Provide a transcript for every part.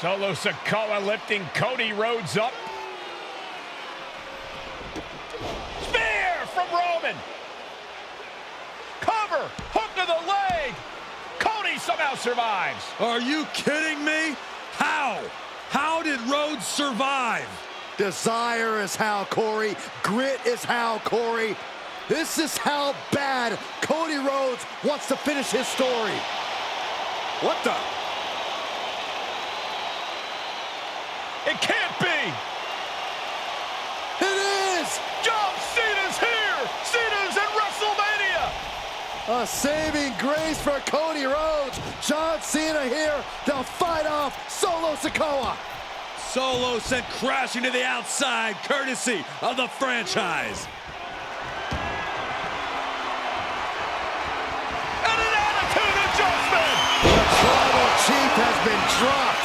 Solo Sikoa lifting Cody Rhodes up. Spear from Roman. Cover, hook to the leg. Cody somehow survives. Are you kidding me? How? How did Rhodes survive? Desire is how, Corey. Grit is how, Corey. This is how bad Cody Rhodes wants to finish his story. What the? It can't be. It is. John Cena's here. Cena's in WrestleMania. A saving grace for Cody Rhodes. John Cena here to fight off Solo Sikoa. Solo sent crashing to the outside, courtesy of the franchise. And an attitude adjustment. The Tribal Chief has been dropped.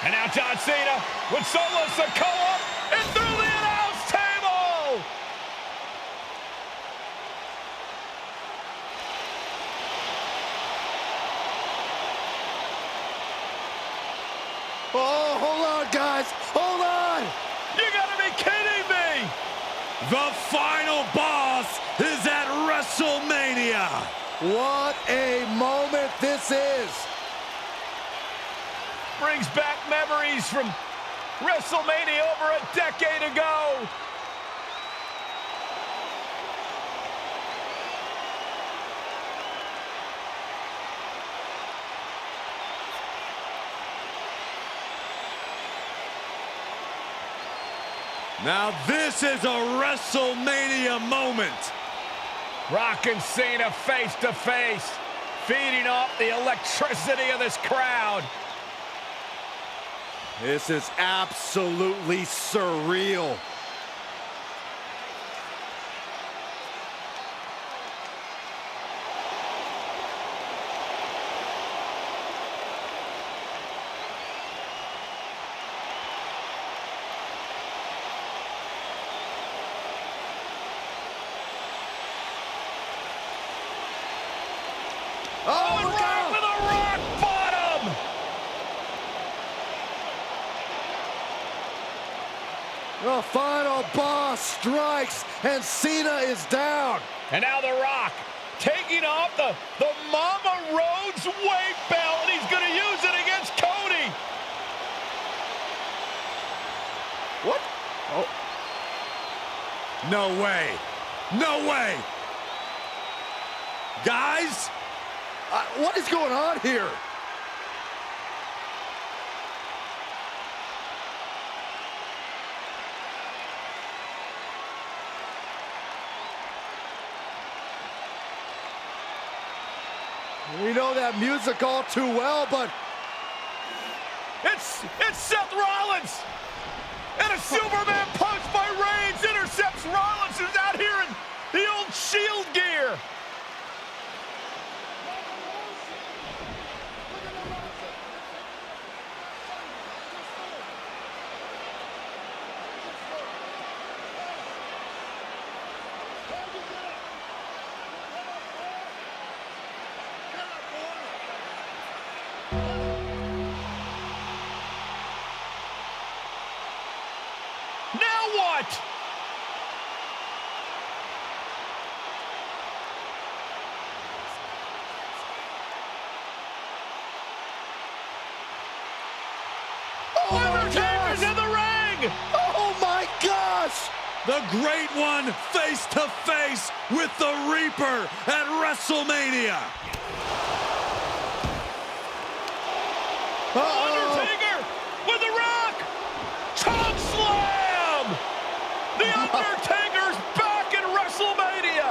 And now John Cena with Solo Sikoa and through the announce table. Oh, hold on, guys. Hold on. You gotta be kidding me. The final boss is at WrestleMania. What a moment this is. Brings back memories from WrestleMania over a decade ago. Now this is a WrestleMania moment. Rock and Cena face to face, feeding off the electricity of this crowd. This is absolutely surreal. Oh, look out! With a rock bottom! The final boss strikes, and Cena is down. And now The Rock taking off the Mama Rhodes weight belt, and he's going to use it against Cody. What? Oh. No way. No way. Guys? What is going on here? We know that music all too well, but It's Seth Rollins! And a Superman punch by Reigns intercepts Rollins, who's out here in the old Shield gear. Now what? oh my Undertaker's gosh! in the ring! Oh my gosh! The Great One face to face with the Reaper at WrestleMania. Undertaker with the Rock! Choke slam! The Undertaker's back in WrestleMania!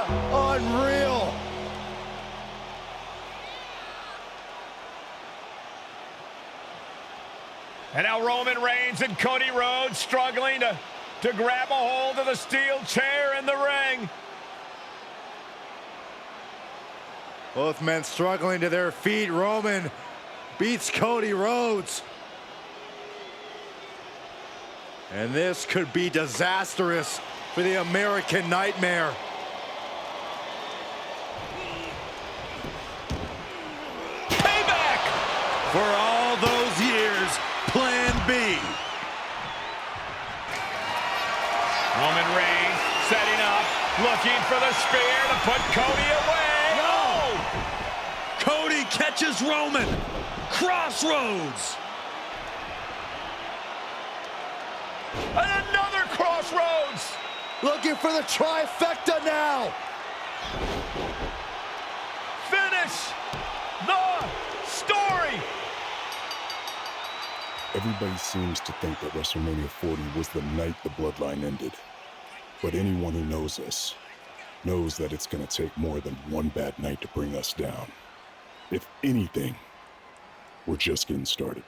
Unreal! And now Roman Reigns and Cody Rhodes struggling to grab a hold of the steel chair in the ring. Both men struggling to their feet. Roman beats Cody Rhodes. And this could be disastrous for the American Nightmare. Payback! For all those years, Plan B. Roman Reigns setting up, looking for the spear to put Cody away. No! Cody catches Roman. Crossroads. And another crossroads! Looking for the trifecta now. Finish the story! Everybody seems to think that WrestleMania 40 was the night the Bloodline ended. But anyone who knows us knows that it's going to take more than one bad night to bring us down. If anything, we're just getting started.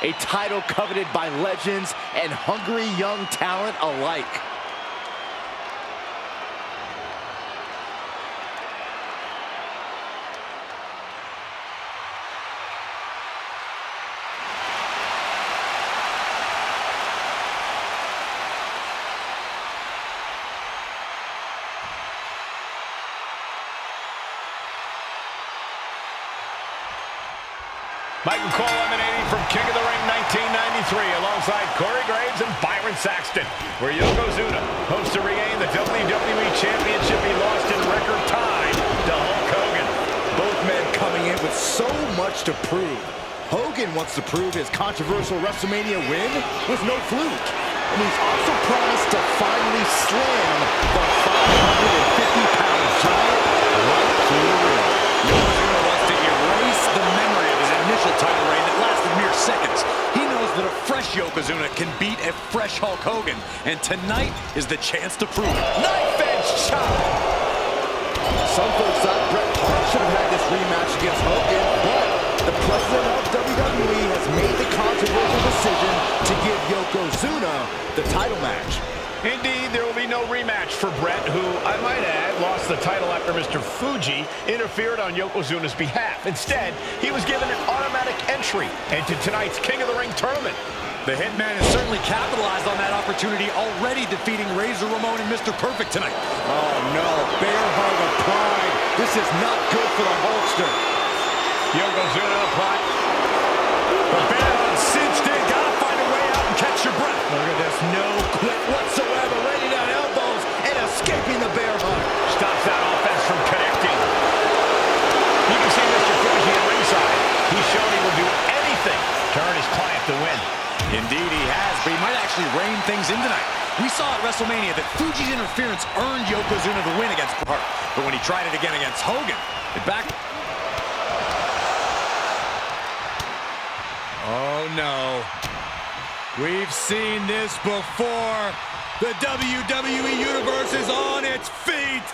A title coveted by legends and hungry young talent alike. Michael Cole emanating from King of the Ring 1993 alongside Corey Graves and Byron Saxton, where Yokozuna hopes to regain the WWE Championship he lost in record time to Hulk Hogan. Both men coming in with so much to prove. Hogan wants to prove his controversial WrestleMania win was no fluke. And he's also promised to finally slam the 550-pound giant right through the ring. Yokozuna wants to erase the memory of his initial title reign that lasted mere seconds. He knows that a fresh Yokozuna can beat a fresh Hulk Hogan, and tonight is the chance to prove it. Knife edge chop! Some folks thought Bret Hart should have had this rematch against Hogan, but the president of WWE has made the controversial decision to give Yokozuna the title match. Indeed, there will be no rematch for Bret, who, I might add, lost the title after Mr. Fuji interfered on Yokozuna's behalf. Instead, he was given an automatic entry into tonight's King of the Ring tournament. The Hitman has certainly capitalized on that opportunity, already defeating Razor Ramon and Mr. Perfect tonight. Oh no, bear hug of pride. This is not good for the Hulkster. Yokozuna applied. The bear hug cinched in, gotta find a way out and catch your breath. Look at this, no quit whatsoever, laying down elbows and escaping the bear hug. Stops that offense from connecting. You can see Mr. Fuji at ringside. He's shown he will do anything to earn his client the win. Indeed he has, but he might actually rein things in tonight. We saw at WrestleMania that Fuji's interference earned Yokozuna the win against Hart, but when he tried it again against Hogan, it backed. Oh no. We've seen this before. The WWE Universe is on its feet.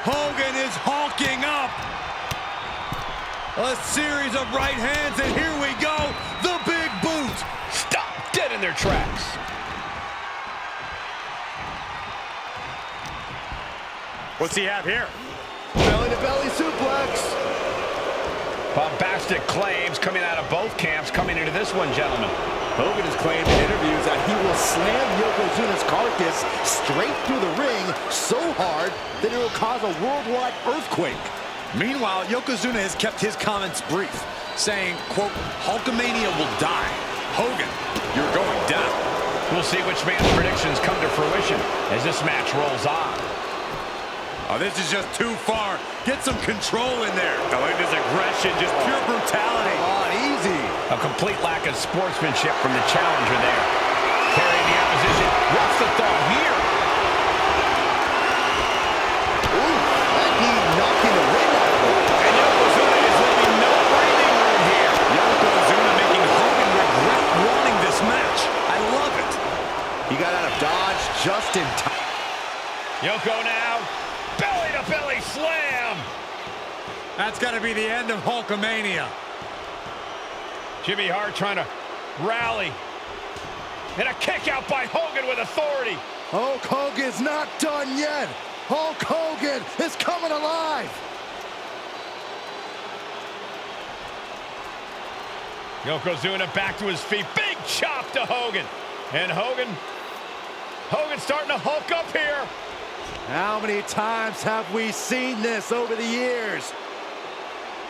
Hogan is hulking up. A series of right hands, and here we go. The big boot. Stop dead in their tracks. What's he have here? Belly-to-belly suplex. Bombastic claims coming out of both camps coming into this one, gentlemen. Hogan has claimed in interviews that he will slam Yokozuna's carcass straight through the ring so hard that it will cause a worldwide earthquake. Meanwhile, Yokozuna has kept his comments brief, saying, quote, Hulkamania will die. Hogan, you're going down. We'll see which man's predictions come to fruition as this match rolls on. Oh, this is just too far. Get some control in there. I like this aggression, just pure brutality. Come on, easy. A complete lack of sportsmanship from the challenger there. Carrying the opposition. What's the thought here? Ooh, that knee knocking the wind out of him. And Yokozuna is leaving no breathing room here. Yokozuna making Hogan regret wanting this match. I love it. He got out of dodge just in time. Yoko now. Belly-to-belly slam. That's got to be the end of Hulkamania. Jimmy Hart trying to rally. And a kick out by Hogan with authority. Hulk Hogan's not done yet. Hulk Hogan is coming alive. Yokozuna back to his feet. Big chop to Hogan. And Hogan's starting to hulk up here. How many times have we seen this over the years?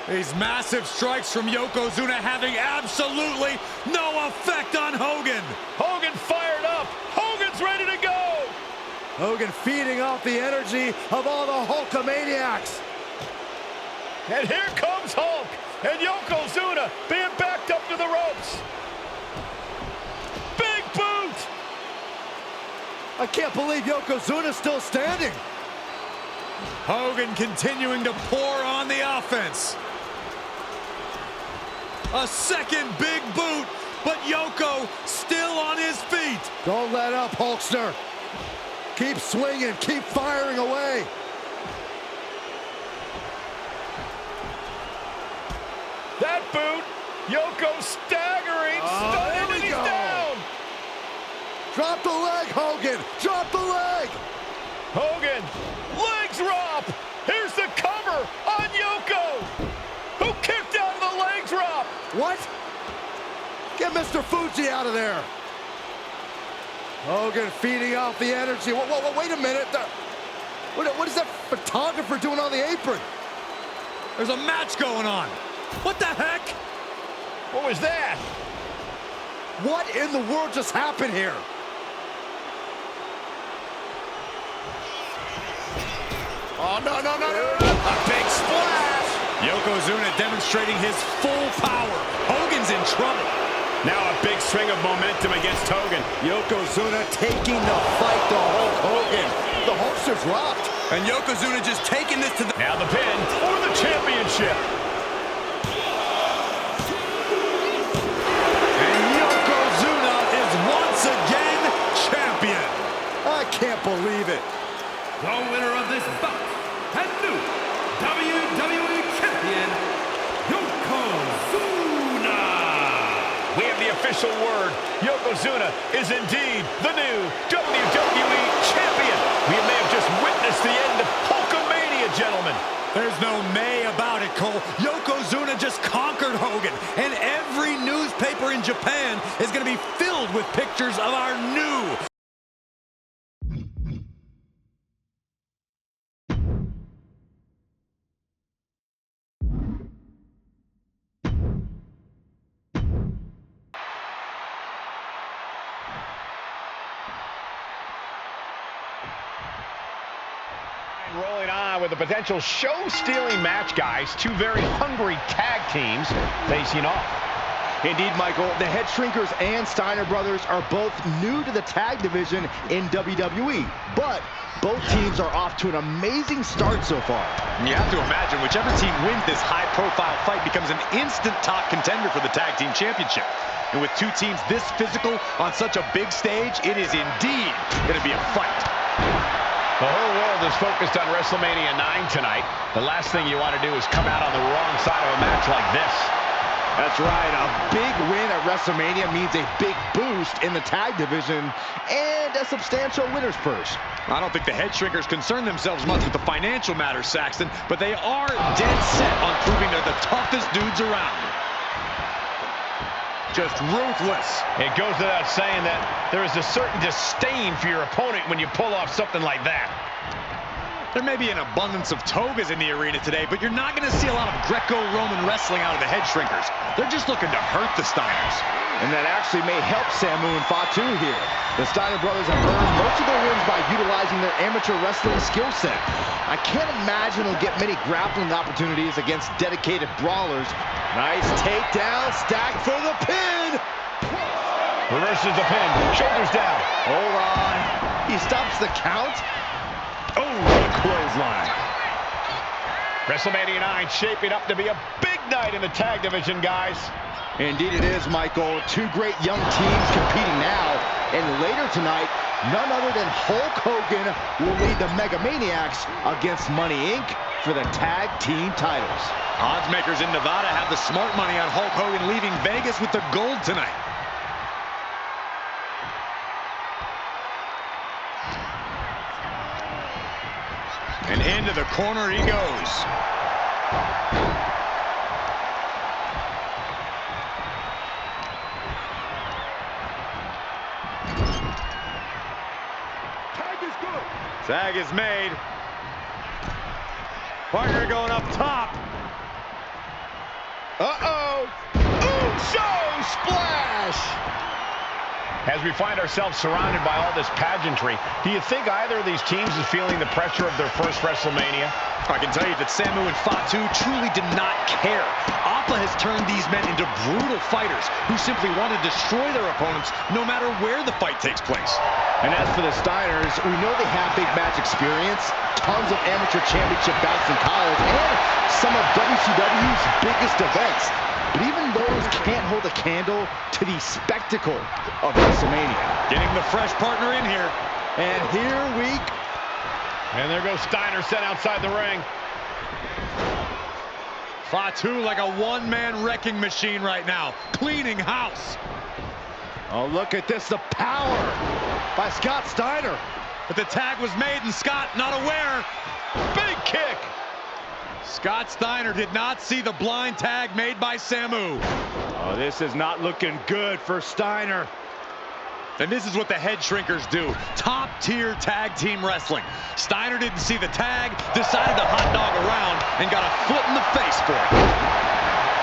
These massive strikes from Yokozuna having absolutely no effect on Hogan. Hogan fired up. Hogan's ready to go. Hogan feeding off the energy of all the Hulkamaniacs. And here comes Hulk. And Yokozuna being backed up to the ropes. Big boot. I can't believe Yokozuna's still standing. Hogan continuing to pour on the offense. A second big boot, but Yoko still on his feet. Don't let up, Hulkster. Keep swinging, keep firing away. That boot, Yoko staggering, stunning, and he's down. Drop the leg, Hogan, drop the leg. Hogan, leg drop. Here's the cover on Yoko, who kicked out of the leg drop. What? Get Mr. Fuji out of there. Hogan feeding off the energy. Whoa, wait a minute. What is that photographer doing on the apron? There's a match going on. What the heck? What was that? What in the world just happened here? Oh, no. A big splash. Yokozuna demonstrating his full power. Hogan's in trouble. Now a big string of momentum against Hogan. Yokozuna taking the fight to Hulk Hogan. The Hulkster's rocked. And Yokozuna just taking this to the... Now the pin for the championship. And Yokozuna is once again champion. I can't believe it. The winner of this bout and new WWE Champion, Yokozuna. We have the official word. Yokozuna is indeed the new WWE Champion. We may have just witnessed the end of Hulkamania, gentlemen. There's no may about it, Cole. Yokozuna just conquered Hogan, and every newspaper in Japan is going to be filled with pictures of our new... Rolling on with a potential show-stealing match, guys. Two very hungry tag teams facing off. Indeed, Michael, the Headshrinkers and Steiner brothers are both new to the tag division in WWE, but both teams are off to an amazing start so far. You have to imagine whichever team wins this high-profile fight becomes an instant top contender for the tag team championship. And with two teams this physical on such a big stage, it is indeed going to be a fight. The whole world is focused on WrestleMania 9 tonight. The last thing you want to do is come out on the wrong side of a match like this. That's right, a big win at WrestleMania means a big boost in the tag division and a substantial winner's purse. I don't think the Headshrinkers concern themselves much with the financial matters, Saxton, but they are dead set on proving they're the toughest dudes around. Just ruthless. It goes without saying that there is a certain disdain for your opponent when you pull off something like that. There may be an abundance of togas in the arena today, but you're not going to see a lot of Greco-Roman wrestling out of the Headshrinkers. They're just looking to hurt the Steiners. And that actually may help Samu and Fatu here. The Steiner brothers have earned most of their wins by utilizing their amateur wrestling skill set. I can't imagine they'll get many grappling opportunities against dedicated brawlers. Nice takedown, stacked for the pin! Reverses the pin, shoulders down. Hold on, he stops the count. Oh, what a clothesline. WrestleMania 9 shaping up to be a big night in the tag division, guys. Indeed it is, Michael. Two great young teams competing now. And later tonight, none other than Hulk Hogan will lead the Mega Maniacs against Money Inc. for the tag team titles. Odds makers in Nevada have the smart money on Hulk Hogan leaving Vegas with the gold tonight. And into the corner he goes. Tag is good. Tag is made. Partner going up top. Uh-oh. Usos splash. As we find ourselves surrounded by all this pageantry, do you think either of these teams is feeling the pressure of their first WrestleMania? I can tell you that Samu and Fatu truly did not care. Appa has turned these men into brutal fighters who simply want to destroy their opponents no matter where the fight takes place. And as for the Steiners, we know they have big match experience, tons of amateur championship bouts in college, and some of WCW's biggest events. But even those can't hold a candle to the spectacle of WrestleMania. Getting the fresh partner in here. And here we go. And there goes Steiner sent outside the ring. Fatu like a one-man wrecking machine right now, cleaning house. Oh, look at this, the power by Scott Steiner. But the tag was made and Scott not aware. Big kick. Scott Steiner did not see the blind tag made by Samu. Oh, this is not looking good for Steiner. And this is what the Headshrinkers do. Top-tier tag team wrestling. Steiner didn't see the tag, decided to hot dog around, and got a foot in the face for it.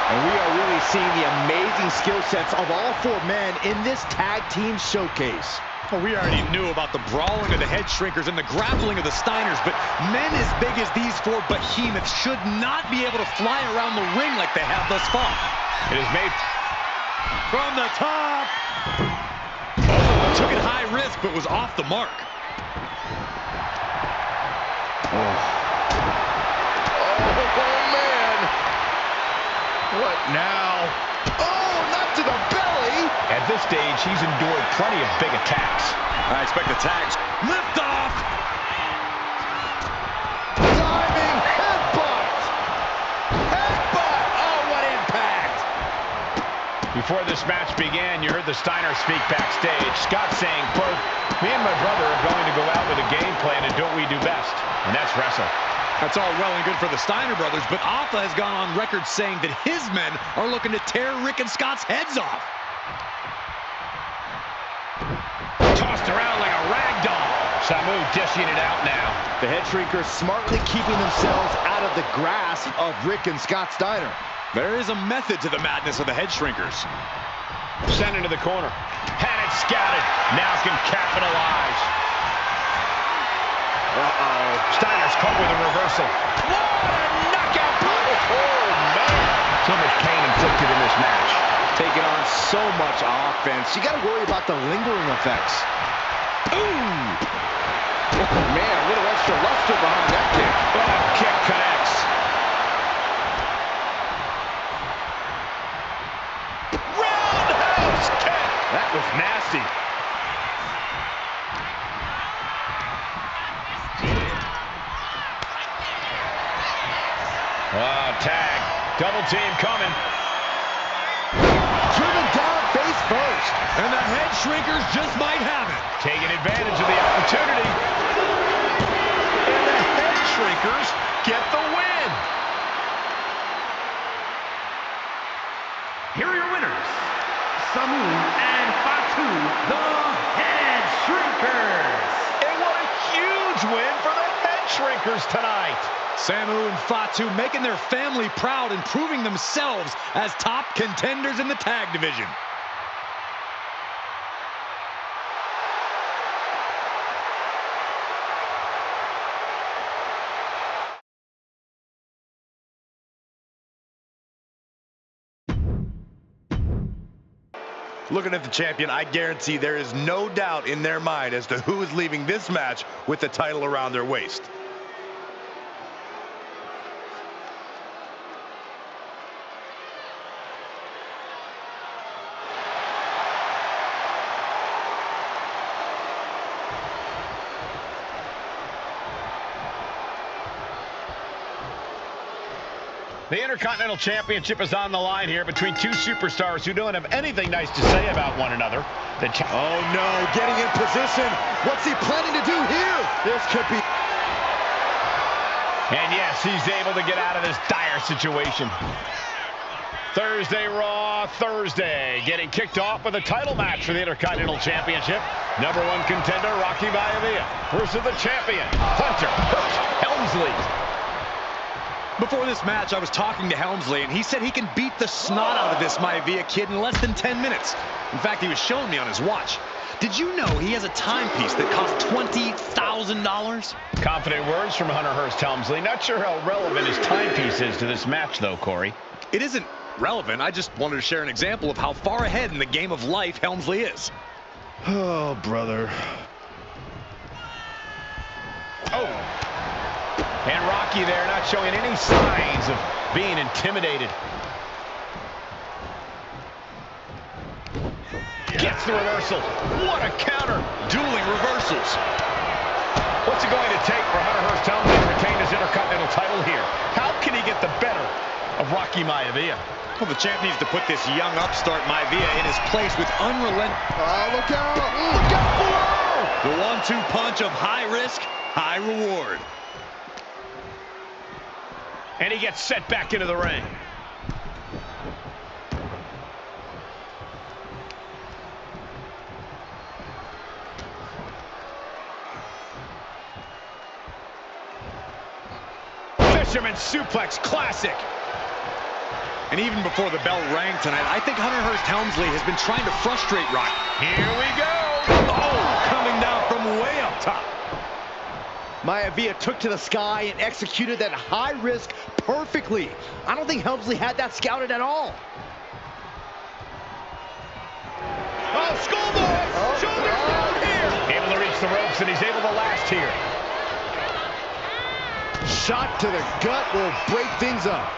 And we are really seeing the amazing skill sets of all four men in this tag team showcase. Well, we already knew about the brawling of the Headshrinkers and the grappling of the Steiners, but men as big as these four behemoths should not be able to fly around the ring like they have thus far. It is made From the top. Took it high risk, but was off the mark. Oh, man. What now? Oh, not to the belly. At this stage, he's endured plenty of big attacks. I expect the tags. Lift off. Diving headbutt. Headbutt. Oh, what impact. Before this match began, you heard the Steiner speak backstage. Scott saying, quote, "Me and my brother are going to go out with a game plan and do what we do best, and that's wrestle." That's all well and good for the Steiner brothers, but Appa has gone on record saying that his men are looking to tear Rick and Scott's heads off. Tossed around like a rag doll. Samu dishing it out now. The Headshrinkers smartly keeping themselves out of the grasp of Rick and Scott Steiner. There is a method to the madness of the Headshrinkers. Sent into the corner. Had it scouted. Now can capitalize. Uh-oh. Steiner's caught with a reversal. What a knockout blow. Oh, man. So much pain inflicted in this match. Taking on so much offense. You got to worry about the lingering effects. Ooh. Oh, man, a little extra luster behind that kick. Oh, kick connects. Roundhouse kick. That was nasty. Tag. Double team coming. Driven down face first. And the Headshrinkers just might have it. Taking advantage of the opportunity. And the Headshrinkers get the win. Here are your winners, Samu and Fatu, the Headshrinkers. And what a huge win for the Headshrinkers tonight. Samu and Fatu making their family proud and proving themselves as top contenders in the tag division. Looking at the champion, I guarantee there is no doubt in their mind as to who is leaving this match with the title around their waist. The Intercontinental Championship is on the line here between two superstars who don't have anything nice to say about one another. Oh no, getting in position. What's he planning to do here? This could be... And yes, he's able to get out of this dire situation. Thursday Raw, Thursday, getting kicked off with a title match for the Intercontinental Championship. Number one contender, Rocky Maivia, versus the champion, Hunter Hearst Helmsley. Before this match, I was talking to Helmsley, and he said he can beat the snot out of this Maivia kid in less than 10 minutes. In fact, he was showing me on his watch. Did you know he has a timepiece that costs $20,000? Confident words from Hunter Hearst Helmsley. Not sure how relevant his timepiece is to this match, though, Corey. It isn't relevant. I just wanted to share an example of how far ahead in the game of life Helmsley is. Oh, brother. Oh. And Rocky there not showing any signs of being intimidated. Gets the reversal. What a counter. Dueling reversals. What's it going to take for Hunter Hearst Helmsley to retain his Intercontinental title here? How can he get the better of Rocky Maivia? Well, the champ needs to put this young upstart Maivia in his place with unrelenting... Oh, look out! Look out below! The 1-2 punch of high risk, high reward. And he gets set back into the ring. Fisherman suplex, classic. And even before the bell rang tonight, I think Hunter Hearst Helmsley has been trying to frustrate Rocky. Here we go. Oh, coming down from way up top. Maivia took to the sky and executed that high risk perfectly. I don't think Helmsley had that scouted at all. Oh, schoolboy! Shoulders down here. Able to reach the ropes, and he's able to last here. Shot to the gut will break things up.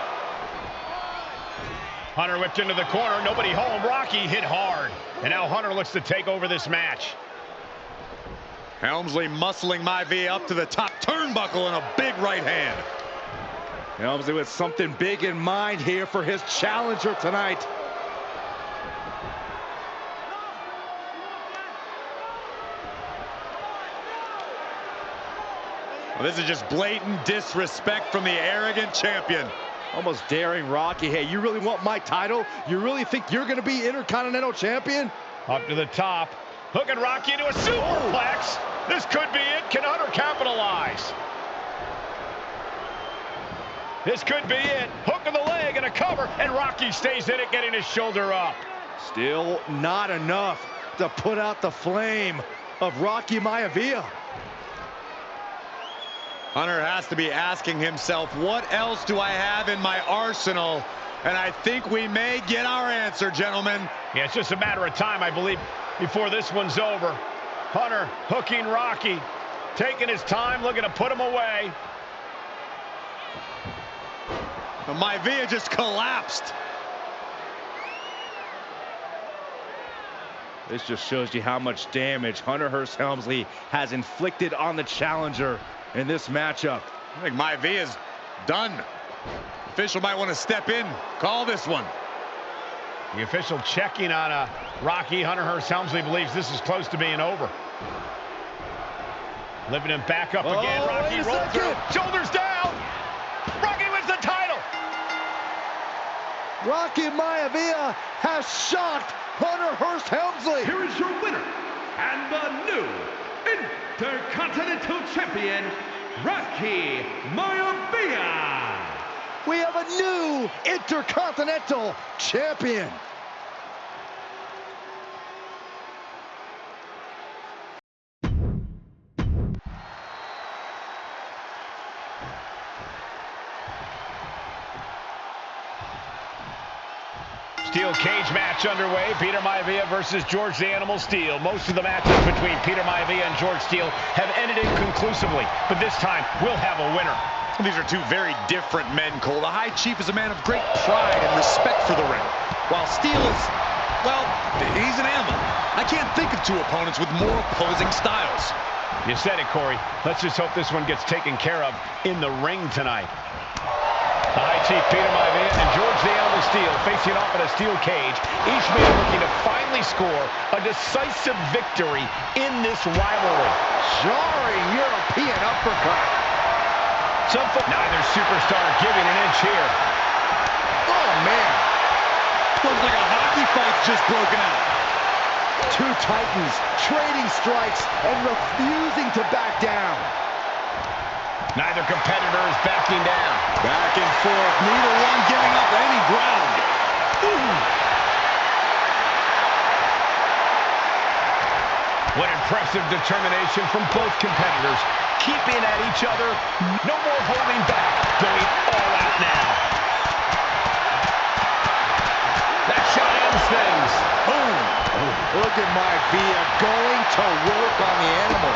Hunter whipped into the corner. Nobody home. Rocky hit hard. And now Hunter looks to take over this match. Helmsley muscling Maivia up to the top turnbuckle and a big right hand. Helmsley with something big in mind here for his challenger tonight. Well, this is just blatant disrespect from the arrogant champion. Almost daring Rocky. Hey, you really want my title? You really think you're going to be Intercontinental Champion? Up to the top. Hooking Rocky into a superplex. This could be it. Can Hunter capitalize? This could be it. Hook of the leg and a cover. And Rocky stays in it, getting his shoulder up. Still not enough to put out the flame of Rocky Maivia. Hunter has to be asking himself, what else do I have in my arsenal? And I think we may get our answer, gentlemen. Yeah, it's just a matter of time, I believe, before this one's over. Hunter hooking Rocky, taking his time, looking to put him away. Maivia just collapsed. This just shows you how much damage Hunter Hearst Helmsley has inflicted on the challenger in this matchup. I think Maivia's done. Official might want to step in, call this one. The official checking on Rocky. Hunter Hearst Helmsley believes this is close to being over. Lifting him back up again. Rocky rolls through. Shoulders down. Rocky wins the title. Rocky Maivia has shocked Hunter Hearst Helmsley. Here is your winner and the new Intercontinental Champion, Rocky Maivia. We have a new Intercontinental Champion. Steel cage match underway. Peter Maivia versus George the Animal Steele. Most of the matches between Peter Maivia and George Steele have ended inconclusively, but this time we'll have a winner. These are two very different men, Cole. The High Chief is a man of great pride and respect for the ring, while Steele is, well, he's an animal. I can't think of two opponents with more opposing styles. You said it, Corey. Let's just hope this one gets taken care of in the ring tonight. The High Chief Peter Maivia and George the Animal Steele facing off in a steel cage. Each man looking to finally score a decisive victory in this rivalry. Jarring European uppercut. Neither superstar giving an inch here. Oh, man. Looks like a hockey fight's just broken out. Two titans trading strikes and refusing to back down. Neither competitor is backing down. Back and forth, neither one giving up any ground. Ooh. What impressive determination from both competitors. Keeping at each other. No more holding back. Going all out now. That shot ends things. Boom. Look at Maivia going to work on the animal.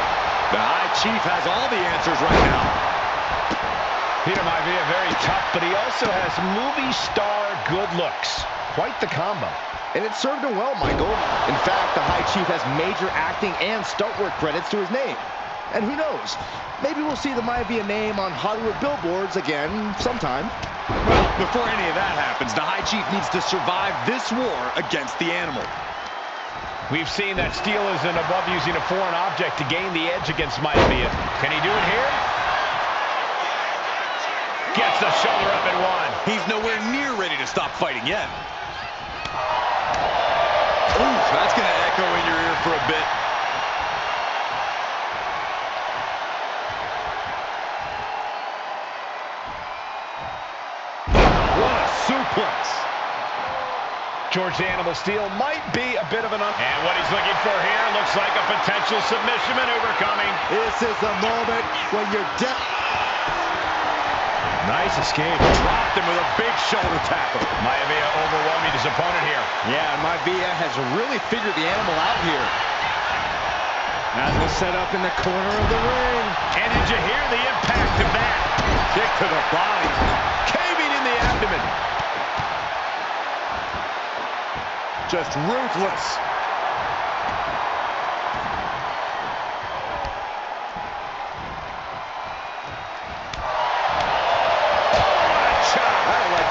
The High Chief has all the answers right now. Peter Maivia very tough, but he also has movie star good looks. Quite the combo. And it served him well, Michael. In fact, the High Chief has major acting and stunt work credits to his name. And who knows, maybe we'll see the Maivia name on Hollywood billboards again sometime. Well, before any of that happens, the High Chief needs to survive this war against the animal. We've seen that Steele isn't above using a foreign object to gain the edge against Maivia. Can he do it here? Gets the shoulder up and one. He's nowhere near ready to stop fighting yet. Ooh, that's going to echo in your ear for a bit. What a suplex. George the Animal Steele might be a bit of an And what he's looking for here looks like a potential submission maneuver coming. This is the moment when you're dead. Nice escape. Dropped him with a big shoulder tackle. Maivia overwhelming his opponent here. Yeah, and Maivia has really figured the animal out here. Now he'll set up in the corner of the ring. And did you hear the impact of that? Kick to the body. Caving in the abdomen. Just ruthless.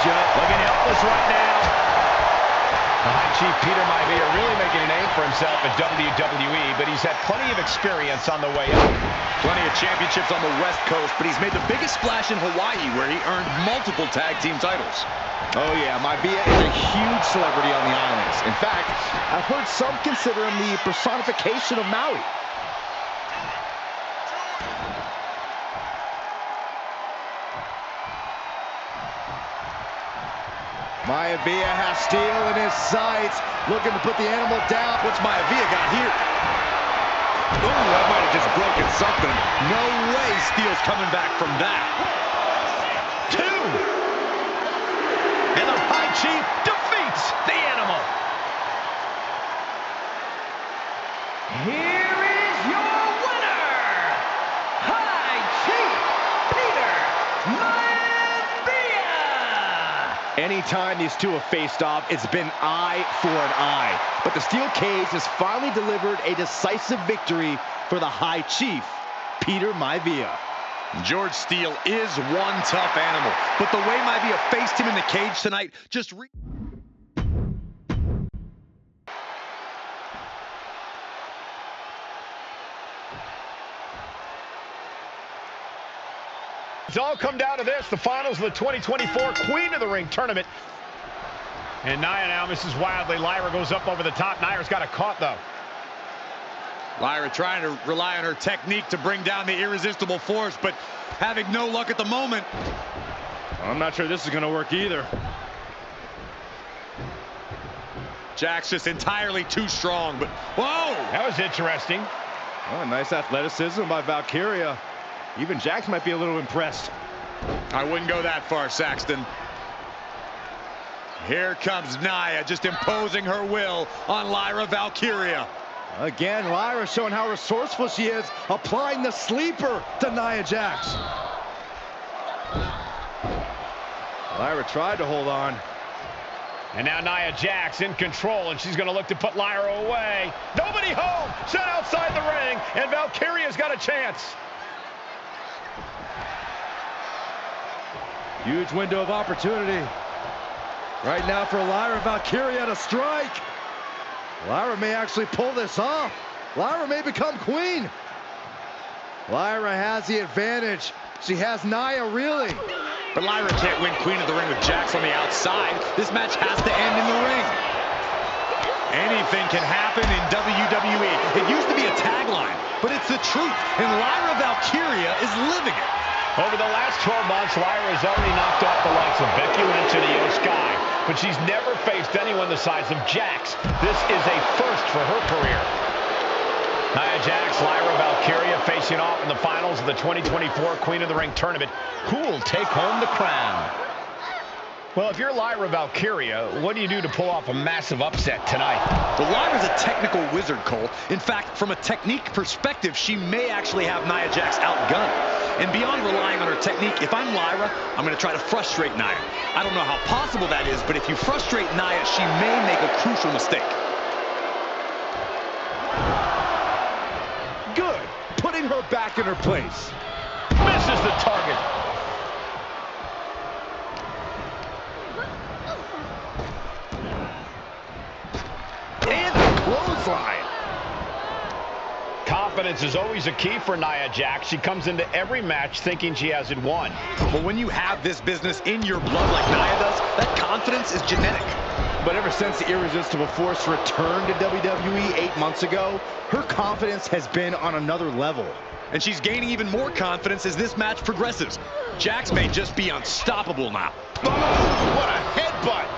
Looking helpless right now. The High Chief Peter Maivia really making a name for himself at WWE, but he's had plenty of experience on the way up. Plenty of championships on the West Coast, but he's made the biggest splash in Hawaii, where he earned multiple tag team titles. Oh yeah, Maivia is a huge celebrity on the islands. In fact, I've heard some consider him the personification of Maui. Maivia has Steele in his sights, looking to put the animal down. What's Maivia got here? Ooh, that might have just broken something. No way Steele's coming back from that. 2. And the High Chief defeats the animal. Here is your winner, High Chief Peter Maivia. Anytime these two have faced off, it's been eye for an eye. But the steel cage has finally delivered a decisive victory for the High Chief, Peter Maivia. George Steele is one tough animal, but the way Maivia faced him in the cage tonight just It's all come down to this, the finals of the 2024 Queen of the Ring tournament. And Nia now misses wildly. Lyra goes up over the top. Nia's got it caught, though. Lyra trying to rely on her technique to bring down the irresistible force, but having no luck at the moment. I'm not sure this is going to work either. Jack's just entirely too strong, but whoa! That was interesting. Oh, nice athleticism by Valkyria. Even Jax might be a little impressed. I wouldn't go that far, Saxton. Here comes Nia, just imposing her will on Lyra Valkyria. Again, Lyra showing how resourceful she is, applying the sleeper to Nia Jax. Lyra tried to hold on. And now Nia Jax in control, and she's going to look to put Lyra away. Nobody home! Set outside the ring, and Valkyria's got a chance. Huge window of opportunity. Right now for Lyra Valkyria to strike. Lyra may actually pull this off. Lyra may become queen. Lyra has the advantage. She has Nia reeling. But Lyra can't win Queen of the Ring with Jax on the outside. This match has to end in the ring. Anything can happen in WWE. It used to be a tagline, but it's the truth. And Lyra Valkyria is living it. Over the last 12 months, Lyra has already knocked off the likes of Becky Lynch and Io Sky, but she's never faced anyone the size of Jax. This is a first for her career. Nia Jax, Lyra Valkyria facing off in the finals of the 2024 Queen of the Ring tournament. Who will take home the crown? Well, if you're Lyra Valkyria, what do you do to pull off a massive upset tonight? Well, Lyra's a technical wizard, Cole. In fact, from a technique perspective, she may actually have Nia Jax outgunned. And beyond relying on her technique, if I'm Lyra, I'm going to try to frustrate Nia. I don't know how possible that is, but if you frustrate Nia, she may make a crucial mistake. Good. Putting her back in her place. Misses the target. And the clothesline. Confidence is always a key for Nia Jax. She comes into every match thinking she has it won. But when you have this business in your blood like Nia does, that confidence is genetic. But ever since the Irresistible Force returned to WWE 8 months ago, her confidence has been on another level. And she's gaining even more confidence as this match progresses. Jax may just be unstoppable now. What a headbutt!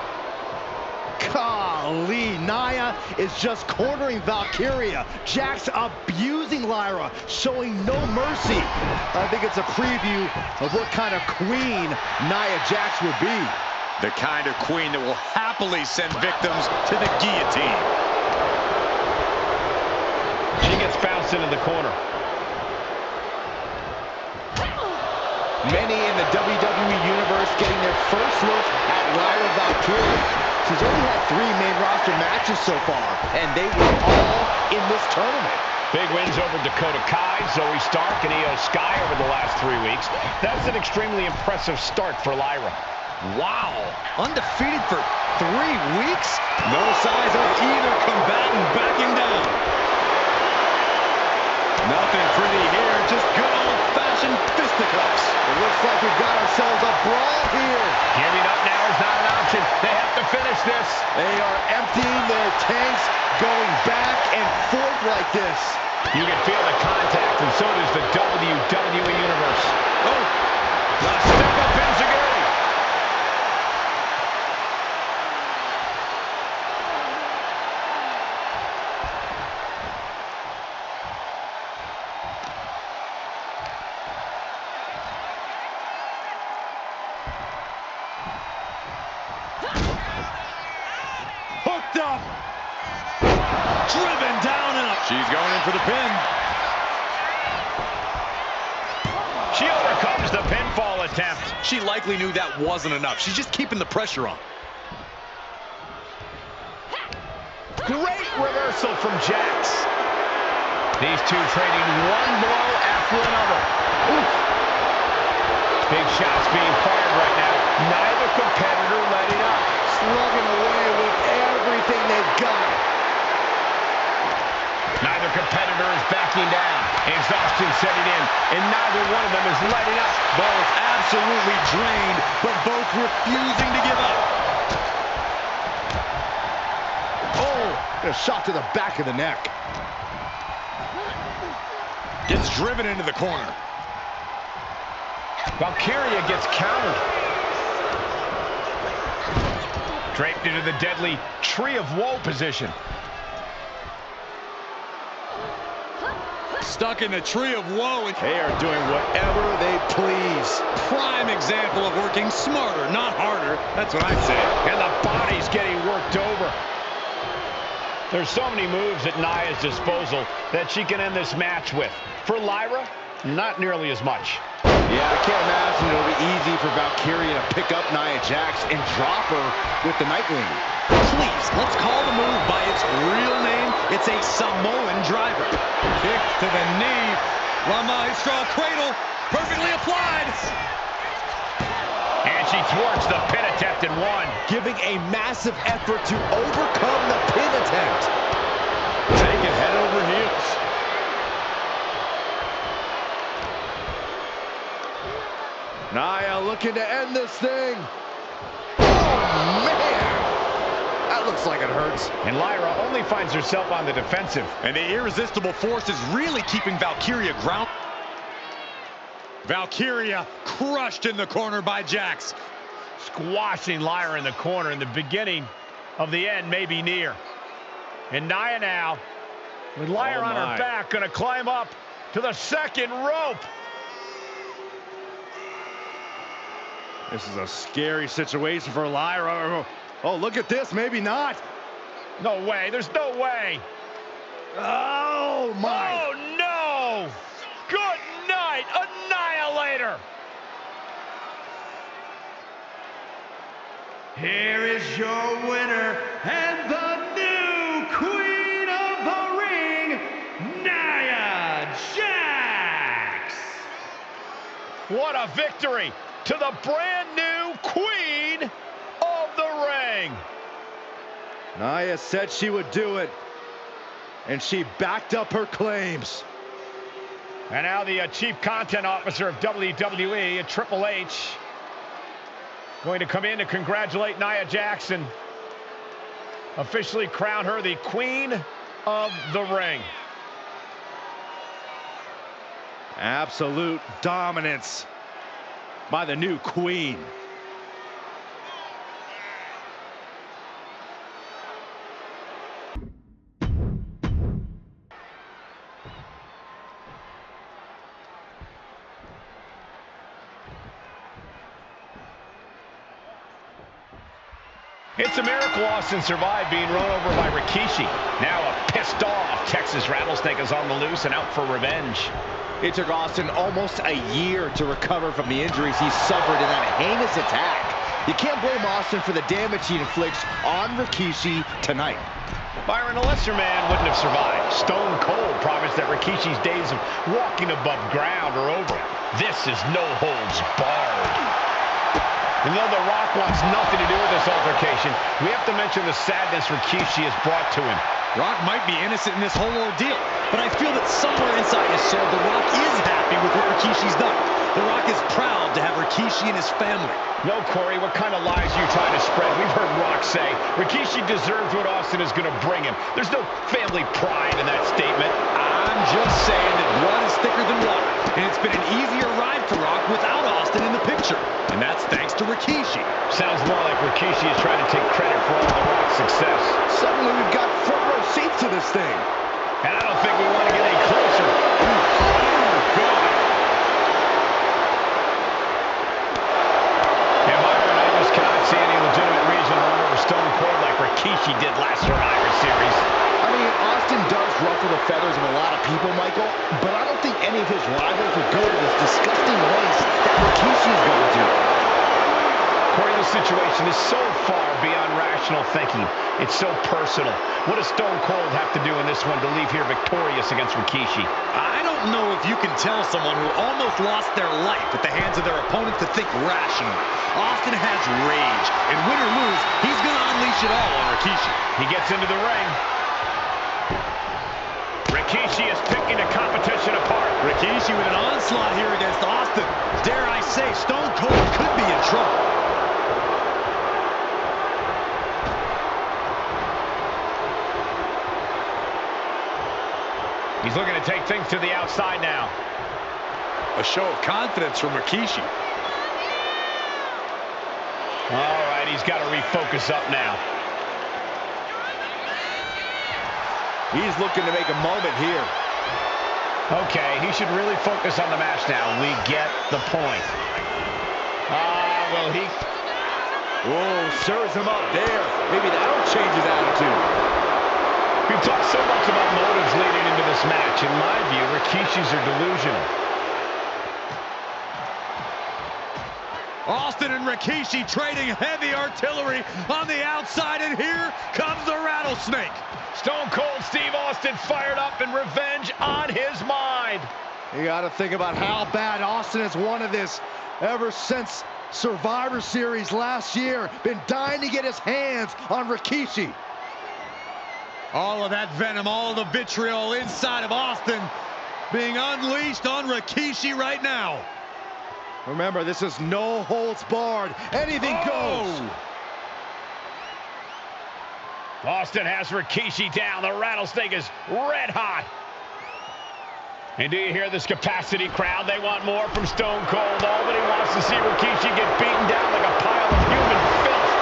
Golly, Nia is just cornering Valkyria. Jax abusing Lyra, showing no mercy. I think it's a preview of what kind of queen Nia Jax would be. The kind of queen that will happily send victims to the guillotine. She gets bounced into the corner. Many in the WWE Universe getting their first look at Lyra Valkyria. She's only had 3 main roster matches so far, and they were all in this tournament. Big wins over Dakota Kai, Zoe Stark, and Io Sky over the last 3 weeks. That's an extremely impressive start for Lyra. Wow, undefeated for 3 weeks? No signs of either combatant backing down. Nothing pretty here, just good old-fashioned fisticuffs. It looks like we've got ourselves a brawl here. Giving up now is not an option. They have to finish this. They are emptying their tanks, going back and forth like this. You can feel the contact, and so does the WWE Universe. Oh, a step-up enziguri. Hooked up. Driven down and up. She's going in for the pin. She overcomes the pinfall attempt. She likely knew that wasn't enough. She's just keeping the pressure on. Great reversal from Jax. These two trading one blow after another. Oof. Big shots being fired right now. Neither competitor letting up. Slugging away with everything they've got. Neither competitor is backing down. Exhaustion setting in, and neither one of them is letting up. Both absolutely drained, but both refusing to give up. Oh, a shot to the back of the neck. Gets driven into the corner. Valkyria gets countered. Draped into the deadly Tree of Woe position. Stuck in the Tree of Woe. They are doing whatever they please. Prime example of working smarter, not harder. That's what I'd say. And the body's getting worked over. There's so many moves at Nia's disposal that she can end this match with. For Lyra, not nearly as much. Yeah, I can't imagine it'll be easy for Valkyria to pick up Nia Jax and drop her with the Nightwing. Please, let's call the move by its real name. It's a Samoan driver. Kick to the knee. La Maestra cradle. Perfectly applied. And she thwarts the pin attempt in one. Giving a massive effort to overcome the pin attempt. Taking head over heels. looking to end this thing. Oh, man! That looks like it hurts. And Lyra only finds herself on the defensive. And the irresistible force is really keeping Valkyria grounded. Valkyria crushed in the corner by Jax. Squashing Lyra in the corner, and the beginning of the end may be near. And Nia now, with Lyra on her back, gonna climb up to the second rope. This is a scary situation for Lyra. Oh, look at this. Maybe not. No way. There's no way. Oh, my. Oh, no. Good night, Annihilator. Here is your winner and the new Queen of the Ring, Nia Jax. What a victory to the brand new Queen of the Ring. Nia said she would do it, and she backed up her claims. And now the Chief Content Officer of WWE, Triple H, going to come in to congratulate Nia Jax, officially crown her the Queen of the Ring. Absolute dominance by the new Queen. It's a miracle Austin survived being run over by Rikishi. Now a pissed off Texas Rattlesnake is on the loose and out for revenge. It took Austin almost a year to recover from the injuries he suffered in that heinous attack. You can't blame Austin for the damage he inflicts on Rikishi tonight. Byron, a lesser man wouldn't have survived. Stone Cold promised that Rikishi's days of walking above ground are over. This is no holds barred. And though The Rock wants nothing to do with this altercation, we have to mention the sadness Rikishi has brought to him. Rock might be innocent in this whole ordeal, but I feel that somewhere inside his soul, The Rock is happy with what Rikishi's done. The Rock is proud to have Rikishi and his family. No, Corey, what kind of lies are you trying to spread? We've heard Rock say Rikishi deserves what Austin is going to bring him. There's no family pride in that statement. I'm just saying that blood is thicker than water, and it's been an easier ride for Rock without Austin in the picture. And that's thanks to Rikishi. Sounds more like Rikishi is trying to take credit for all The Rock's success. Suddenly we've got front row seats to this thing. And I don't think we want to get any closer. Oh, God. And Byron, I just cannot see any legitimate reason to run over Stone Cold like Rikishi did last Survivor Series. I mean, Austin does ruffle the feathers of a lot of people, Michael, but I don't think any of his rivals would go to this disgusting lengths that Rikishi is going to. Corey, this situation is so far beyond rational thinking. It's so personal. What does Stone Cold have to do in this one to leave here victorious against Rikishi? I don't know if you can tell someone who almost lost their life at the hands of their opponent to think rationally. Austin has rage, and win or lose, he's going to unleash it all on Rikishi. He gets into the ring. Rikishi is picking the competition apart. Rikishi with an onslaught here against Austin. Dare I say, Stone Cold could be in trouble. He's looking to take things to the outside now. A show of confidence from Rikishi. All right, he's got to refocus up now. He's looking to make a moment here. Okay, he should really focus on the match now. We get the point. Well, he... Whoa, stirs him up there. Maybe that'll change his attitude. We've talked so much about motives leading into this match. In my view, Rikishi's are delusional. Austin and Rikishi trading heavy artillery on the outside, and here comes the Rattlesnake. Stone Cold Steve Austin fired up and revenge on his mind. You got to think about how bad Austin has wanted this ever since Survivor Series last year. Been dying to get his hands on Rikishi. All of that venom, all of the vitriol inside of Austin being unleashed on Rikishi right now. Remember, this is no holds barred. Anything goes. Austin has Rikishi down. The rattlesnake is red hot. And do you hear this capacity crowd? They want more from Stone Cold. Nobody wants to see Rikishi get beaten down like a pile of human filth.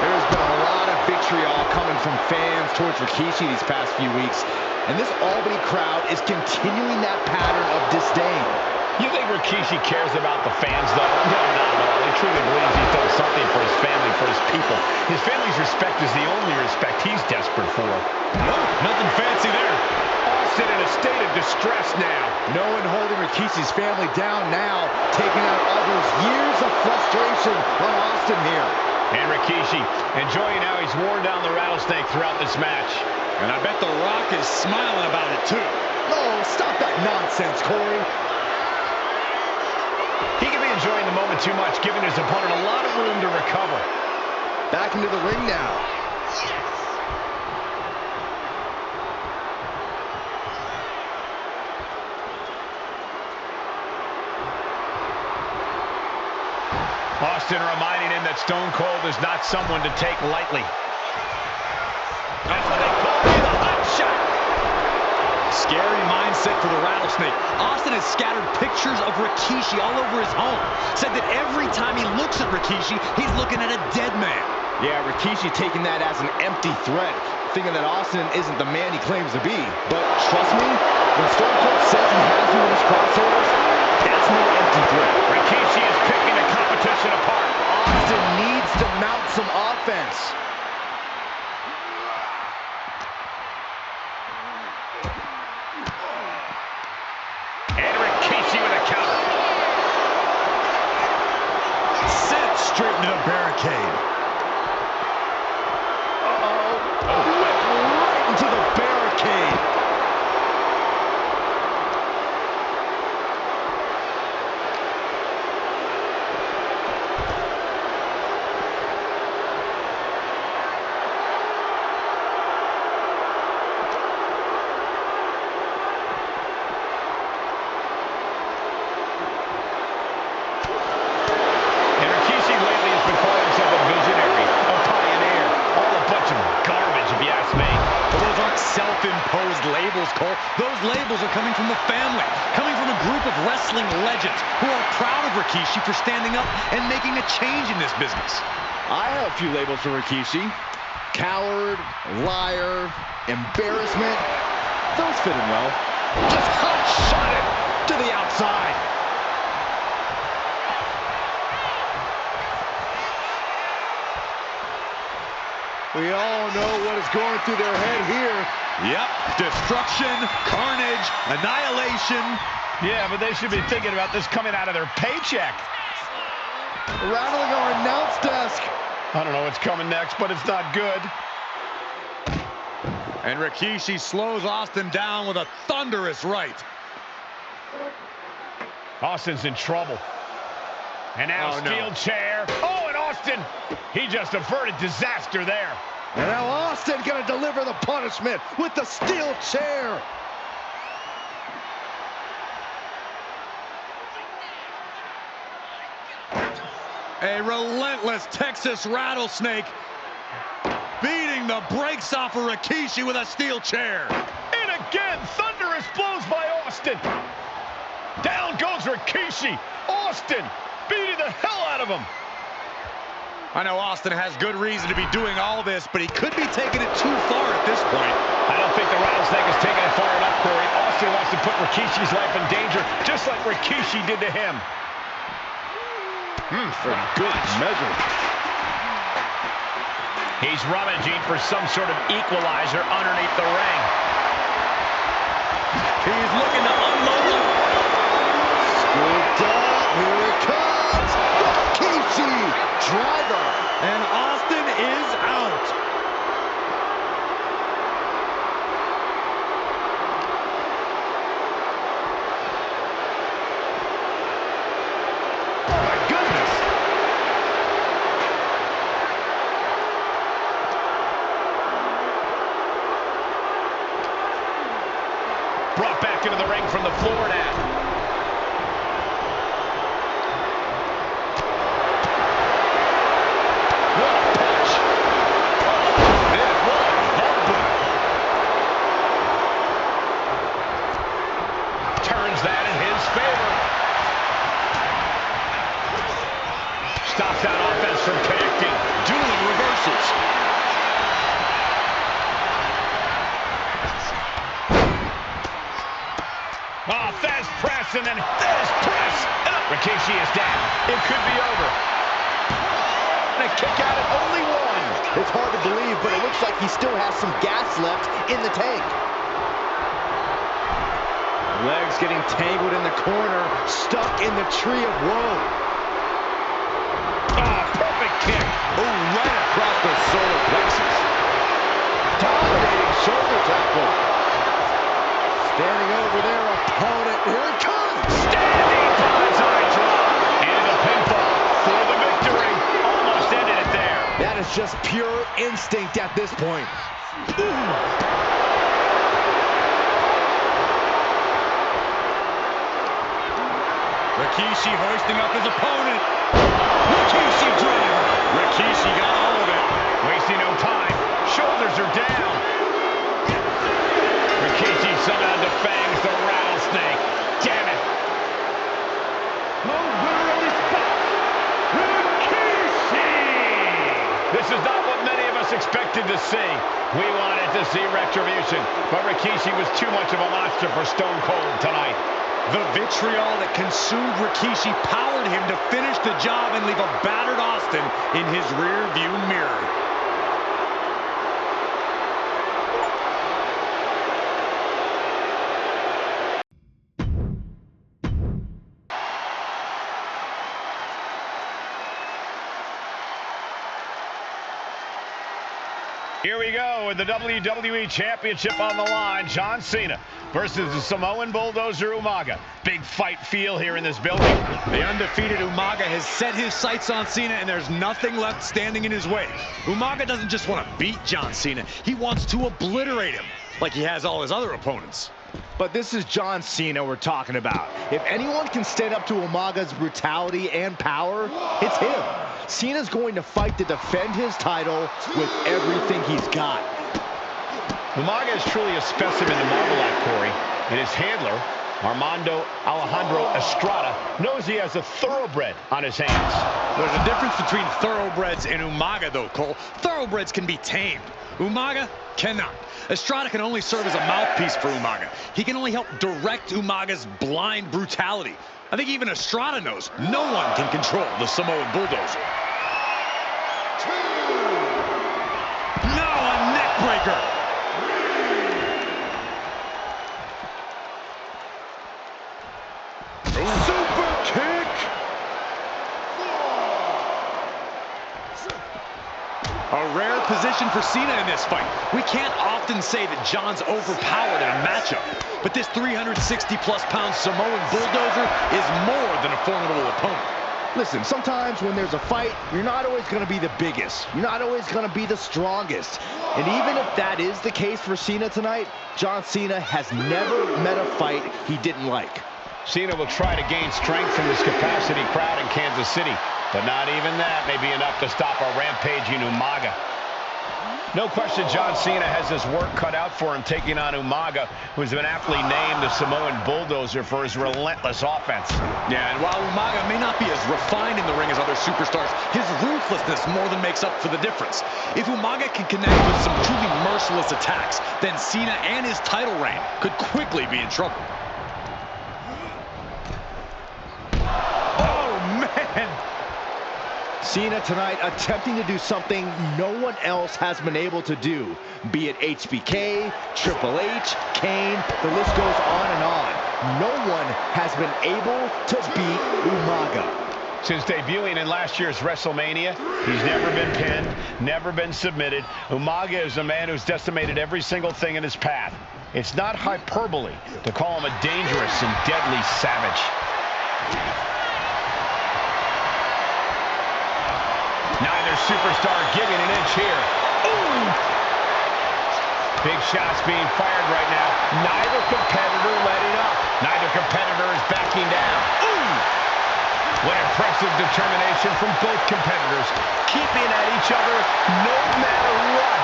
There's been a lot of vitriol coming from fans towards Rikishi these past few weeks. And this Albany crowd is continuing that pattern of disdain. You think Rikishi cares about the fans, though? No, not at all. He truly believes he's done something for his family, for his people. His family's respect is the only respect he's desperate for. Nope, nothing fancy there. Austin in a state of distress now. No one holding Rikishi's family down now, taking out all those years of frustration on Austin here. And Rikishi enjoying how he's worn down the rattlesnake throughout this match. And I bet The Rock is smiling about it, too. Oh, stop that nonsense, Corey. He can be enjoying the moment too much, giving his opponent a lot of room to recover. Back into the ring now. Austin reminding him that Stone Cold is not someone to take lightly. That's what they call me, the hot shot. Scary mindset for the rattlesnake. Austin has scattered pictures of Rikishi all over his home. Said that every time he looks at Rikishi, he's looking at a dead man. Yeah, Rikishi taking that as an empty threat, thinking that Austin isn't the man he claims to be. But trust me, when Stone Cold says he has you in his crosshairs, that's no empty threat. Rikishi is picking the competition apart. Austin needs to mount some offense. And Rikishi with a counter. Sent straight into the barricade. Whipped right into the barricade. Self-imposed labels, Cole. Those labels are coming from the family, coming from a group of wrestling legends who are proud of Rikishi for standing up and making a change in this business. I have a few labels for Rikishi. Coward, liar, embarrassment. Those fit him well. Just hot shot it to the outside. We all know what is going through their head here. Yep, destruction, carnage, annihilation. Yeah, but they should be thinking about this coming out of their paycheck. Rattling our announce desk. I don't know what's coming next, but it's not good. And Rikishi slows Austin down with a thunderous right. Austin's in trouble. And now steel chair. Oh, and Austin, he just averted disaster there. And now Austin gonna deliver the punishment with the steel chair. A relentless Texas rattlesnake beating the brakes off of Rikishi with a steel chair. And again, thunderous blows by Austin. Down goes Rikishi. Austin beating the hell out of him. I know Austin has good reason to be doing all this, but he could be taking it too far at this point. I don't think the rattlesnake is taking it far enough, Corey. Austin wants to put Rikishi's life in danger, just like Rikishi did to him. For good measure. He's rummaging for some sort of equalizer underneath the ring. He's looking to unload them. Scooped up. Here it comes. Rikishi. Driver. And Austin is out. Oh my goodness. Brought back into the ring from the floor now. uses that in his favor. Stops that offense from connecting. Dueling reversals. Oh, fast press and then fast press. Rikishi is down. It could be over. And a kick out at only one. It's hard to believe, but it looks like he still has some gas left in the tank. Legs getting tangled in the corner, stuck in the tree of woe. Oh, perfect kick. Oh, right across the solar plexus. Dominating shoulder tackle. Standing over their opponent. Here it comes. Standing bonsai drop. And a pinfall for the victory. Almost ended it there. That is just pure instinct at this point. Rikishi hoisting up his opponent. Rikishi driver. Rikishi got all of it. Wasting no time. Shoulders are down. Rikishi somehow defangs the rattlesnake. Damn it. The winner of this bout, Rikishi! This is not what many of us expected to see. We wanted to see retribution, but Rikishi was too much of a monster for Stone Cold tonight. The vitriol that consumed Rikishi powered him to finish the job and leave a battered Austin in his rear-view mirror. Here we go with the WWE Championship on the line. John Cena versus the Samoan bulldozer Umaga. Big fight feel here in this building. The undefeated Umaga has set his sights on Cena, and there's nothing left standing in his way. Umaga doesn't just want to beat John Cena, he wants to obliterate him, like he has all his other opponents. But this is John Cena we're talking about. If anyone can stand up to Umaga's brutality and power, it's him. Cena's going to fight to defend his title with everything he's got. Umaga is truly a specimen to marvel at, Corey. And his handler, Armando Alejandro Estrada, knows he has a thoroughbred on his hands. There's a difference between thoroughbreds and Umaga, though, Cole. Thoroughbreds can be tamed. Umaga cannot. Estrada can only serve as a mouthpiece for Umaga. He can only help direct Umaga's blind brutality. I think even Estrada knows no one can control the Samoan bulldozer. Now a neck breaker. Super kick. A rare position for Cena in this fight. We can't often say that John's overpowered in a matchup, but this 360-plus pound Samoan bulldozer is more than a formidable opponent. Listen, sometimes when there's a fight, you're not always going to be the biggest. You're not always going to be the strongest. And even if that is the case for Cena tonight, John Cena has never met a fight he didn't like. Cena will try to gain strength from this capacity crowd in Kansas City, but not even that may be enough to stop a rampaging Umaga. No question John Cena has his work cut out for him taking on Umaga, who's been aptly named the Samoan bulldozer for his relentless offense. Yeah, and while Umaga may not be as refined in the ring as other superstars, his ruthlessness more than makes up for the difference. If Umaga can connect with some truly merciless attacks, then Cena and his title reign could quickly be in trouble. Oh, man! Cena tonight attempting to do something no one else has been able to do, be it HBK, Triple H, Kane, the list goes on and on. No one has been able to beat Umaga. Since debuting in last year's WrestleMania, he's never been pinned, never been submitted. Umaga is a man who's decimated every single thing in his path. It's not hyperbole to call him a dangerous and deadly savage. Neither superstar giving an inch here. Ooh! Big shots being fired right now. Neither competitor letting up. Neither competitor is backing down. Ooh! What impressive determination from both competitors, keeping at each other no matter what.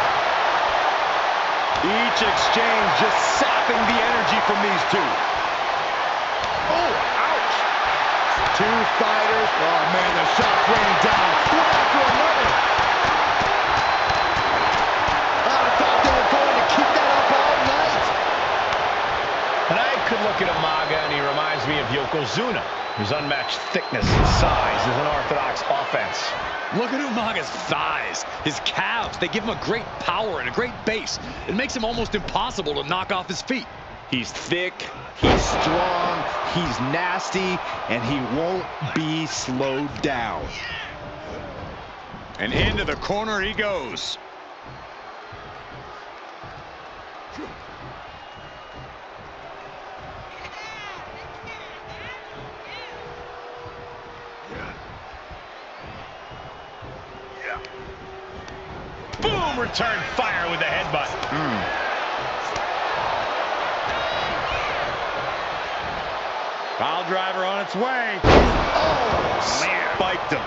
Each exchange just sapping the energy from these two. Oh, man, the shot's raining down. One after another. I thought they were going to keep that up all night. And I could look at Umaga, and he reminds me of Yokozuna. His unmatched thickness and size is an orthodox offense. Look at Umaga's thighs, his calves. They give him a great power and a great base. It makes him almost impossible to knock off his feet. He's thick, he's strong, he's nasty, and he won't be slowed down. And into the corner he goes. Boom! Return fire with the headbutt. Pile driver on its way. Oh, man. Spiked him.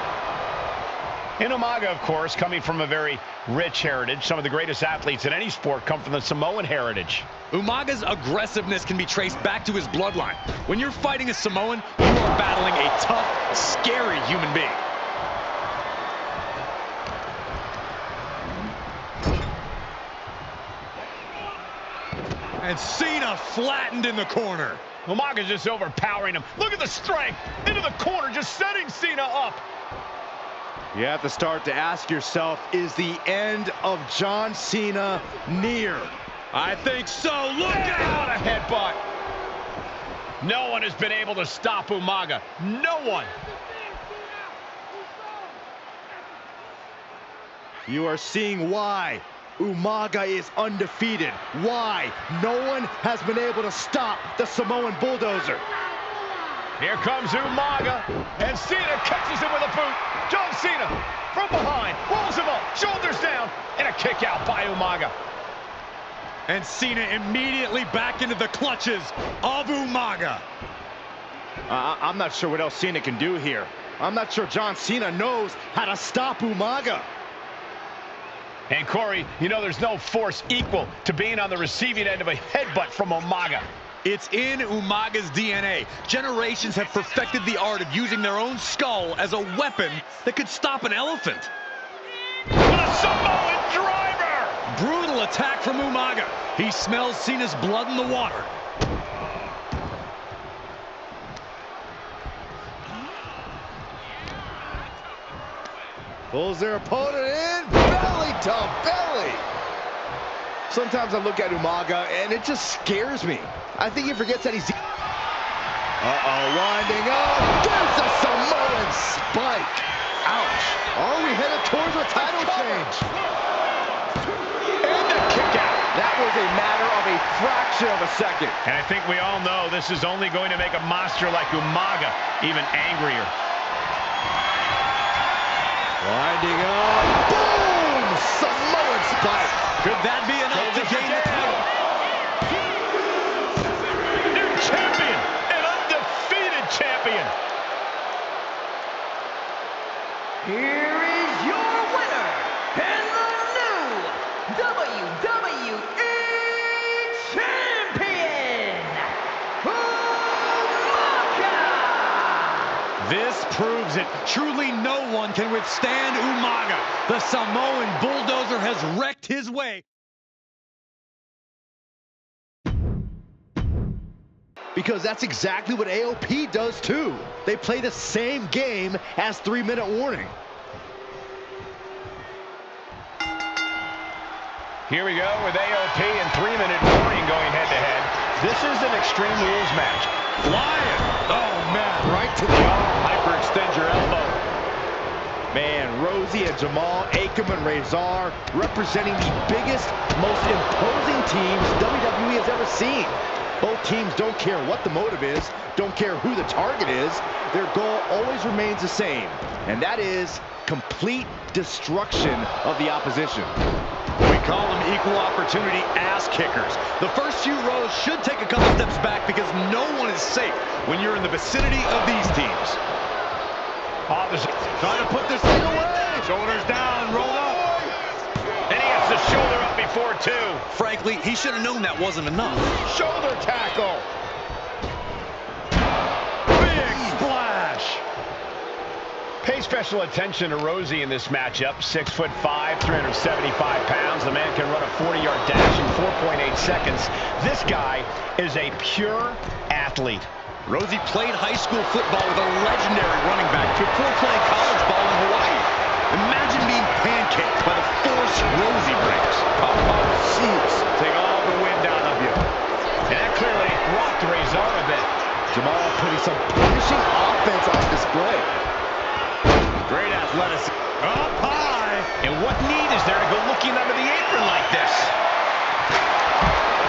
And Umaga, of course, coming from a very rich heritage. Some of the greatest athletes in any sport come from the Samoan heritage. Umaga's aggressiveness can be traced back to his bloodline. When you're fighting a Samoan, you are battling a tough, scary human being. And Cena flattened in the corner. Umaga's just overpowering him. Look at the strength. Into the corner, just setting Cena up. You have to start to ask yourself, is the end of John Cena near? I think so. Look What out! a headbutt. No one has been able to stop Umaga. No one. You are seeing why Umaga is undefeated. Why no one has been able to stop the Samoan bulldozer. Here comes Umaga, and Cena catches him with a boot. John Cena from behind, rolls him up, shoulders down, and a kick out by Umaga. And Cena immediately back into the clutches of Umaga. I'm not sure what else Cena can do here. I'm not sure John Cena knows how to stop Umaga. And Corey, you know there's no force equal to being on the receiving end of a headbutt from Umaga. It's in Umaga's DNA. Generations have perfected the art of using their own skull as a weapon that could stop an elephant. What a Samoan driver! Brutal attack from Umaga. He smells Cena's blood in the water. Pulls their opponent in, belly to belly. Sometimes I look at Umaga and it just scares me. I think he forgets that he's... winding up. There's a Samoan spike. Ouch. Are we headed towards a title change? And a kick out. That was a matter of a fraction of a second. And I think we all know this is only going to make a monster like Umaga even angrier. Winding up. Boom! Samoan spike. Could that be enough to gain the title? New champion, an undefeated champion. Here is your winner, and the new WWE Champion, Umaga! This proves it. Truly no one can withstand Umaga. The Samoan bulldozer has wrecked his way. Because that's exactly what AOP does too. They play the same game as 3-minute warning. Here we go with AOP and 3-minute warning going head-to-head. This is an Extreme Rules match. Flying. Oh, man. Right to the arm. Hyperextend your elbow. Man, Rosie and Jamal, Akam and Razor representing the biggest, most imposing teams WWE has ever seen. Both teams don't care what the motive is, don't care who the target is. Their goal always remains the same, and that is complete destruction of the opposition. We call them equal opportunity ass kickers. The first few rows should take a couple steps back because no one is safe when you're in the vicinity of these teams. Trying to put this thing away. Shoulders down, rolled up. And he gets the shoulder up before two. Frankly, he should have known that wasn't enough. Shoulder tackle. Big splash. Pay special attention to Rosie in this matchup. 6'5", 375 pounds. The man can run a 40-yard dash in 4.8 seconds. This guy is a pure athlete. Rosie played high school football with a legendary running back before playing college ball in Hawaii. Imagine being pancaked by the force Rosie brings. Oh, jeez. Take all the wind out of you. And that clearly rocked Razor a bit. Jamal putting some punishing offense on display. Great athleticism. Up high. And what need is there to go looking under the apron like this?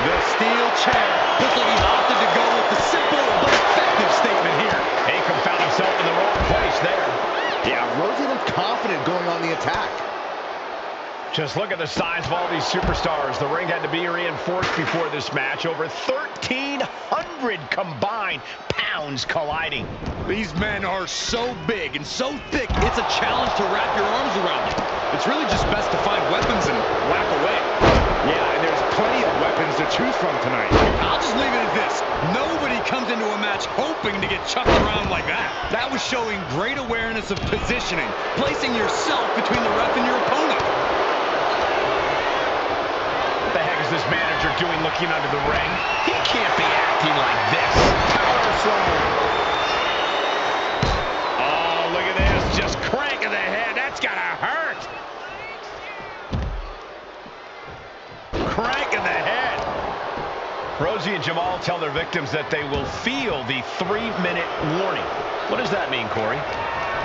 The steel chair. Looks like he opted to go with the simple but effective statement here. Akam found himself in the wrong place there. Yeah, Rosie looked confident going on the attack. Just look at the size of all these superstars. The ring had to be reinforced before this match. Over 1,300 combined pounds colliding. These men are so big and so thick, it's a challenge to wrap your arms around them. It's really just best to find weapons and whack away. Yeah, and there's plenty of weapons to choose from tonight. I'll just leave it at this. Nobody comes into a match hoping to get chucked around like that. That was showing great awareness of positioning, placing yourself between the ref and your opponent. What the heck is this manager doing looking under the ring? He can't be acting like this. Power slam. Oh, look at this. Just cranking the head. That's gotta hurt. Cranking the head. Rosie and Jamal tell their victims that they will feel the 3-minute warning. What does that mean, Corey?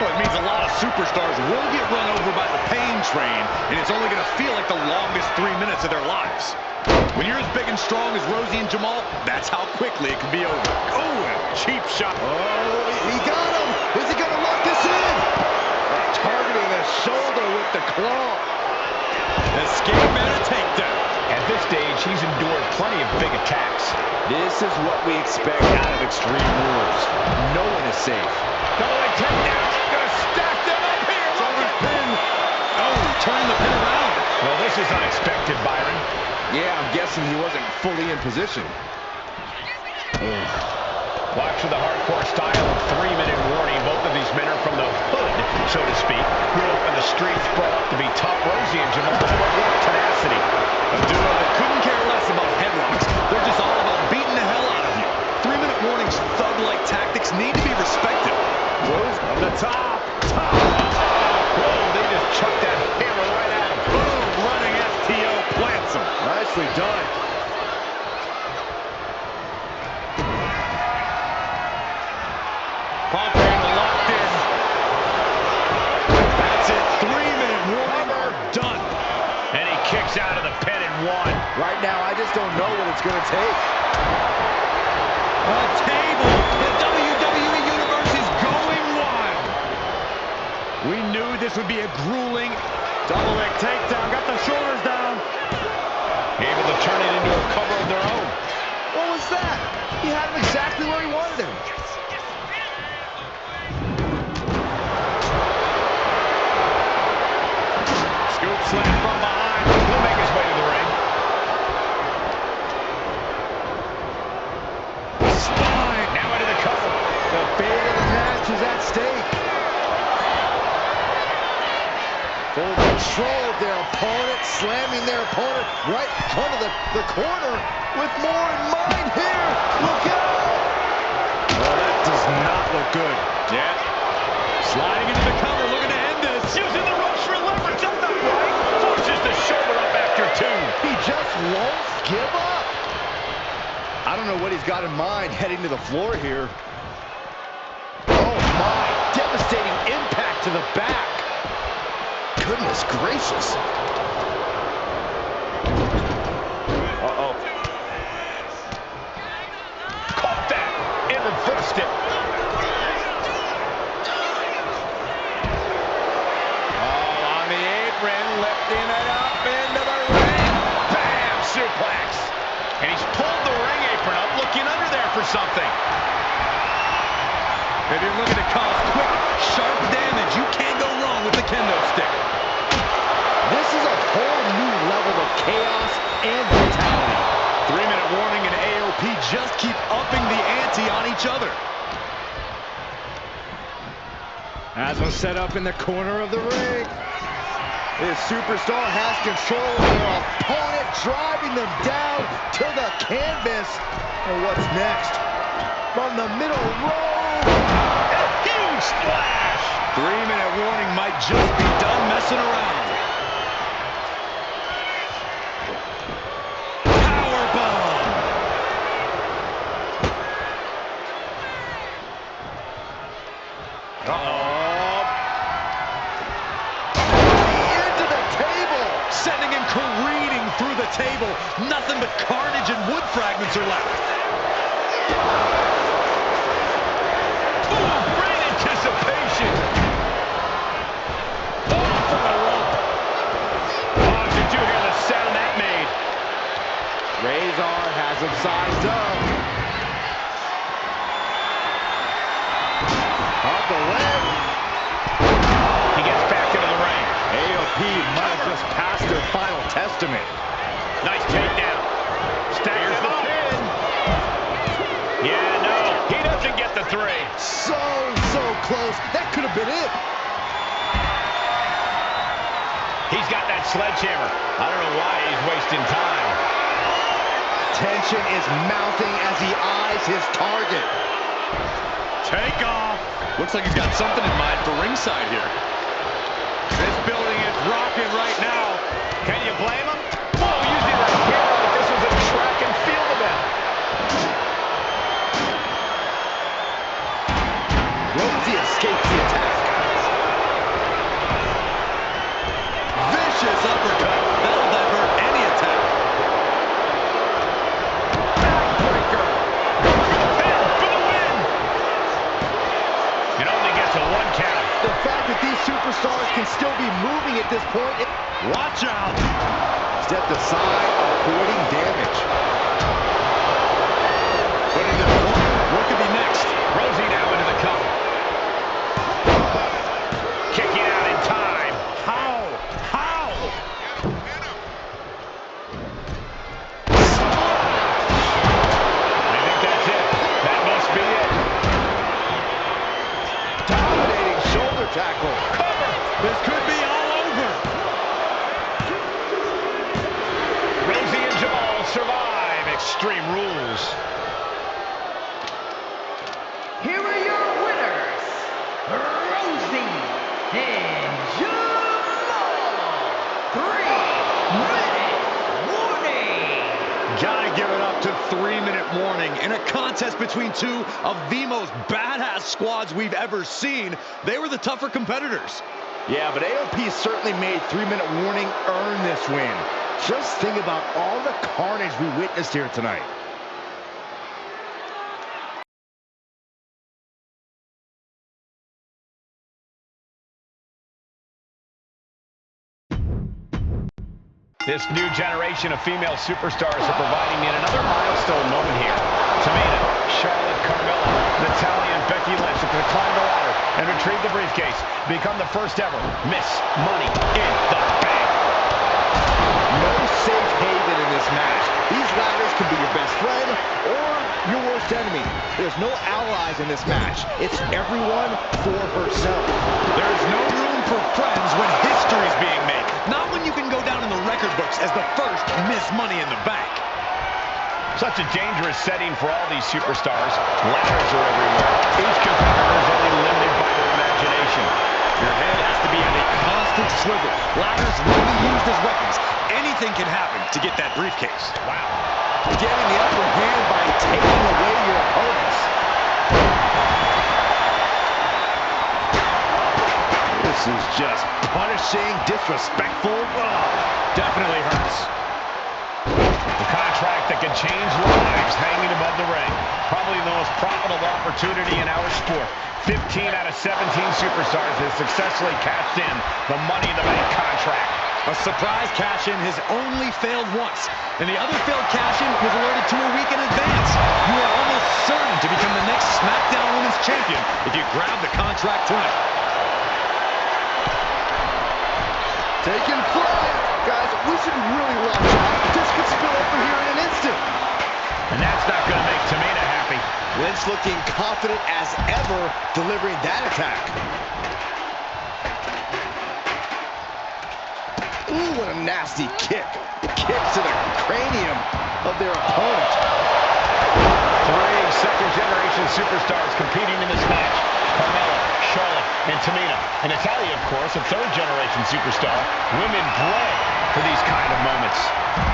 Well, it means a lot of superstars will get run over by the pain train, and it's only going to feel like the longest 3 minutes of their lives. When you're as big and strong as Rosie and Jamal, that's how quickly it can be over. Oh, cheap shot. Oh, he got him. Is he going to lock this in? Targeting the shoulder with the claw. Escape and a takedown. At this stage, he's endured plenty of big attacks. This is what we expect out of Extreme Rules. No one is safe. Double leg takedown. Gonna stack them up here. Look at Pin. Oh, turning the pin around. Well, this is unexpected, Byron. Yeah, I'm guessing he wasn't fully in position. Watch for the hardcore style of 3-minute warning. Both of these men are from the hood, so to speak. Grew up in the streets, brought up to be tough. Rosie and Jamal spoke with tenacity. A duo that couldn't care less about headlocks. They're just all about beating the hell out of you. 3-minute warnings, thug-like tactics need to be respected. Rose on the top. Whoa, they just chucked that hammer right at him. Boom, running FTO plants him. Nicely done. Pumping, locked in. That's it, 3-minute warning, done. And he kicks out of the pin and one. Right now, I just don't know what it's going to take. A table. The WWE Universe is going wild. We knew this would be a grueling double leg takedown. Got the shoulders down. Able to turn it into a cover of their own. What was that? He had him exactly where he wanted him. Scoop slam from behind. He'll make his way to the ring. Spine. Now into the cover. The fate of the match is at stake. Full control of their opponent, slamming their opponent right in front of the corner with more in mind here. Look out! Oh, that does not look good. Yeah. Sliding into the cover, looking to end this. Using the ropes for leverage. That's not right. Forces the shoulder up after two. He just won't give up. I don't know what he's got in mind heading to the floor here. Oh my, devastating impact to the back. Goodness gracious. Uh-oh. Caught that and reversed it. Oh, on the apron, lifting it up into the ring. Bam! Suplex. And he's pulled the ring apron up, looking under there for something. If you're looking to cause quick, sharp damage, you can't go wrong with the kendo stick. This is a whole new level of chaos and brutality. 3-minute warning and AOP just keep upping the ante on each other. Has him set up in the corner of the ring. This superstar has control of their opponent, driving them down to the canvas. And what's next? From the middle row. A huge splash! 3-minute warning might just be done messing around. Powerbomb! Sending him careening through the table. Nothing but carnage and wood fragments are left. Ooh, great anticipation. Off from the rope. Oh, did you hear the sound that made? Razor has him sized up. Off the leg. He gets back into the ring. AOP might have just passed their final testament. Nice takedown. Here's the pin. Yeah, no, he doesn't get the 3. So close. That could have been it. He's got that sledgehammer. I don't know why he's wasting time. Tension is mounting as he eyes his target. Take off. Looks like he's got something in mind for ringside here. This building is rocking right now. Can you blame him? Oh, using that hero like this was a track and field event. Rosie escapes the attack. Vicious uppercut. That'll divert any attack. Backbreaker. Going for the pin for the win. It only gets a 1 count. The fact that these superstars can still be moving at this point. Watch out. Stepped aside, avoiding damage. Put into the corner. What could be next? Rosie now into the cover. Kicking out in time. How? I think that's it. That must be it. Dominating shoulder tackle. Cover. This could be all over. Rosie and Jamal survive Extreme Rules. Here are your winners, Rosie and Jamal. 3-minute warning. Gotta give it up to 3-minute warning. In a contest between two of the most badass squads we've ever seen, they were the tougher competitors. Yeah, but AOP certainly made 3-minute warning earn this win. Just think about all the carnage we witnessed here tonight. This new generation of female superstars are providing yet another milestone moment here. Tamina, Charlotte, Carmelo, Natalya, and Becky Lynch have climbed the ladder and retrieved the briefcase, become the first ever Miss Money in the Bank. No safe haven in this match. These ladders can be your best friend or your worst enemy. There's no allies in this match. It's everyone for herself. There is no room for friends when history is being made. Not when you can go down in the record books as the first Miss Money in the Bank. Such a dangerous setting for all these superstars. Ladders are everywhere. Each competitor is only limited by their imagination. Your head has to be in a constant swivel. Ladders will be used as weapons. Anything can happen to get that briefcase. Wow. Getting the upper hand by taking away your opponents. This is just punishing, disrespectful. Definitely hurts. The contract that could change lives hanging above the ring. Probably the most profitable opportunity in our sport. 15 out of 17 superstars have successfully cashed in the Money in the Bank contract. A surprise cash-in has only failed once, and the other failed cash-in was alerted to a week in advance. You are almost certain to become the next SmackDown Women's Champion if you grab the contract tonight. Taking flight. Guys, we should really watch out. This could spill over here in an instant. And that's not going to make Tamina happy. Lynch looking confident as ever, delivering that attack. Ooh, what a nasty kick. Kick to the cranium of their opponent. 3 second-generation superstars competing in this match. Carmelo, Charlotte, and Tamina. And Natalya, of course, a 3rd-generation superstar. Women bred for these kind of moments.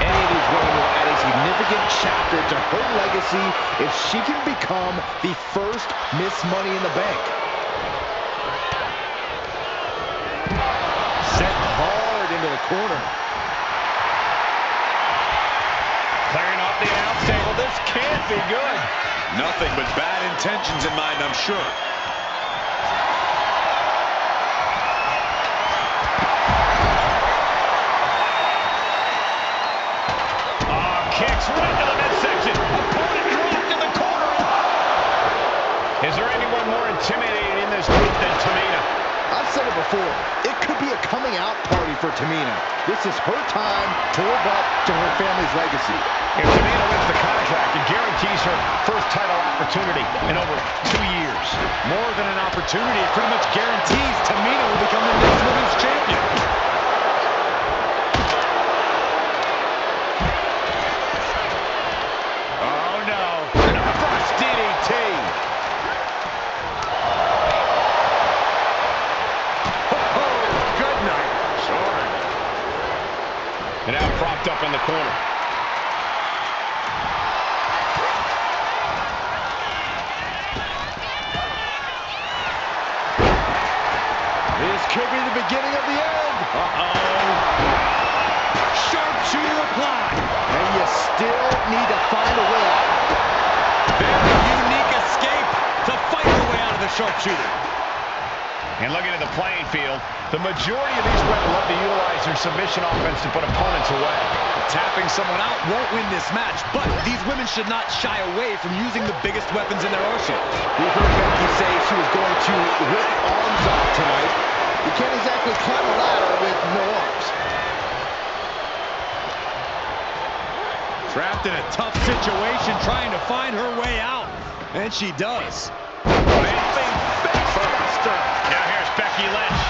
Any of these women will add a significant chapter to her legacy if she can become the first Miss Money in the Bank. Set hard into the corner. Clearing off the announce table. This can't be good. Nothing but bad intentions in mind, I'm sure. Kicks right to the midsection. Opponent dropped in the corner. Is there anyone more intimidating in this group than Tamina? I've said it before. It could be a coming out party for Tamina. This is her time to live up to her family's legacy. If Tamina wins the contract, it guarantees her first title opportunity in over 2 years. More than an opportunity, it pretty much guarantees Tamina will become the next women's champion. And now propped up in the corner. This could be the beginning of the end. Sharpshooter applied. And you still need to find a way out. Very unique escape to fight her way out of the sharpshooter. And looking at the playing field, the majority of these women love to utilize their submission offense to put opponents away. Tapping someone out won't win this match, but these women should not shy away from using the biggest weapons in their arsenal. We heard Becky say she was going to rip arms off tonight. You can't exactly climb a ladder with no arms. Trapped in a tough situation, trying to find her way out. And she does. Amazing face buster. Now here's Becky Lynch.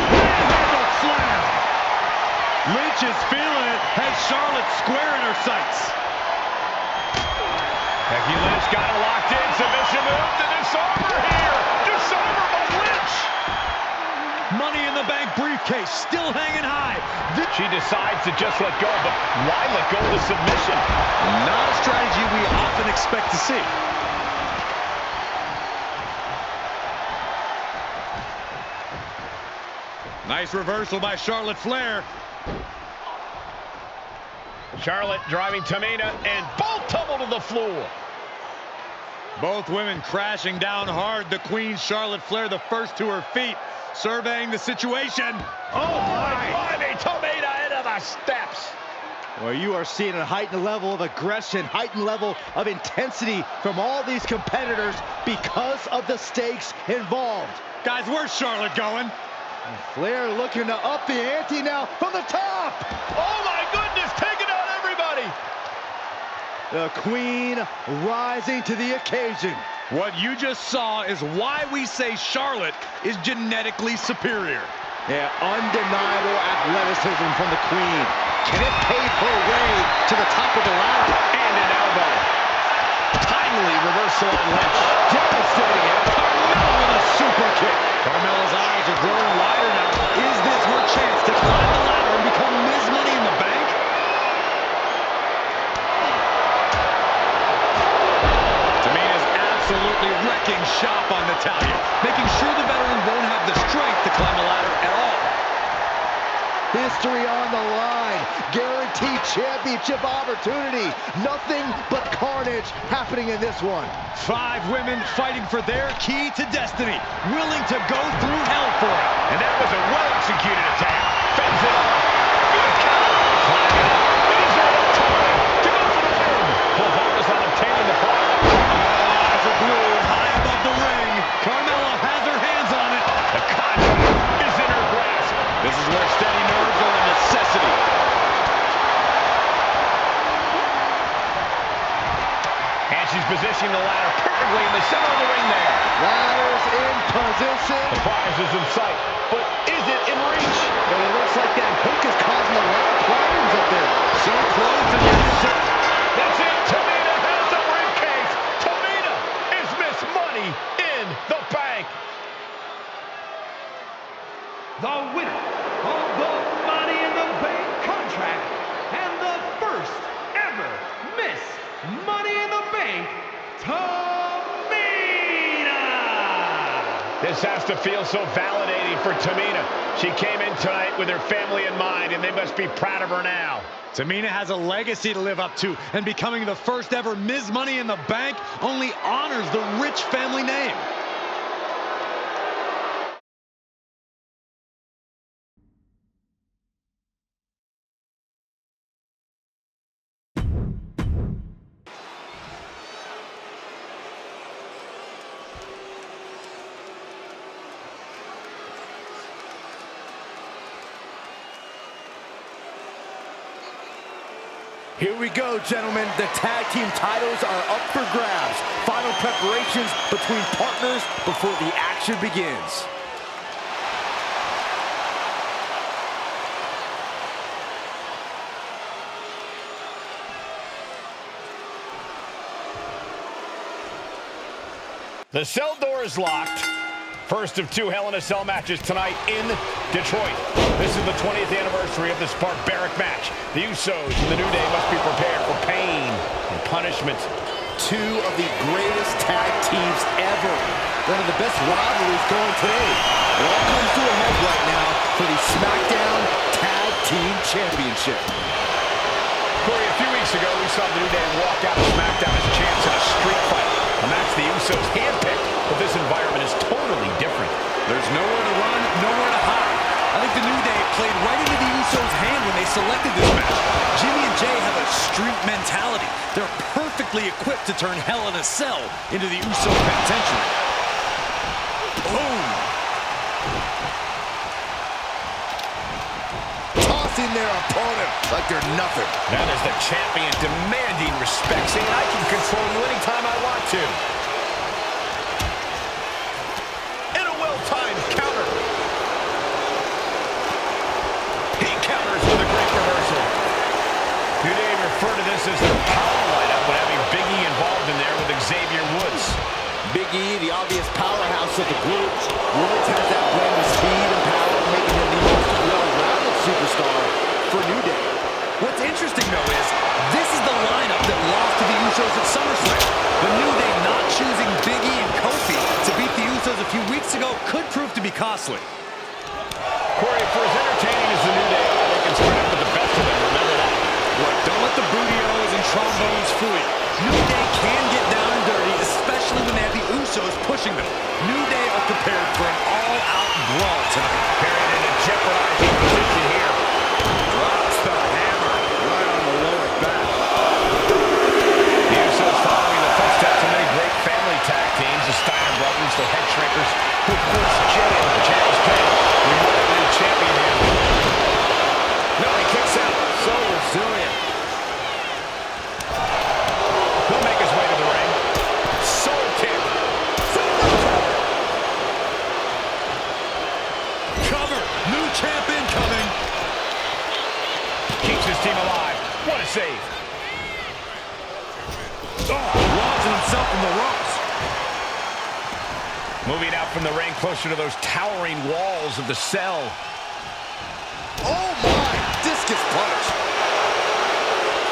Double slam. Lynch is feeling it, has Charlotte square in her sights. Becky Lynch got it locked in. Submission move to disarm her here. Disarm her by Lynch. Money in the Bank briefcase still hanging high. She decides to just let go, but why let go of the submission? Not a strategy we often expect to see. Nice reversal by Charlotte Flair. Charlotte driving Tamina, and both tumble to the floor. Both women crashing down hard. The Queen, Charlotte Flair, the first to her feet, surveying the situation. Oh my! Driving Tamina into the steps. Well, you are seeing a heightened level of aggression, heightened level of intensity from all these competitors because of the stakes involved. Guys, where's Charlotte going? Flair looking to up the ante now from the top. Oh my goodness, taking out everybody. The Queen rising to the occasion. What you just saw is why we say Charlotte is genetically superior. Yeah, undeniable athleticism from the Queen. Can it pave her way to the top of the ladder? And an elbow. Timely reversal on Lynch. Devastating it. Carmelo with a super kick. Carmelo's eyes are growing wider now. Is this her chance to climb the ladder and become Ms. Money in the Bank? Tamina's absolutely wrecking shop on Natalya, making sure the veteran won't have the strength to climb the ladder at all. History on the line. Guaranteed championship opportunity. Nothing but carnage happening in this one. 5 women fighting for their key to destiny, willing to go through hell for it. And that was a well-executed attack. Fends it off. Good counter. Climbing up. Is there enough time to go for the win? Full focus on obtaining the prize. All eyes are glued high above the ring. Carmelo has her hands on it. The contract is in her grasp. This is where steady nerves are a necessity. And she's positioning the ladder perfectly in the center of the ring there. Ladders in position. The prize is in sight, but Is it in reach? But it looks like that hook is causing a lot of problems up there. So close, and yet it's it. That's it. Tamina has the briefcase. Tamina is Miss Money in the Bank. The winner of the Money in the Bank contract and the first ever Miss Money in the Bank, Tamina! This has to feel so validating for Tamina. She came in tonight with her family in mind, and they must be proud of her now. Tamina has a legacy to live up to, and becoming the first ever Ms. Money in the Bank only honors the rich family name. Here we go, gentlemen. The tag team titles are up for grabs. Final preparations between partners before the action begins. The cell door is locked. First of two Hell in a Cell matches tonight in Detroit. This is the 20th anniversary of this barbaric match. The Usos and the New Day must be prepared for pain and punishment. Two of the greatest tag teams ever. One of the best rivalries going today. It all comes to a head right now for the SmackDown Tag Team Championship. Corey, a few weeks ago, we saw the New Day walk out of SmackDown as champs in a street fight. A match the Usos handpicked, but this environment is totally different. There's nowhere to run, nowhere to hide. I think the New Day played right into the Usos' hand when they selected this match. Jimmy and Jay have a street mentality. They're perfectly equipped to turn Hell in a Cell into the Uso penitentiary. Boom! Tossing their opponent like they're nothing. That is the champion demanding respect, saying I can control you anytime I want to. And a well-timed counter. He counters with a great reversal. New Day refer to this as their power lineup when having Big E involved in there with Xavier Woods. Big E, the obvious powerhouse of the group. Woods has that blend of speed and power, making him the most well-rounded superstar for New Day. What's interesting, though, is this is the lineup that lost to the Usos at SummerSlam. The New Day not choosing Big E and Kofi to beat the Usos a few weeks ago could prove to be costly. Corey, for as entertaining as the New Day are, they can spread up with the best of them. Remember that. Look, don't let the booty-os and trombones fool you. New Day can get down and dirty, especially when they have the Usos pushing them. New Day are prepared for an all-out brawl tonight. Carried in a jeopardizing position here. Drops the hammer right on the lower back. The Usos following the footsteps of many great family tag teams, the Steiner brothers, the Headshrinkers, who of course Jay and James Payne. We want a new champion here. No, he kicks out. So resilient. He'll make his way to the ring. Soul kick. Cover. New champion coming. Keeps his team alive. What a save. Launching himself from the ropes. Moving out from the ring closer to those towering walls of the cell. Oh my! Discus punch.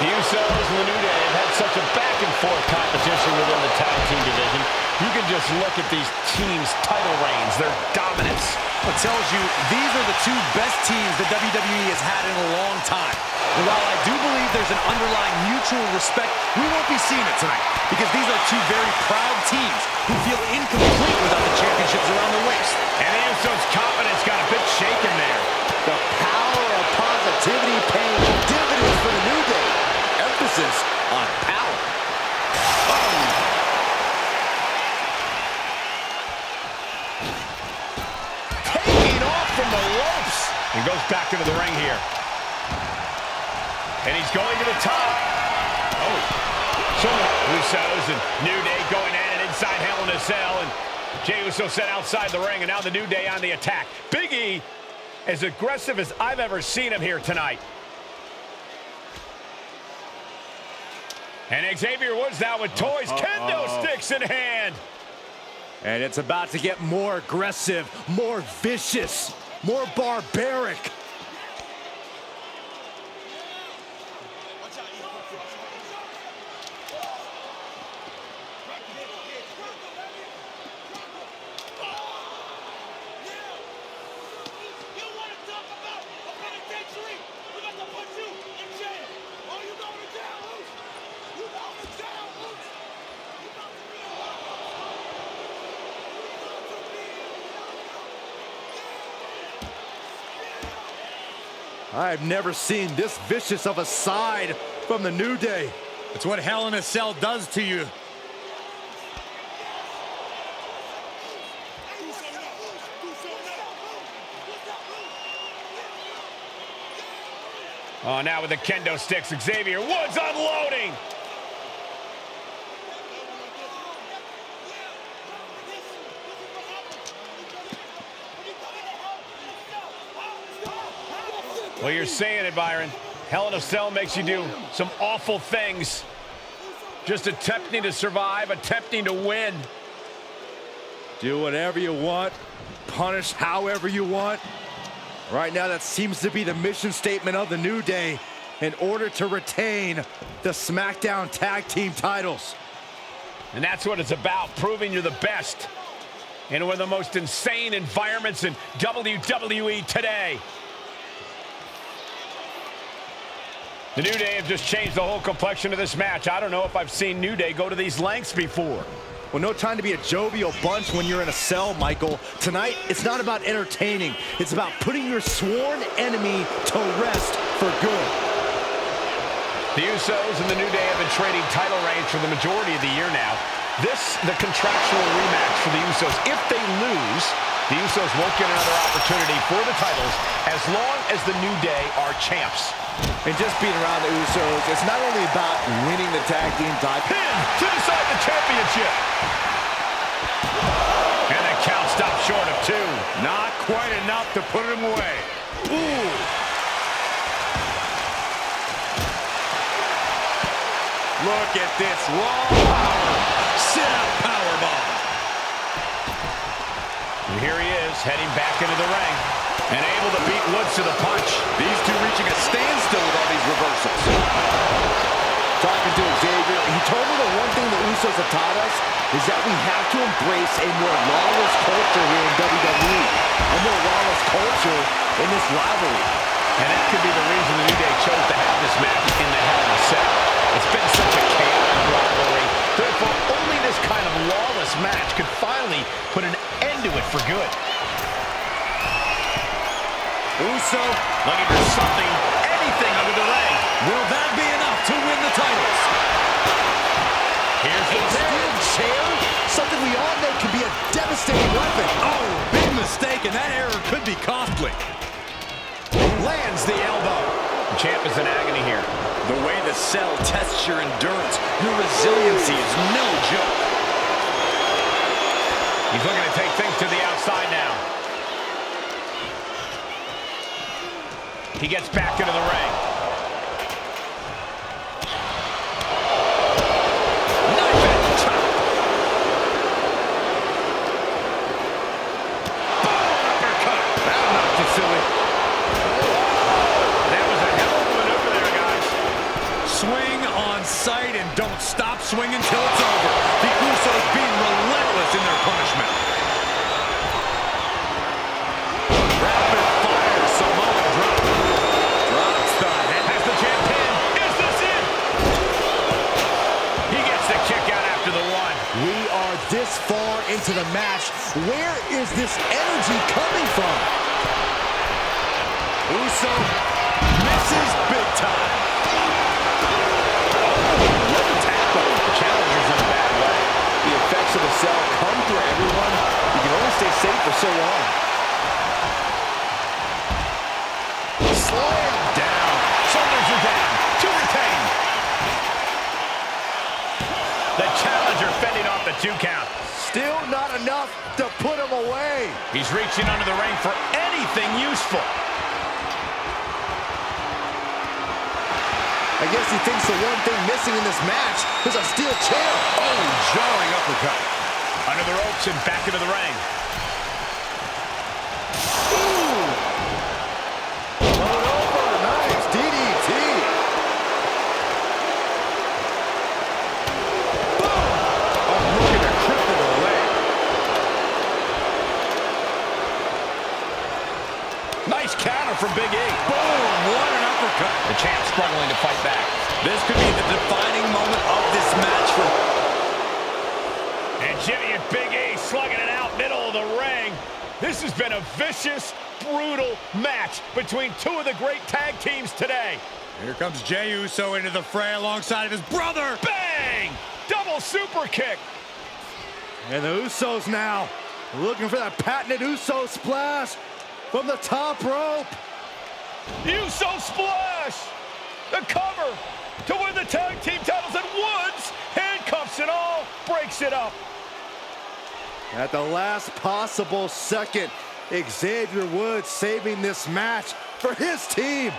The Usos and the New Day have had such a back-and-forth competition within the tag team division. You can just look at these teams' title reigns, their dominance. It tells you these are the two best teams the WWE has had in a long time. And while I do believe there's an underlying mutual respect, we won't be seeing it tonight because these are two very proud teams who feel incomplete without the championships around their waist. And the Usos' confidence got a bit shaken there. The power of positivity paying dividends for the New Day. Emphasis on power. Taking off from the ropes. He goes back into the ring here. And he's going to the top. Oh. So Usos and New Day going at it inside Hell in a Cell. And Jey Uso set outside the ring. And now the New Day on the attack. Big E as aggressive as I've ever seen him here tonight. And Xavier Woods now with toys, kendo sticks in hand. And it's about to get more aggressive, more vicious, more barbaric. I've never seen this vicious of a side from the New Day. It's what Hell in a Cell does to you. Oh, now with the kendo sticks, Xavier Woods unloading. Well, you're saying it, Byron. Hell in a Cell makes you do some awful things. Just attempting to survive, attempting to win. Do whatever you want, punish however you want. Right now, that seems to be the mission statement of the New Day in order to retain the SmackDown Tag Team titles. And that's what it's about, proving you're the best in one of the most insane environments in WWE today. The New Day have just changed the whole complexion of this match. I don't know if I've seen New Day go to these lengths before. Well, no time to be a jovial bunch when you're in a cell, Michael. Tonight, it's not about entertaining. It's about putting your sworn enemy to rest for good. The Usos and the New Day have been trading title reigns for the majority of the year now. This, the contractual rematch for the Usos. If they lose, the Usos won't get another opportunity for the titles as long as the New Day are champs. And just being around the Usos, it's not only about winning the tag team title. Pin to decide the championship. And the count stopped short of 2. Not quite enough to put him away. Ooh. Look at this raw power. Sit-out powerbomb. And here he is, heading back into the ring. And able to beat Woods to the punch. These two reaching a standstill with all these reversals. Talking to Xavier, he told me the one thing the Usos have taught us is that we have to embrace a more lawless culture here in WWE. A more lawless culture in this rivalry. And that could be the reason the New Day chose to have this match in the Hell in a Cell. It's been such a chaotic rivalry. Therefore, only this kind of lawless match could finally put an end to it for good. Uso looking for something, anything under the ring. Will that be enough to win the titles? Here's the Steel chair, something we all know can be a devastating weapon. Oh, big mistake, and that error could be costly. Lands the elbow. The champ is in agony here. The way the cell tests your endurance, your resiliency is no joke. He's looking to take things to the outside now. He gets back into the ring. Knife and chop. Boom, uppercut. That knocked you silly. That was a hell of a maneuver there, guys. Swing on sight and don't stop swinging till it's over. The Usos being relentless in their punishment. Rapid fire Samoan drop. Drops the head. Has the champ pinned. Is this it? He gets the kick out after the 1. We are this far into the match. Where is this energy coming from? Uso misses big time. What a tackle. The challenger's in a bad way. The effects of the cell come through everyone. You can only stay safe for so long. Slam down. Shoulders are down. To retain. The challenger fending off the 2 count. Still not enough to put him away. He's reaching under the ring for anything useful. I guess he thinks the one thing missing in this match is a steel chair. Oh, jarring uppercut. Under the ropes and back into the ring. Ooh. Rolled over. Nice DDT. Boom. Oh, looking to cripple the leg. Nice counter from Big E. Boom, what an uppercut. The champ struggling to fight back. This could be the defining moment of this match for... And Jimmy and Big E slugging it out middle of the ring. This has been a vicious, brutal match between two of the great tag teams today. Here comes Jey Uso into the fray alongside of his brother. Bang! Double super kick. And the Usos now looking for that patented Uso splash from the top rope. Uso splash. The cover to win the tag team titles, and Woods, handcuffs and all, breaks it up. At the last possible second, Xavier Woods saving this match for his team.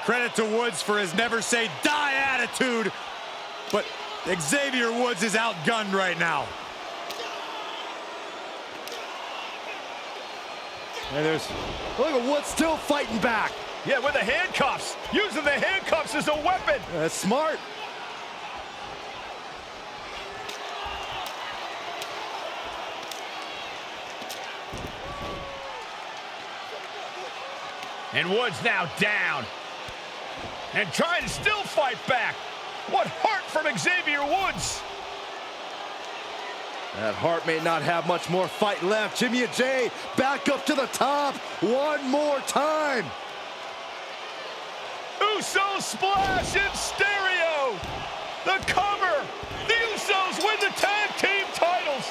Credit to Woods for his never say die attitude, but Xavier Woods is outgunned right now. And look at Woods still fighting back. Yeah, with the handcuffs. Using the handcuffs as a weapon. That's smart. And Woods now down. And trying to still fight back. What heart from Xavier Woods. That Hart may not have much more fight left. Jimmy and Jey back up to the top one more time. Usos splash in stereo. The cover. The Usos win the tag team titles.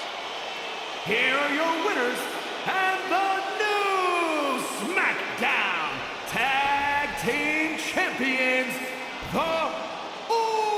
Here are your winners and the new SmackDown Tag Team Champions, the Usos!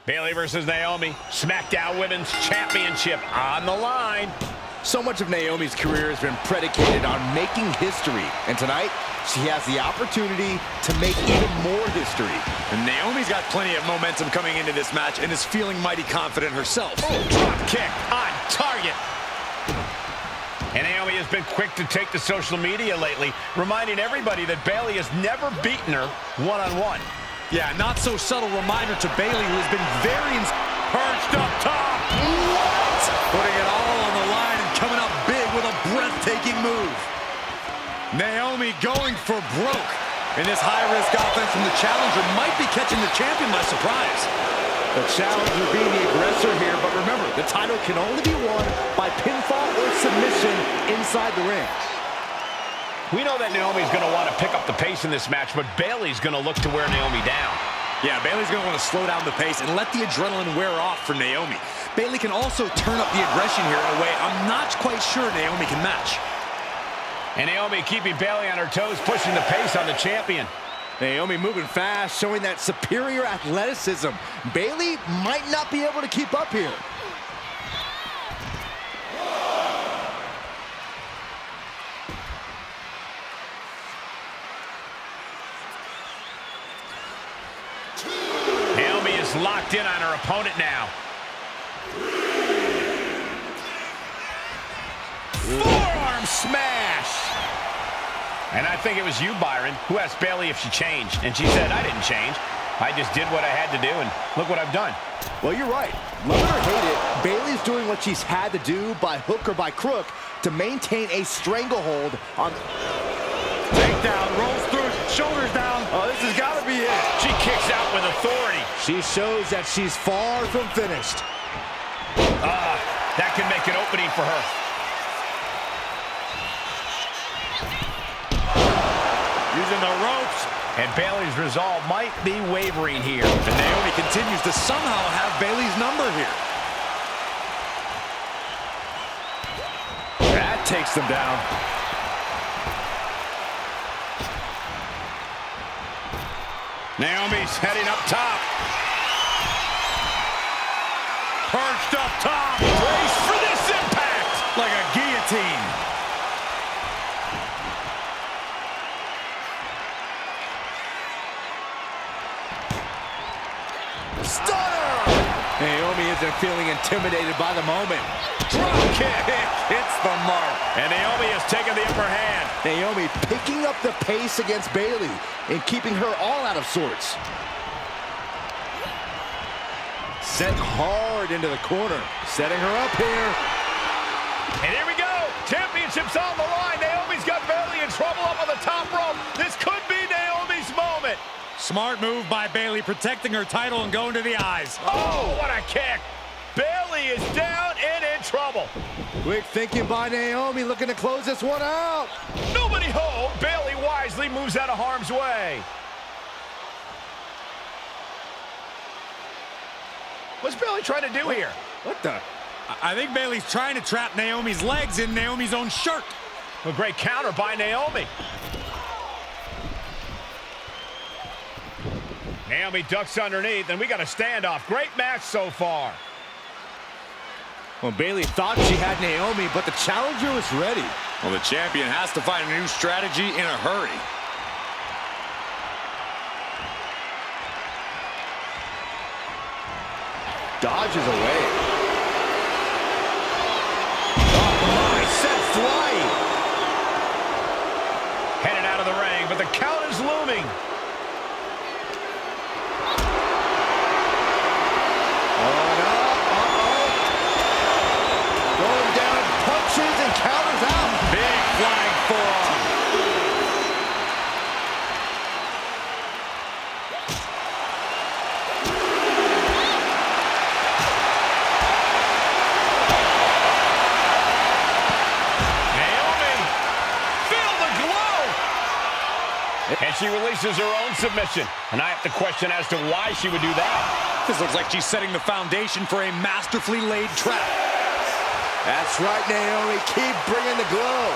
Bayley versus Naomi. SmackDown Women's Championship on the line. So much of Naomi's career has been predicated on making history. And tonight, she has the opportunity to make even more history. And Naomi's got plenty of momentum coming into this match and is feeling mighty confident herself. Oh, drop kick on target. And Naomi has been quick to take to social media lately, reminding everybody that Bayley has never beaten her one-on-one. Yeah, not so subtle reminder to Bayley, who has been very perched up top. What? Putting it all on the line and coming up big with a breathtaking move. Naomi going for broke. And this high-risk offense from the challenger might be catching the champion by surprise. The challenger being the aggressor here, but remember, the title can only be won by pinfall or submission inside the ring. We know that Naomi's going to want to pick up the pace in this match, but Bayley's going to look to wear Naomi down. Yeah, Bayley's going to want to slow down the pace and let the adrenaline wear off for Naomi. Bayley can also turn up the aggression here in a way I'm not quite sure Naomi can match. And Naomi keeping Bayley on her toes, pushing the pace on the champion. Naomi moving fast, showing that superior athleticism. Bayley might not be able to keep up here. Naomi is locked in on her opponent now. Forearm smash! And I think it was you, Byron, who asked Bayley if she changed. And she said, I didn't change. I just did what I had to do, and look what I've done. Well, you're right. Love it or hate it, Bayley's doing what she's had to do by hook or by crook to maintain a stranglehold on... Takedown, rolls through, shoulders down. Oh, this has got to be it. She kicks out with authority. She shows that she's far from finished. That can make an opening for her. Using the ropes And Bayley's resolve might be wavering here. And Naomi continues to somehow have Bayley's number here. That takes them down. Naomi's heading up top. Perched up top. Brace for this impact. Like a guillotine. Stunner! Naomi isn't feeling intimidated by the moment. Drop kick. Hits the mark. And Naomi has taken the upper hand. Naomi picking up the pace against Bayley and keeping her all out of sorts. Sent hard into the corner, setting her up here. And here we go. Championship's on the line. Naomi's got Bayley in trouble up on the top rope. This could be Naomi's moment. Smart move by Bayley, protecting her title and going to the eyes. Oh, what a kick. Bayley is down and in trouble. Quick thinking by Naomi, looking to close this one out. Nobody home. Bayley wisely moves out of harm's way. What's Bayley trying to do here? What the? I think Bayley's trying to trap Naomi's legs in Naomi's own shirt. A great counter by Naomi. Naomi ducks underneath, and we got a standoff. Great match so far. Well, Bayley thought she had Naomi, but the challenger was ready. Well, the champion has to find a new strategy in a hurry. Dodges away. Oh my, Seth flying. Headed out of the ring, but the count is looming. Going down, punches and counters out. Big flying forearm. Naomi, feel the glow. And she releases her own submission. And I have to question as to why she would do that. This looks like she's setting the foundation for a masterfully laid trap. That's right, Naomi. Keep bringing the glow.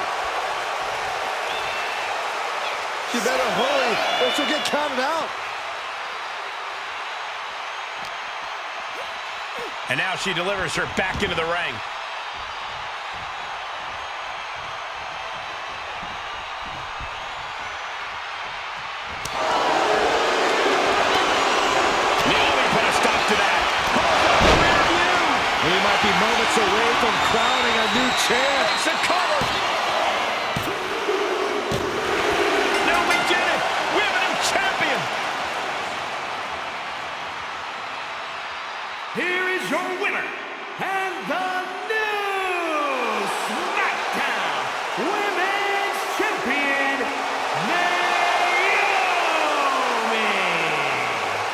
She better hurry or she'll get counted out. And now she delivers her back into the ring. Naomi put a stop to that. We might be moments away from crowning a new champ. It's a cover. No, we did it. We have a new champion. Here is your winner, and the new SmackDown Women's Champion, Naomi.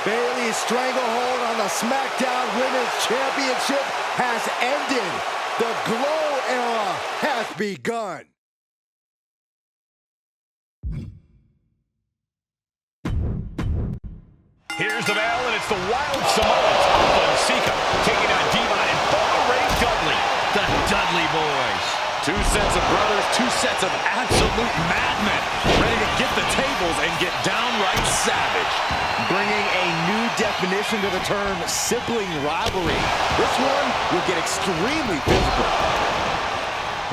Bayley's stranglehold on the SmackDown Women's Championship has ended. The glow era has begun. Here's the bell, and it's the Wild Samoans on Sikoa taking on Divine and Dudley, the Dudley Boyz. Two sets of brothers, two sets of absolute madmen, ready to get the tables and get downright savage. Bringing a new definition to the term sibling rivalry. This one will get extremely physical.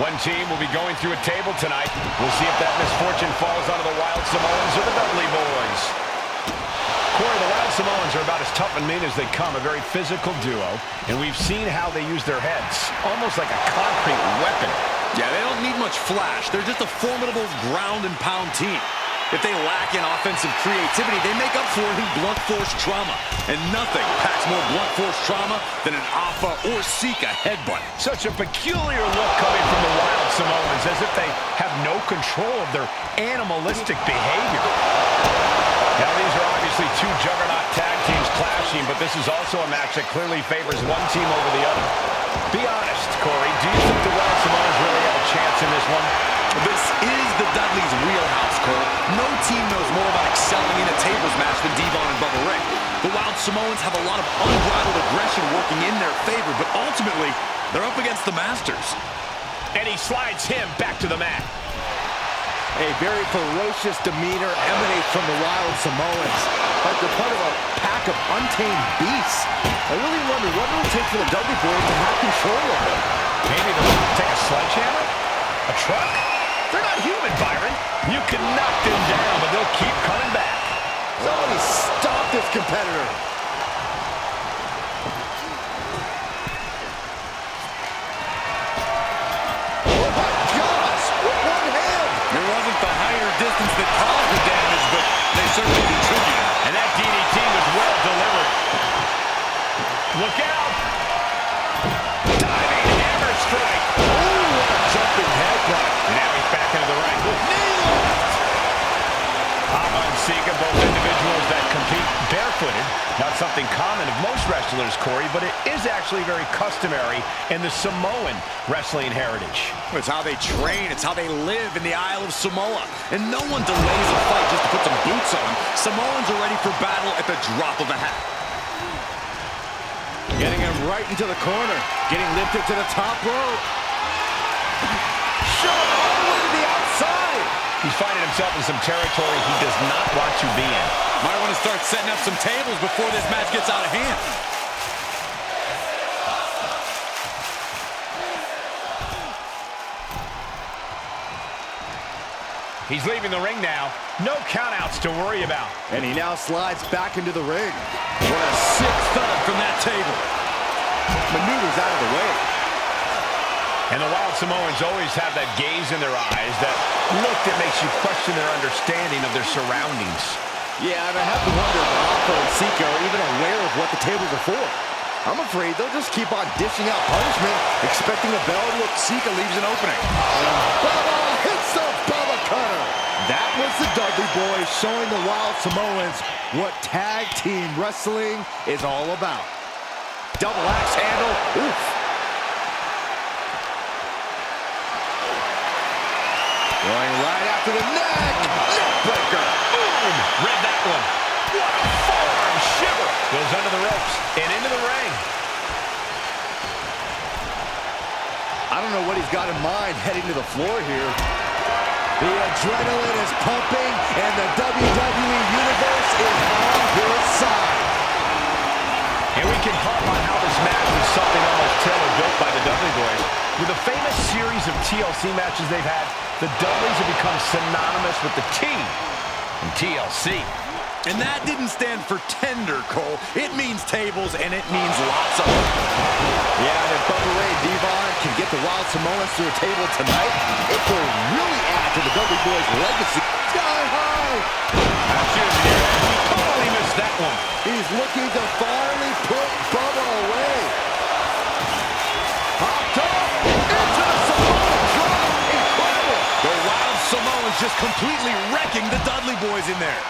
One team will be going through a table tonight. We'll see if that misfortune falls onto the Wild Samoans or the Dudley Boyz. Corey, the Wild Samoans are about as tough and mean as they come, a very physical duo, and we've seen how they use their heads, almost like a concrete weapon. Yeah, they don't need much flash. They're just a formidable ground and pound team. If they lack in offensive creativity, they make up for it in blunt force trauma. And nothing packs more blunt force trauma than an Alpha or Sikoa headbutt. Such a peculiar look coming from the Wild Samoans, as if they have no control of their animalistic behavior. Now, these are obviously two juggernaut tag teams clashing, but this is also a match that clearly favors one team over the other. Be honest, Corey, do you think the Wild Samoans really have a chance in this one? This is the Dudley's wheelhouse, Cole. No team knows more about excelling in a tables match than Devon and Bubba Ray. The Wild Samoans have a lot of unbridled aggression working in their favor, but ultimately, they're up against the Masters. And he slides him back to the mat. A very ferocious demeanor emanates from the Wild Samoans, like they're part of a pack of untamed beasts. I really wonder what it'll take for the Dudley Boyz to have control of them. Maybe they'll take a sledgehammer? A truck? They're not human, Byron. You can knock them down, but they'll keep coming back. Somebody stop this competitor. Oh my gosh, with one hand. It wasn't the height or distance that caused the damage, but they certainly contributed. And that DDT was well delivered. Look out! Diving hammer strike. Oh, what a jumping headbutt. Now he's back into the ring. Knee lift. Ama and Sika, both individuals that compete barefooted. Not something common of most wrestlers, Corey, but it is actually very customary in the Samoan wrestling heritage. It's how they train. It's how they live in the Isle of Samoa. And no one delays a fight just to put some boots on. Samoans are ready for battle at the drop of a hat. Getting him right into the corner. Getting lifted to the top rope. Shove all the way to the outside. He's finding himself in some territory he does not want to be in. Might want to start setting up some tables before this match gets out of hand. He's leaving the ring now. No countouts to worry about. And he now slides back into the ring. What a sick thud from that table. Maneuvers out of the way. And the Wild Samoans always have that gaze in their eyes, that look that makes you question their understanding of their surroundings. Yeah, and I have to wonder if Alpha and Sikoa are even aware of what the tables are for. I'm afraid they'll just keep on dishing out punishment, expecting a bell. Look, Sikoa leaves an opening. And Bubba hits the Bubba cutter. That was the Dudley Boyz showing the Wild Samoans what tag team wrestling is all about. Double axe handle. Oof. Going right after the neck. Neck breaker. Boom! Read that one. What a forearm shiver. Goes under the ropes and into the ring. I don't know what he's got in mind heading to the floor here. The adrenaline is pumping, and the WWE Universe is on his side. And we can harp on how this match was something almost tailor-built by the Dudley Boyz. With a famous series of TLC matches they've had, the Dudleys have become synonymous with the T in TLC. And that didn't stand for tender, Cole. It means tables, and it means lots of them. Yeah, and if Bubba Ray and Devon can get the Wild Samoans to a table tonight, it will really add to the Dudley Boyz' legacy. Sky high! He totally missed that one. He's looking to finally put Bubba away. Popped up into the Samoan drop. Incredible! The Wild Samoans just completely wrecking the Dudley Boyz in there.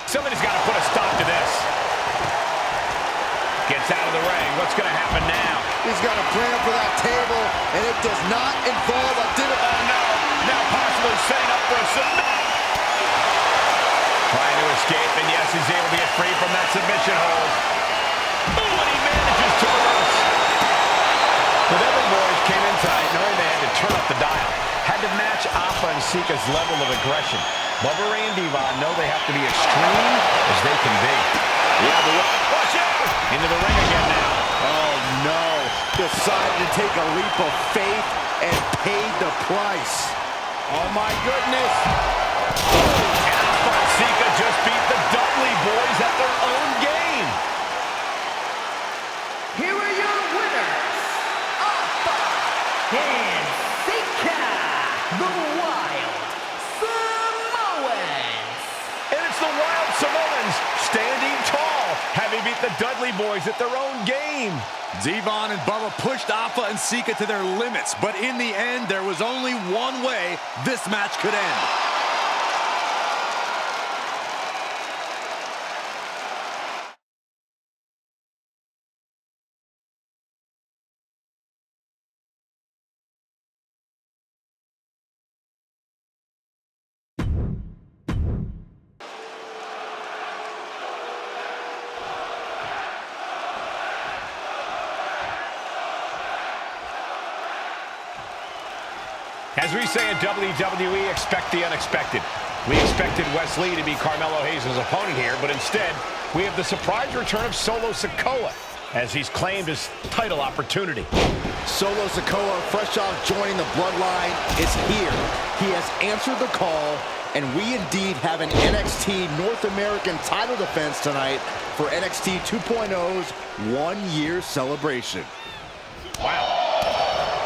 Somebody's got to put a stop to this. Gets out of the ring. What's going to happen now? He's got a plan for that table, and it does not involve a dinner. Oh, no. Now possibly setting up for a submission. Trying to escape, and yes, he's able to get free from that submission hold. Ooh, and he manages to reverse. The Dudley Boyz came in tight, knowing they had to turn up the dial. Had to match Alpha and Sika's level of aggression. Bubba Ray and Devon know they have to be extreme as they can be. Yeah, but watch out! Into the ring again now. Oh, no. Decided to take a leap of faith and paid the price. Oh, my goodness. And Alpha and Sika just beat the Dudley Boyz at their own game. Here are your winners, Alpha and Sika, the Wild Samoans. And it's the Wild Samoans standing tall, having beat the Dudley Boyz at their own game. Devon and Bubba pushed Alpha and Sika to their limits, but in the end, there was only one way this match could end. As we say in WWE, expect the unexpected. We expected Wes Lee to be Carmelo Hayes' opponent here, but instead, we have the surprise return of Solo Sikoa, as he's claimed his title opportunity. Solo Sikoa, fresh off joining the Bloodline, is here. He has answered the call, and we indeed have an NXT North American title defense tonight for NXT 2.0's one-year celebration. Wow.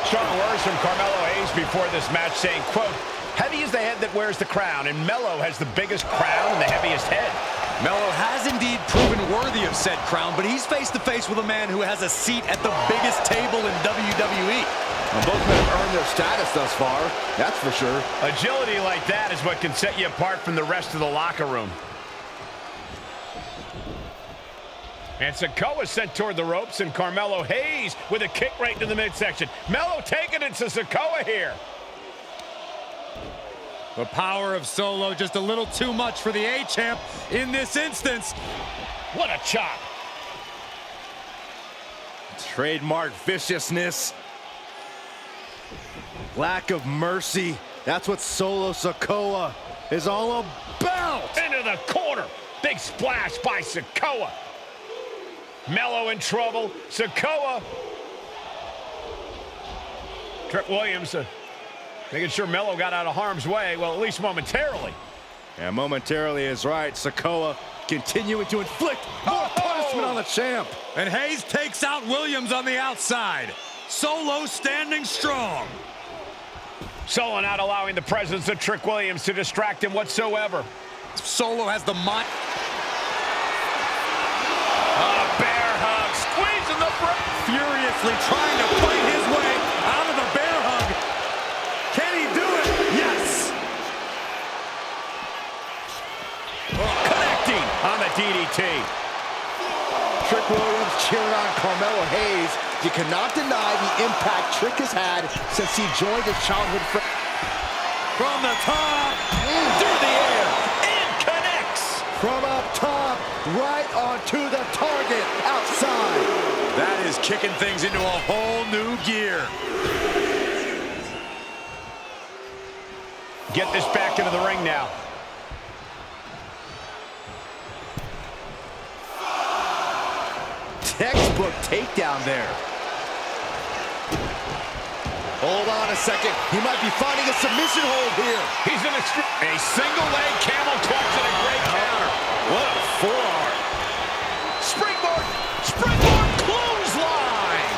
Strong words from Carmelo Hayes before this match saying, quote, "Heavy is the head that wears the crown, and Melo has the biggest crown and the heaviest head." Melo has indeed proven worthy of said crown, but he's face-to-face with a man who has a seat at the biggest table in WWE. Well, both men have earned their status thus far, that's for sure. Agility like that is what can set you apart from the rest of the locker room. And Sikoa sent toward the ropes, and Carmelo Hayes with a kick right to the midsection. Melo taking it to Sikoa here. The power of Solo just a little too much for the A-Champ in this instance. What a chop. Trademark viciousness. Lack of mercy. That's what Solo Sikoa is all about. Into the corner. Big splash by Sikoa. Melo in trouble. Sikoa. Trick Williams making sure Melo got out of harm's way, well, at least momentarily. Yeah, momentarily is right. Sikoa continuing to inflict more punishment on the champ. And Hayes takes out Williams on the outside. Solo standing strong. Solo not allowing the presence of Trick Williams to distract him whatsoever. Solo has the mind. Bear hug, squeezing the breath. Furiously trying to fight his way out of the bear hug. Can he do it? Yes! Connecting on the DDT. Trick Williams cheering on Carmelo Hayes. You cannot deny the impact Trick has had since he joined his childhood friend. From the top, Through the air, and connects. From up top, right onto the target outside. that is kicking things into a whole new gear. Get this back into the ring now. Textbook takedown there. Hold on a second. He might be finding a submission hold here. He's in a single leg camel clutch and a great counter. What a forearm. Springboard! Springboard clothesline!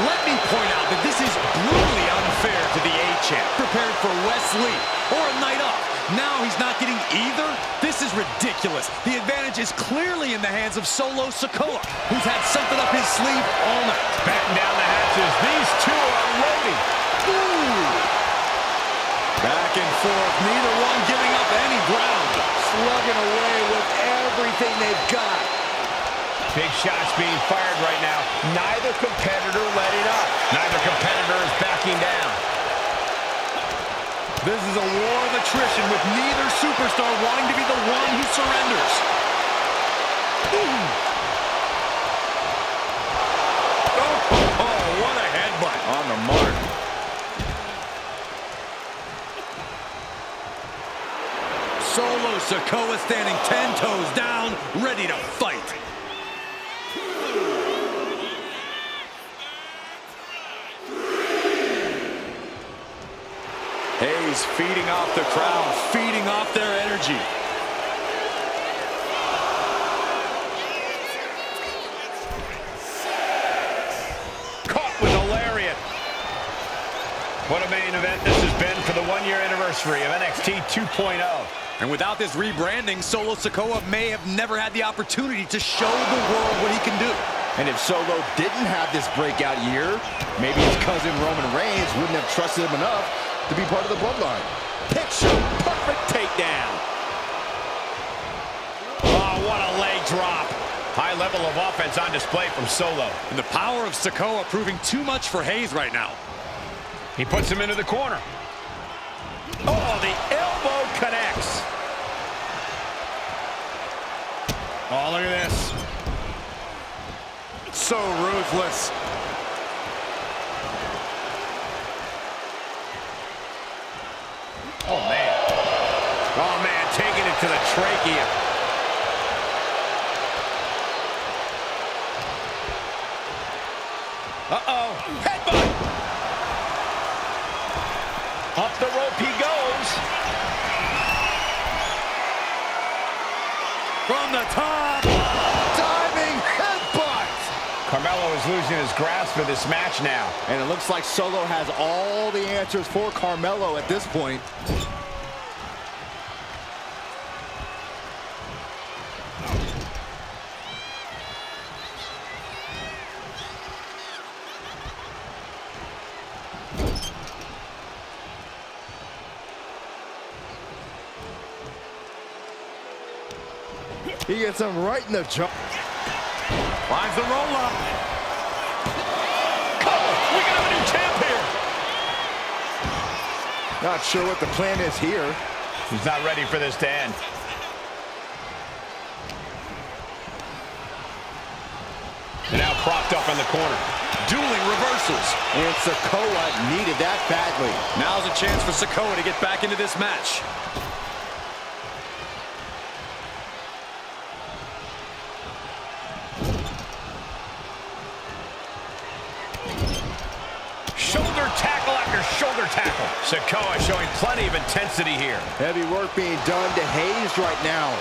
Let me point out that this is brutally unfair to the A-Champ. Prepared for Wes Lee or a night off. Now he's not getting either? This is ridiculous. The advantage is clearly in the hands of Solo Sikoa, who's had something up his sleeve all night. Batten down the hatches. These two are loading. Back and forth, neither one giving up any ground. Slugging away with everything they've got. Big shots being fired right now. Neither competitor letting up. Neither competitor is backing down. This is a war of attrition with neither superstar wanting to be the one who surrenders. Oh, what a headbutt. On the mark. Solo Sikoa standing 10 toes down, ready to fight. Hayes feeding off the crowd, feeding off their energy. Caught with a lariat. What a main event this has been for the one-year anniversary of NXT 2.0. And without this rebranding, Solo Sikoa may have never had the opportunity to show the world what he can do. And if Solo didn't have this breakout year, maybe his cousin Roman Reigns wouldn't have trusted him enough to be part of the Bloodline. Picture perfect takedown. Oh, what a leg drop. High level of offense on display from Solo. And the power of Sikoa proving too much for Hayes right now. He puts him into the corner. Oh, the elbow connects. Oh, look at this. So ruthless. Oh, man, taking it to the trachea. Uh-oh, headbutt. Up the rope he goes. From the top. Diving headbutt. Carmelo is losing his grasp for this match now. And it looks like Solo has all the answers for Carmelo at this point. He gets him right in the jaw. Finds the roll-up. We got a new champ here. Not sure what the plan is here. He's not ready for this to end. And now propped up in the corner. Dueling reversals. And Sikoa needed that badly. Now's a chance for Sikoa to get back into this match. Shoulder tackle after shoulder tackle. Sikoa showing plenty of intensity here. Heavy work being done to Hayes right now.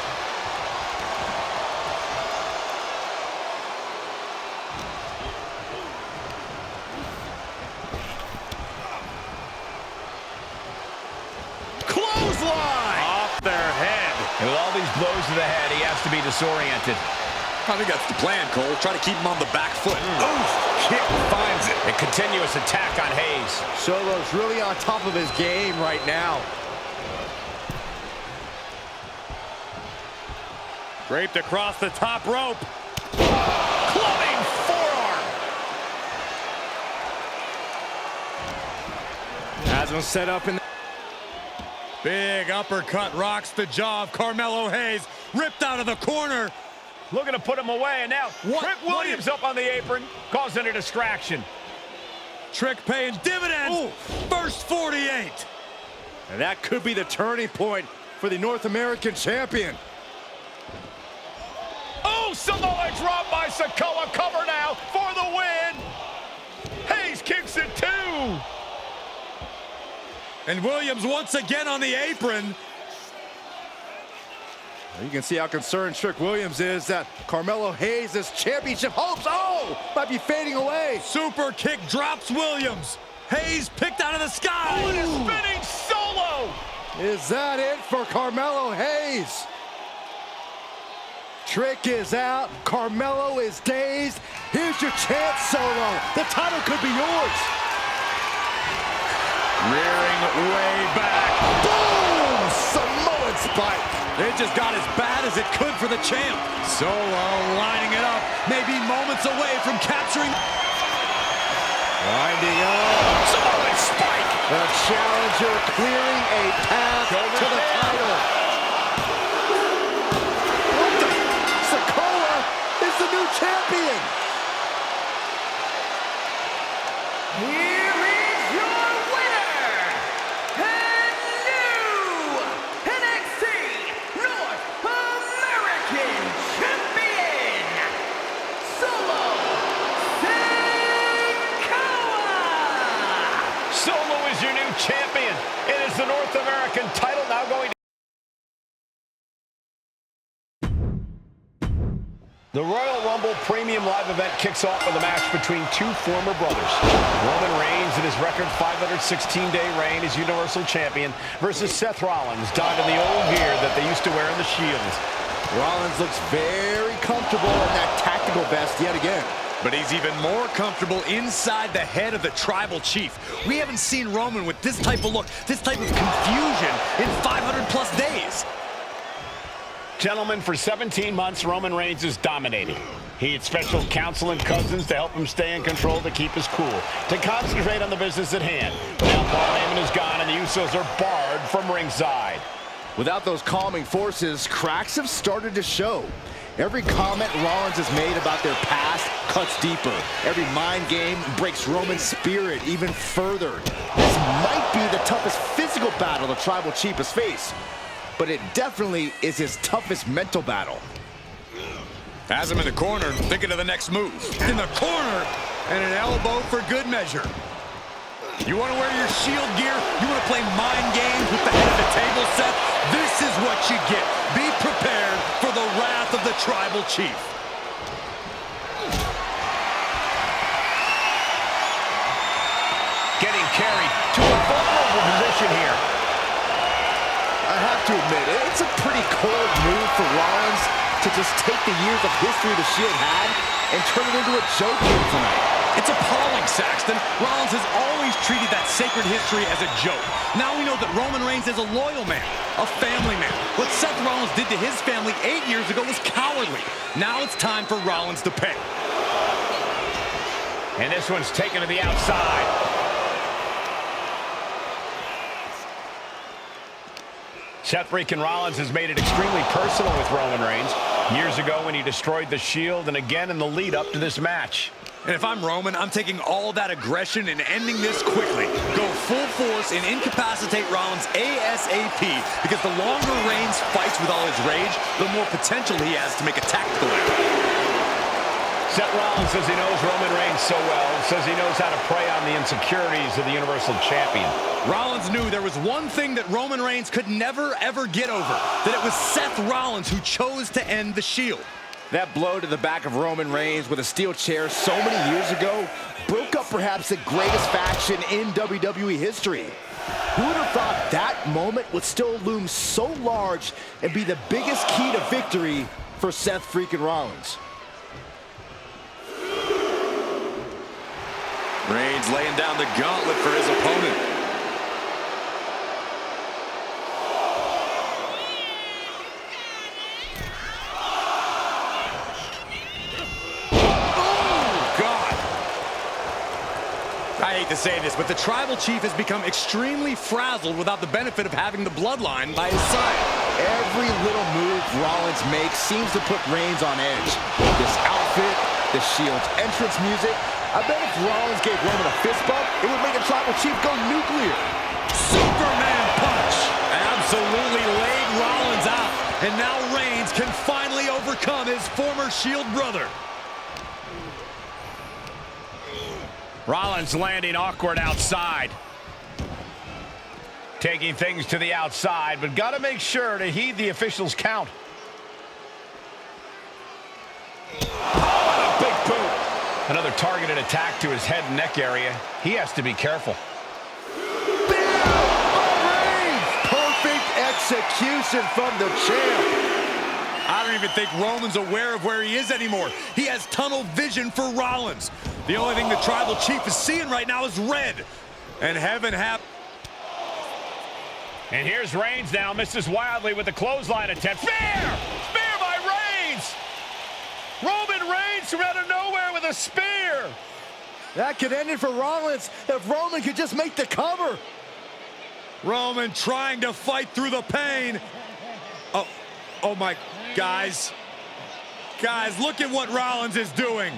Clothesline! Off their head. And with all these blows to the head, he has to be disoriented. I think that's the plan, Cole. Try to keep him on the back foot. Oof! Kick finds it. A continuous attack on Hayes. Solo's really on top of his game right now. Draped across the top rope. Clubbing forearm. Has him set up in the... Big uppercut rocks the jaw of Carmelo Hayes. Ripped out of the corner. Looking to put him away, and now What? Trick Williams up on the apron, causing a distraction. Trick paying dividends. Ooh. First 48. And that could be the turning point for the North American champion. Oh, Samoa drop by Sikoa. Cover now for the win. Hayes kicks it too. And Williams once again on the apron. You can see how concerned Trick Williams is that Carmelo Hayes' championship hopes, might be fading away. Super kick drops Williams. Hayes picked out of the sky. Oh, and a spinning solo. Is that it for Carmelo Hayes? Trick is out. Carmelo is dazed. Here's your chance, Solo. The title could be yours. Rearing way back. Boom! Samoan spike. It just got as bad as it could for the champ. Solo lining it up. Maybe moments away from capturing. Winding up. Samoan spike. The challenger clearing a path to the title. What the? Sikoa is the new champion. Here is your winner, and new NXT North American Champion, Solo Sikoa! Solo is your new champion. It is the North American title now going to... The Royal Rumble Premium Live event kicks off with a match between two former brothers. Roman Reigns in his record 516-day reign as Universal Champion versus Seth Rollins, donned in the old gear that they used to wear in the Shield. Rollins looks very comfortable in that tactical vest yet again. But he's even more comfortable inside the head of the Tribal Chief. We haven't seen Roman with this type of look, this type of confusion in 500+ days. Gentlemen, for 17 months, Roman Reigns is dominating. He had special counsel and cousins to help him stay in control, to keep his cool, to concentrate on the business at hand. But now Paul Heyman is gone, and the Usos are barred from ringside. Without those calming forces, cracks have started to show. Every comment Rollins has made about their past cuts deeper. Every mind game breaks Roman's spirit even further. This might be the toughest physical battle the Tribal Chief has faced. but it definitely is his toughest mental battle. Has him in the corner, thinking of the next move. In the corner, and an elbow for good measure. You want to wear your Shield gear? You want to play mind games with the head of the table, Seth? This is what you get. Be prepared for the wrath of the Tribal Chief. Getting carried to a vulnerable position here. I have to admit, it's a pretty cold move for Rollins to just take the years of history the Shield had and turn it into a joke here tonight. It's appalling, Saxton. Rollins has always treated that sacred history as a joke. Now we know that Roman Reigns is a loyal man, a family man. What Seth Rollins did to his family 8 years ago was cowardly. Now it's time for Rollins to pay. And this one's taken to the outside. Seth freaking Rollins has made it extremely personal with Roman Reigns. Years ago when he destroyed the Shield, and again in the lead up to this match. And if I'm Roman, I'm taking all that aggression and ending this quickly. Go full force and incapacitate Rollins ASAP, because the longer Reigns fights with all his rage, the more potential he has to make a tactical error. Seth Rollins says he knows Roman Reigns so well, says he knows how to prey on the insecurities of the Universal Champion. Rollins knew there was one thing that Roman Reigns could never, ever get over, that it was Seth Rollins who chose to end the Shield. That blow to the back of Roman Reigns with a steel chair so many years ago broke up perhaps the greatest faction in WWE history. Who would have thought that moment would still loom so large and be the biggest key to victory for Seth freaking Rollins? Reigns laying down the gauntlet for his opponent. I hate to say this, but the Tribal Chief has become extremely frazzled without the benefit of having the Bloodline by his side. Every little move Rollins makes seems to put Reigns on edge. This outfit, the Shield's entrance music. I bet if Rollins gave Roman a fist bump, it would make a Tribal Chief go nuclear. Superman punch! Absolutely laid Rollins out. And now Reigns can finally overcome his former Shield brother. Rollins landing awkward outside. Taking things to the outside, but got to make sure to heed the officials' count. Oh, a big boot. Another targeted attack to his head and neck area. He has to be careful. Bam! Reigns! Perfect execution from the champ. I don't even think Roman's aware of where he is anymore. He has tunnel vision for Rollins. The only thing the Tribal Chief is seeing right now is red. And heaven hap. And here's Reigns now, misses wildly with the clothesline attempt. Spear! Spear by Reigns! Roman Reigns from out of nowhere with a spear! That could end it for Rollins if Roman could just make the cover. Roman trying to fight through the pain. Oh my, guys. Guys, look at what Rollins is doing.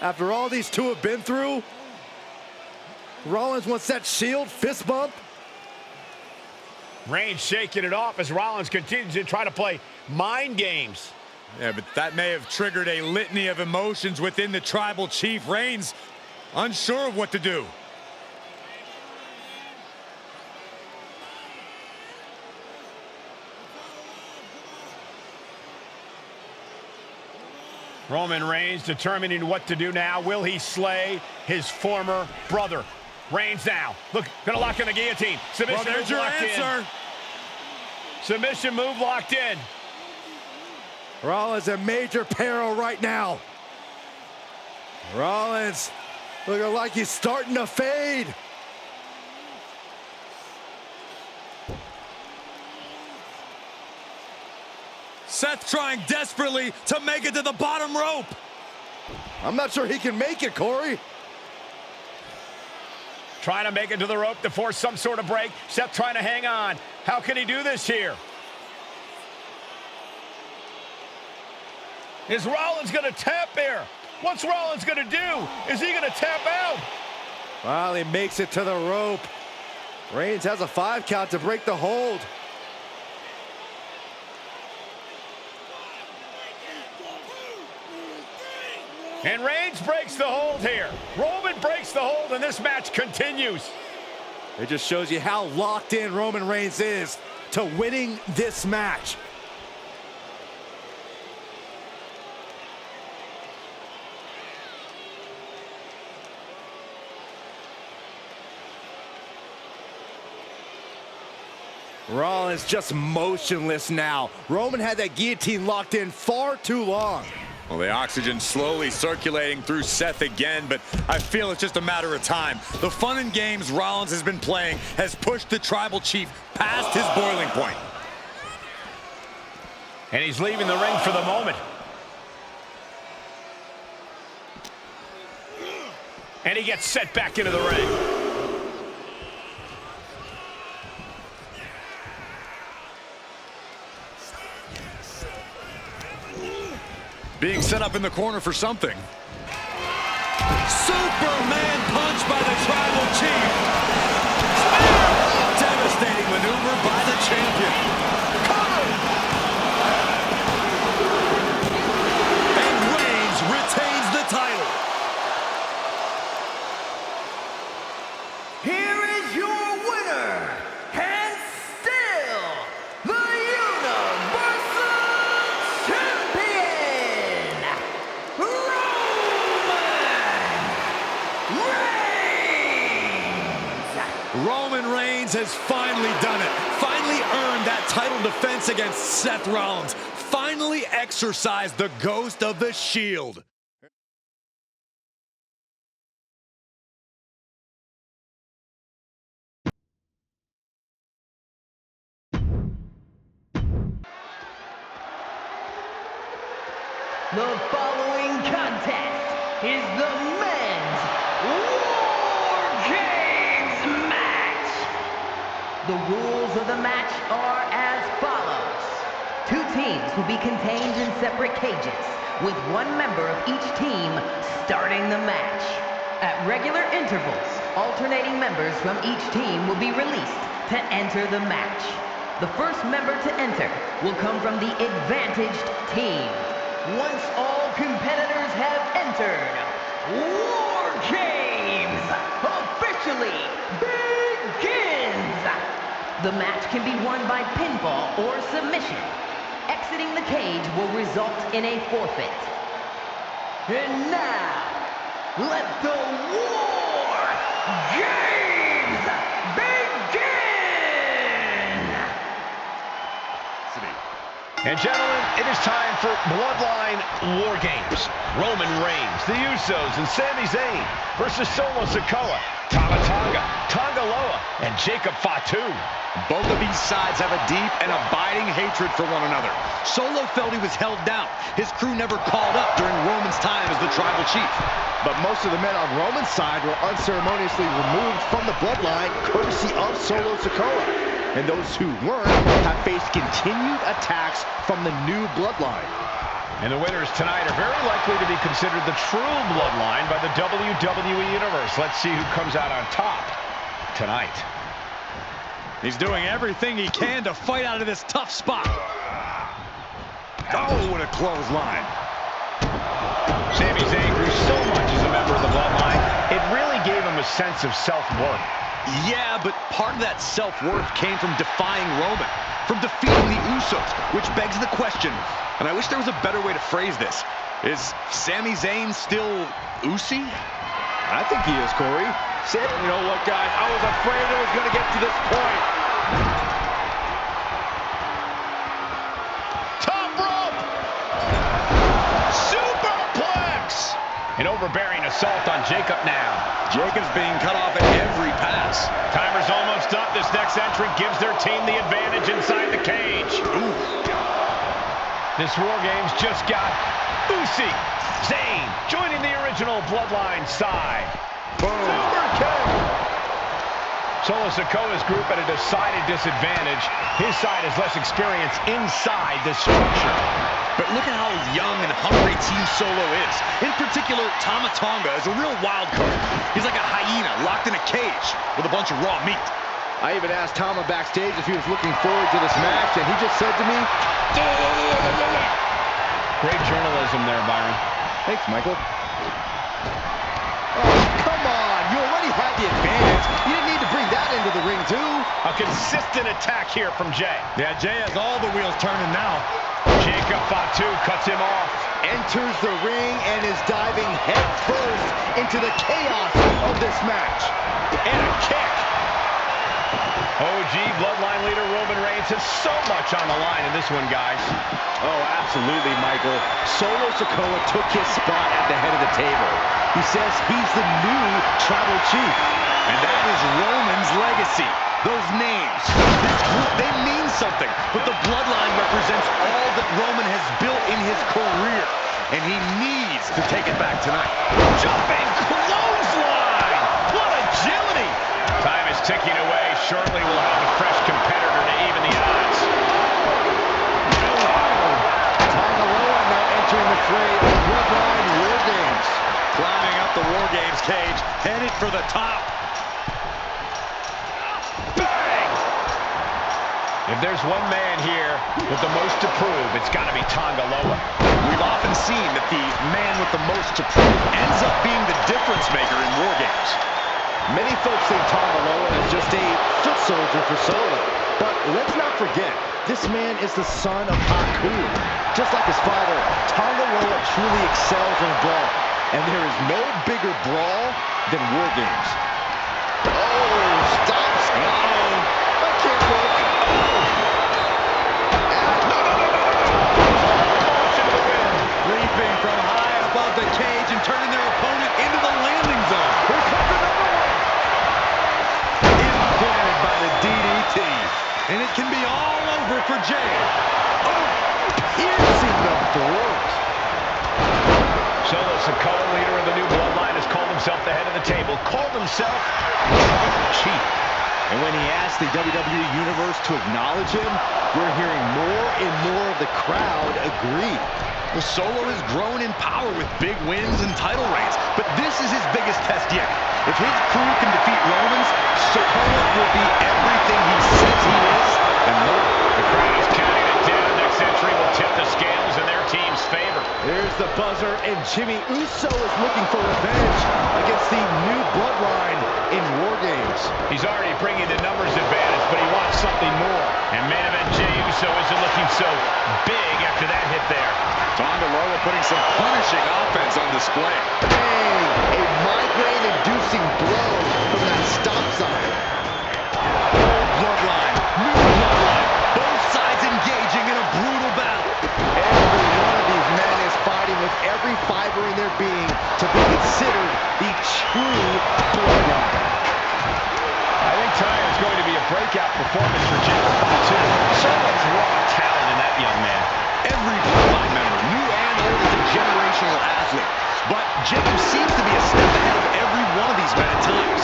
After all these two have been through, Rollins wants that Shield fist bump. Reigns shaking it off as Rollins continues to try to play mind games. Yeah, but that may have triggered a litany of emotions within the Tribal Chief. Reigns unsure of what to do. Roman Reigns determining what to do now. Will he slay his former brother? Reigns now. Look, gonna lock in the guillotine. Submission Well, there's your answer. in. Submission move locked in. Rollins in major peril right now. Rollins looking like he's starting to fade. Seth trying desperately to make it to the bottom rope. I'm not sure he can make it, Corey. Trying to make it to the rope to force some sort of break. Seth trying to hang on. How can he do this here? Is Rollins going to tap here? What's Rollins going to do? Is he going to tap out? Finally makes it to the rope. Reigns has a 5 count to break the hold. And Reigns breaks the hold here. Roman breaks the hold, and this match continues. It just shows you how locked in Roman Reigns is to winning this match. Rollins just motionless now. Roman had that guillotine locked in far too long. Well, the oxygen slowly circulating through Seth again, but I feel it's just a matter of time. The fun and games Rollins has been playing has pushed the Tribal Chief past his boiling point. And he's leaving the ring for the moment. And he gets set back into the ring. Being set up in the corner for something. Superman punch by the Tribal Chief. Devastating maneuver by the champion. And Reigns retains the title. Here is your winner, and still the Universal Champion, Roman Reigns has finally done it. Finally earned that title defense against Seth Rollins. Finally exorcised the ghost of the Shield. The following contest is the men's WarGames match. The rules of the match are as follows. 2 teams will be contained in separate cages, with 1 member of each team starting the match. At regular intervals, alternating members from each team will be released to enter the match. The first member to enter will come from the advantaged team. Once all competitors have entered, WarGames officially begins! The match can be won by pinfall or submission. Exiting the cage will result in a forfeit. And now, let the WarGames begin! And gentlemen, it is time for Bloodline WarGames. Roman Reigns, the Usos, and Sami Zayn versus Solo Sikoa, Tama Tonga, Tonga Loa, and Jacob Fatu. Both of these sides have a deep and abiding hatred for one another. Solo felt he was held down. His crew never called up during Roman's time as the Tribal Chief. But most of the men on Roman's side were unceremoniously removed from the bloodline, courtesy of Solo Sikoa. And those who weren't have faced continued attacks from the new bloodline. And the winners tonight are very likely to be considered the true bloodline by the WWE Universe. Let's see who comes out on top tonight. He's doing everything he can to fight out of this tough spot. Oh, what a clothesline. Sami Zayn grew so much as a member of the bloodline, it really gave him a sense of self-worth. Yeah, but part of that self-worth came from defying Roman, from defeating the Usos, which begs the question, and I wish there was a better way to phrase this. Is Sami Zayn still Usi? I think he is, Corey. You know what, guys? I was afraid it was going to get to this point. Top rope! Superplex! An overbearing assault on Jacob now. Jacob's being cut off at every pass. Timer's almost up. This next entrant gives their team the advantage inside the cage. Ooh. This WarGames just got Usi. Zayn joining the original Bloodline side. Boom. Super kick. Solo Sikoa's group at a decided disadvantage. His side has less experience inside this structure. But look at how young and hungry Team Solo is. In particular, Tama Tonga is a real wild card. He's like a hyena locked in a cage with a bunch of raw meat. I even asked Tama backstage if he was looking forward to this match, and he just said to me, yeah. Great journalism there, Byron. Thanks, Michael. Oh, come on. You already had the advantage. You didn't need to bring that into the ring, too. A consistent attack here from Jay. Yeah, Jay has all the wheels turning now. Jacob Fatu cuts him off. Enters the ring and is diving headfirst into the chaos of this match. And a kick. OG Bloodline leader Roman Reigns has so much on the line in this one, guys. Oh, absolutely, Michael. Solo Sikoa took his spot at the head of the table. He says he's the new tribal chief. And that is Roman's legacy. Those names, this group, they mean something. But the Bloodline represents all that Roman has built in his career. And he needs to take it back tonight. Jumping clothesline! What agility! Time is ticking away. Shortly we'll have a fresh competitor to even the odds. Tonga now entering the fray of Bloodline WarGames. Climbing up the WarGames cage, headed for the top. Bang! If there's one man here with the most to prove, it's got to be Tonga Loa. We've often seen that the man with the most to prove ends up being the difference maker in WarGames. Many folks think Tonga Loa is just a foot soldier for Solo. But let's not forget, this man is the son of Haku. Just like his father, Tonga Loa truly excels in a brawl. And there is no bigger brawl than WarGames. Oh, stops. Uh-oh. I can't look. Leaping from high above the cage and turning their opponent into the landing zone. Here comes another one. Implanted by the DDT. And it can be all over for Jay. Oh, piercing the throat. Solo Sikoa, leader of the new Bloodline, has called himself the head of the table, called himself Tribal Chief. And when he asked the WWE Universe to acknowledge him, we're hearing more and more of the crowd agree. Well, Solo has grown in power with big wins and title reigns, but this is his biggest test yet. If his crew can defeat Roman's, Sikoa will be everything he says he is and more. The crowd is counting it down. Next entry will tip the scales in their team's favor. There's the buzzer, and Jimmy Uso is looking for revenge against the new Bloodline in WarGames. He's already bringing the numbers advantage, but he wants something more. And main event Jey Uso isn't looking so big after that hit there. Tonga Loa putting some punishing offense on display. Bang! A migraine-inducing blow from that stop sign. Bloodline, new Bloodline, both sides engaging in a brutal battle. Every one of these men is fighting with every fiber in their being to be considered the true Bloodline. I think tonight is going to be a breakout performance for Jacob Fatu. So much raw talent in that young man. Every Bloodline member, new and old, is a generational athlete. But Jacob seems to be a step ahead of every one of these men at times.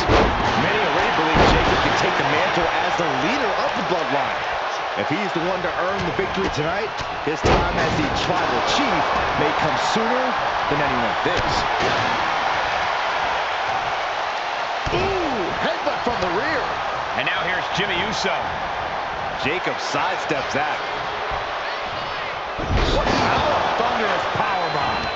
Many already believe Jacob can take the mantle as the leader of the Bloodline. If he's the one to earn the victory tonight, his time as the Tribal Chief may come sooner than anyone thinks. Ooh, headbutt from the rear. And now here's Jimmy Uso. Jacob sidesteps that. What a thunderous powerbomb.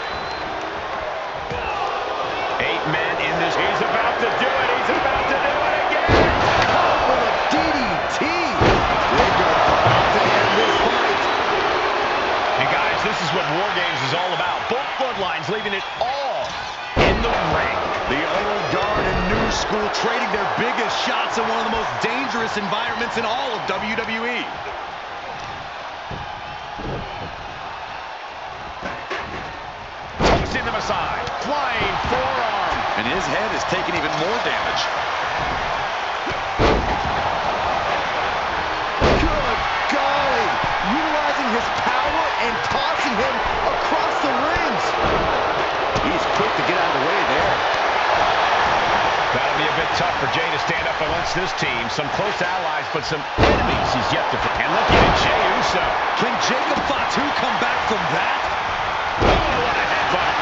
8 men in this. He's about to do it. He's about to do it again. Caught with a DDT. Jacob about to end this fight. And guys, this is what WarGames is all about. Both Bloodlines leaving it all in the ring. The old guard and new school trading their biggest shots in one of the most dangerous environments in all of WWE. Tossing them aside. Flying forearm. And his head is taking even more damage. Good golly. Utilizing his power and tossing him across the rings. He's quick to get out of the way there. That'll be a bit tough for Jey to stand up up amongst this team. Some close allies, but some enemies he's yet to... And looking at Jey Uso. Can Jacob Fatu come back from that? Oh, what a headbutt.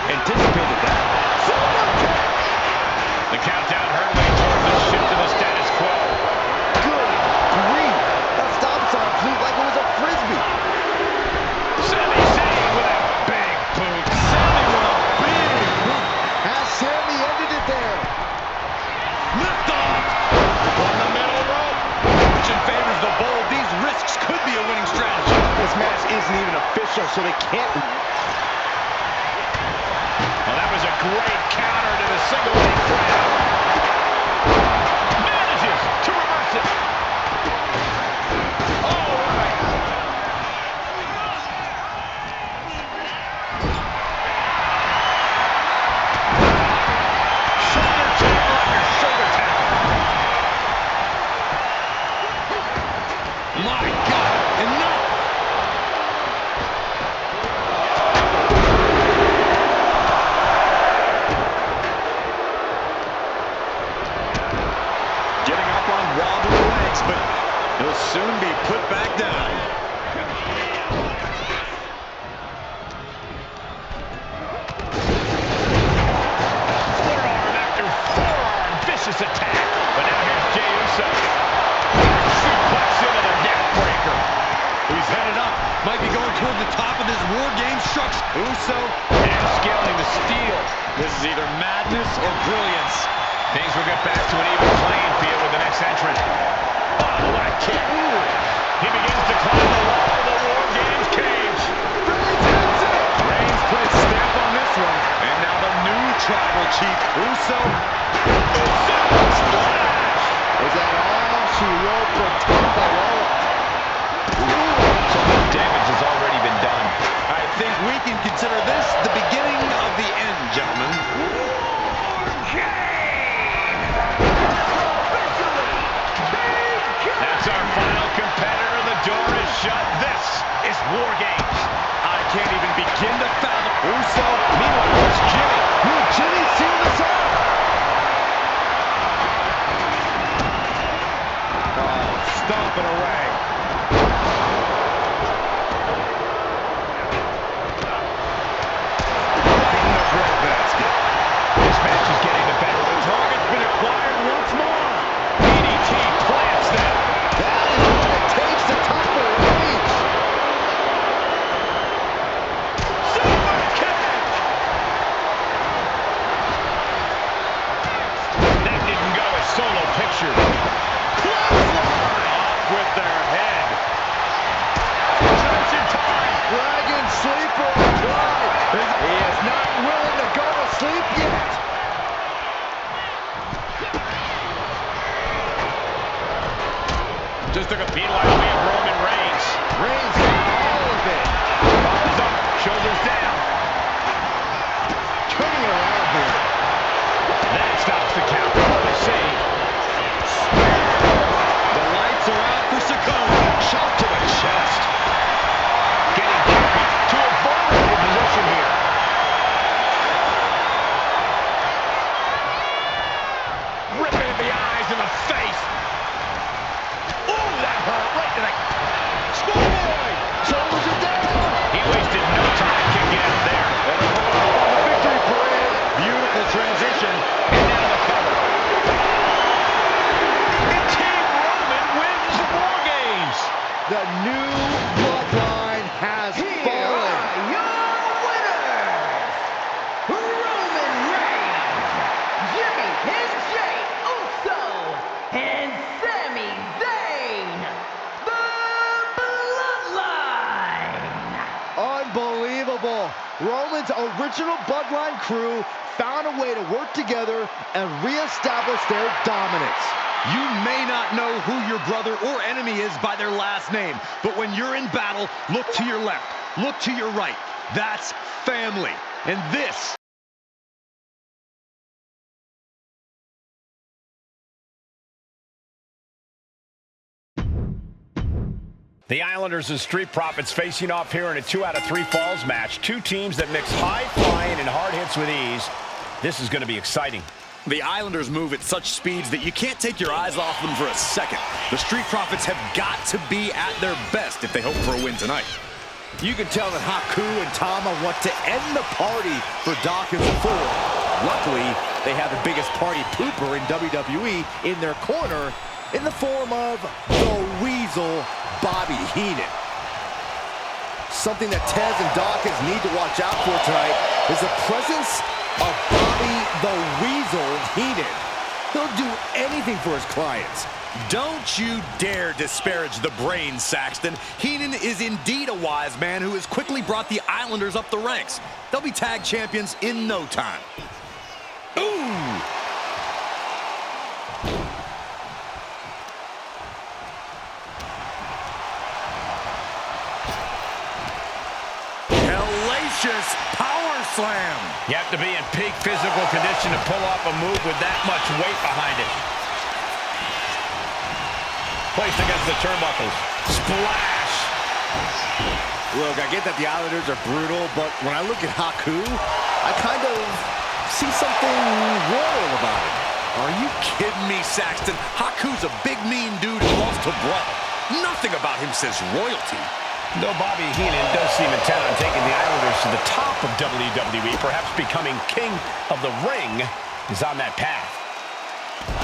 Anticipated that. The countdown hurtling towards the shift to the status quo. Good grief! That stop sign flew like it was a frisbee. Sami Zayn with a big boot. Sami with a big boot. Has Sami ended it there? Lift off from the middle rope. Fortune favors the bold. These risks could be a winning strategy. This match isn't even official, so they can't... Well, that was a great counter to the single leg grab. Manages to reverse it. All right. Shoulder tackle after shoulder tackle. My God, enough! Getting up on wobbly legs, but he'll soon be put back down. Forearm after forearm. Vicious attack. But now here's Jey Uso. Suplex into the neck breaker. He's headed up. Might be going toward the top of this WarGames structure. Uso and scaling the Steele. This is either madness or brilliance. Things will get back to an even playing field with the next entrant. Oh, what a kick. He begins to climb the wall of the WarGames cage. Reigns put his stamp on this one. And now the new tribal chief, Uso. Super splash! Is that all she wrote for Tamina? So much damage has already been done. I think we can consider this the beginning of the end, gentlemen. That's our final competitor. The door is shut. This is WarGames. I can't even begin to fathom. Uso, meanwhile, it's Jimmy. Will Jimmy seal this out? Oh, stomping away. Right in the breadbasket. This match is getting the better. The target's been acquired once more. DDT plants them. That is what it takes to topple Reigns. Super kick! That didn't go as Solo pictured. Clothesline! Off with their head. Just in time. Dragon sleeper applied. He is not willing to go to sleep yet. Just took a penalized away of Roman Reigns. Reigns got all of it. Palms up, shoulders down. Turning around here. That stops the count. What we see. The lights are out for Sikoa. Shot to the chest. Getting carried to a vulnerable position here. Ripping in the eyes and the face. Ooh, that hurt right to the schoolboy. Shoulders are down. He wasted no time kicking out there. And a roll up on the victory parade. Beautiful transition. And now the cover. And Team Roman wins WarGames. The new bloodline has fallen. Your winners, Roman Reigns, Jimmy and Jey Uso, and Sami Zayn, the Bloodline. Unbelievable. Roman's original bloodline crew found a way to work together and reestablish their dominance. You may not know who your brother or enemy is by their last name, but when you're in battle, look to your left, look to your right. That's family. And this The Islanders and Street Profits facing off here in a 2 out of 3 falls match. Two teams that mix high flying and hard hits with ease. This is going to be exciting. The Islanders move at such speeds that you can't take your eyes off them for a second. The Street Profits have got to be at their best if they hope for a win tonight. You can tell that Haku and Tama want to end the party for Dawkins and Ford. Luckily, they have the biggest party pooper in WWE in their corner in the form of the Weasel, Bobby Heenan. Something that Tez and Dawkins need to watch out for tonight is the presence of Bobby the Weasel Heenan. He'll do anything for his clients. Don't you dare disparage the brain, Saxton. Heenan is indeed a wise man who has quickly brought the Islanders up the ranks. They'll be tag champions in no time. Ooh! Hellacious power slam. You have to be in peak physical condition to pull off a move with that much weight behind it. Placed against the turnbuckles. Splash! Look, I get that the Islanders are brutal, but when I look at Haku, I kind of see something royal about him. Are you kidding me, Saxton? Haku's a big, mean dude who loves to brawl. Nothing about him says royalty. Though Bobby Heenan does seem intent on taking the Islanders to the top of WWE, perhaps becoming king of the ring, is on that path.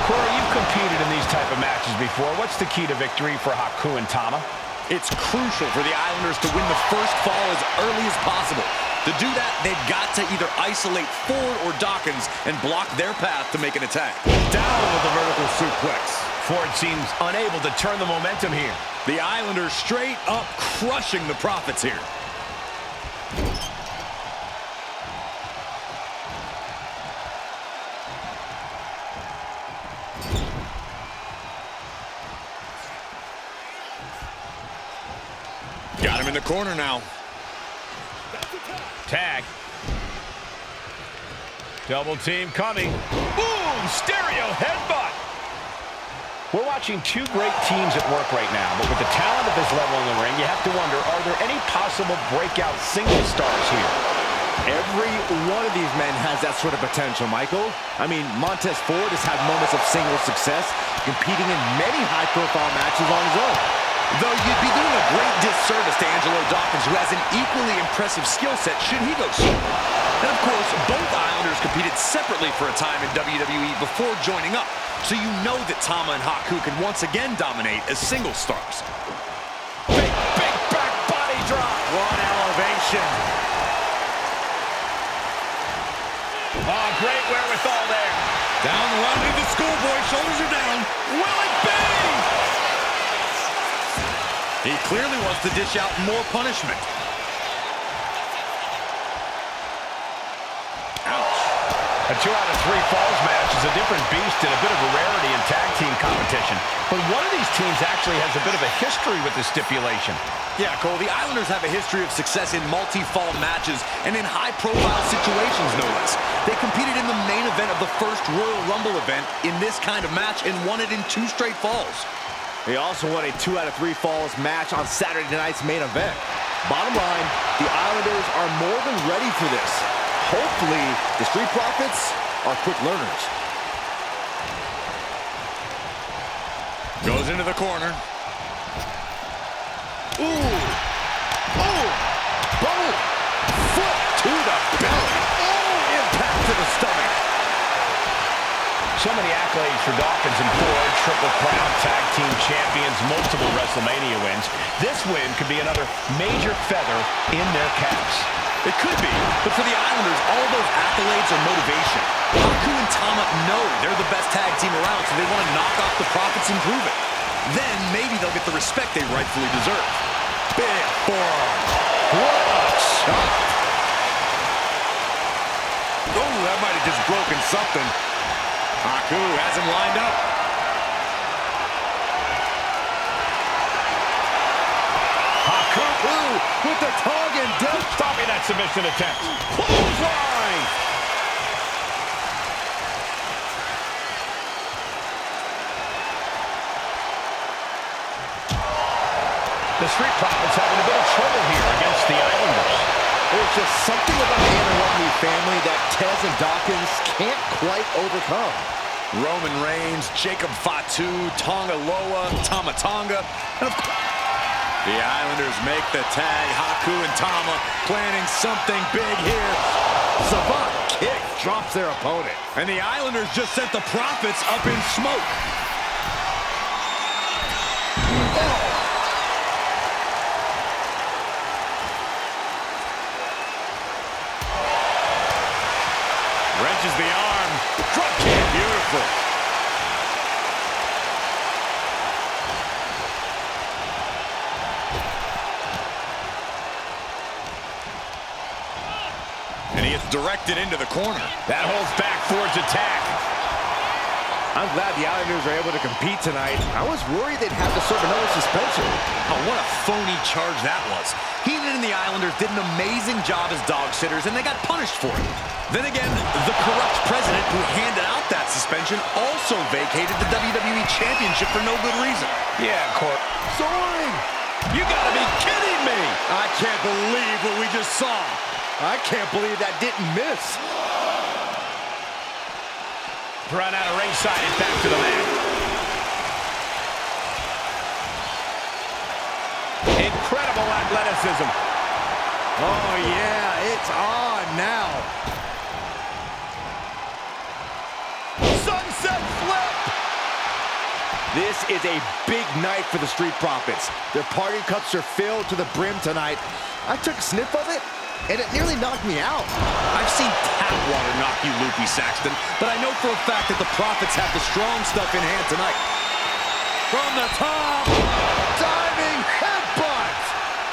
Corey, you've competed in these type of matches before. What's the key to victory for Haku and Tama? It's crucial for the Islanders to win the first fall as early as possible. To do that, they've got to either isolate Ford or Dawkins and block their path to make an attack. Down with the vertical suplex. Ford seems unable to turn the momentum here. The Islanders straight up crushing the Profits here. Got him in the corner now. Tag. Double team coming. Boom! Stereo headbutt. We're watching two great teams at work right now, but with the talent of this level in the ring, you have to wonder, are there any possible breakout single stars here? Every one of these men has that sort of potential, Michael. I mean, Montez Ford has had moments of single success, competing in many high-profile matches on his own. Though you'd be doing a great disservice to Angelo Dawkins, who has an equally impressive skill set should he go solo. And of course, both Islanders competed separately for a time in WWE before joining up, so you know that Tama and Haku can once again dominate as single stars. Big back body drop. One elevation. Oh, great wherewithal there. Down the line to the schoolboy, shoulders are down. Will it be? He clearly wants to dish out more punishment. Ouch. A 2 out of 3 falls match is a different beast and a bit of a rarity in tag team competition. But one of these teams actually has a bit of a history with this stipulation. Yeah, Cole, the Islanders have a history of success in multi-fall matches and in high-profile situations, no less. They competed in the main event of the first Royal Rumble event in this kind of match and won it in 2 straight falls. They also won a 2 out of 3 falls match on Saturday night's main event. Bottom line, the Islanders are more than ready for this. Hopefully, the Street Profits are quick learners. Goes into the corner. Ooh! Oh! Boom! Foot to the belly. Oh! Impact to the stomach. So many accolades for Dawkins and Ford, Triple Crown Tag Team Champions, multiple WrestleMania wins. This win could be another major feather in their caps. It could be, but for the Islanders, all those accolades are motivation. Haku and Tama know they're the best tag team around, so they want to knock off the Profits and prove it. Then maybe they'll get the respect they rightfully deserve. Big forearm. What a shot. Oh, that might have just broken something. Haku has him lined up. with the tongue and death. Stopping that submission attempt. Clothesline! The Street Profits having a bit of trouble here against the Islanders. There's just something about the Anarchy family that Tez and Dawkins can't quite overcome. Roman Reigns, Jacob Fatu, Tonga Loa, Tama Tonga. And of course, the Islanders make the tag. Haku and Tama planning something big here. Savant kick drops their opponent. And the Islanders just sent the Profits up in smoke. Wrenches the arm. Drop kick. Beautiful. And he gets directed into the corner. That holds back Ford's attack. I'm glad the Islanders are able to compete tonight. I was worried they'd have to serve another suspension. Oh, what a phony charge that was. Heenan and the Islanders did an amazing job as dog sitters, and they got punished for it. Then again, the corrupt president who handed out that suspension also vacated the WWE Championship for no good reason. Yeah, Court. Soaring! You gotta be kidding me! I can't believe what we just saw. I can't believe that didn't miss. Run out of ringside and back to the mat. Incredible athleticism. Oh, yeah, it's on now. Sunset flip! This is a big night for the Street Profits. Their party cups are filled to the brim tonight. I took a sniff of it, and it nearly knocked me out. I've seen tap water knock you loopy, Saxton, but I know for a fact that the Profits have the strong stuff in hand tonight. From the top, Diving headbutt!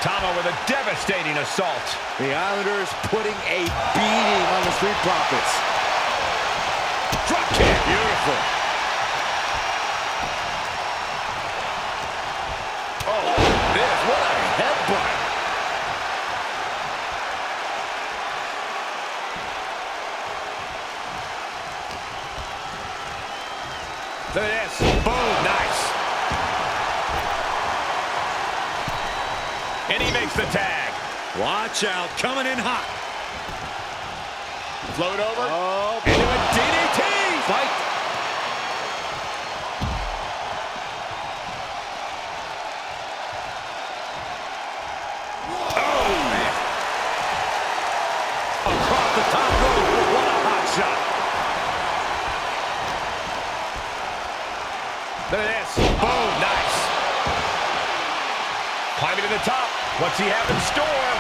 Tama with a devastating assault. The Islanders putting a beating on the Street Profits. Drop kick. beautiful. Oh, this, what a headbutt. Look at this. Boom. Nice. And he makes the tag. Watch out. Coming in hot. Float over. Oh, into a DDT. fight. Oh, man. Across the top rope. What a hot shot. Look at this. Boom. Nice. Climbing to the top. What's he have in store?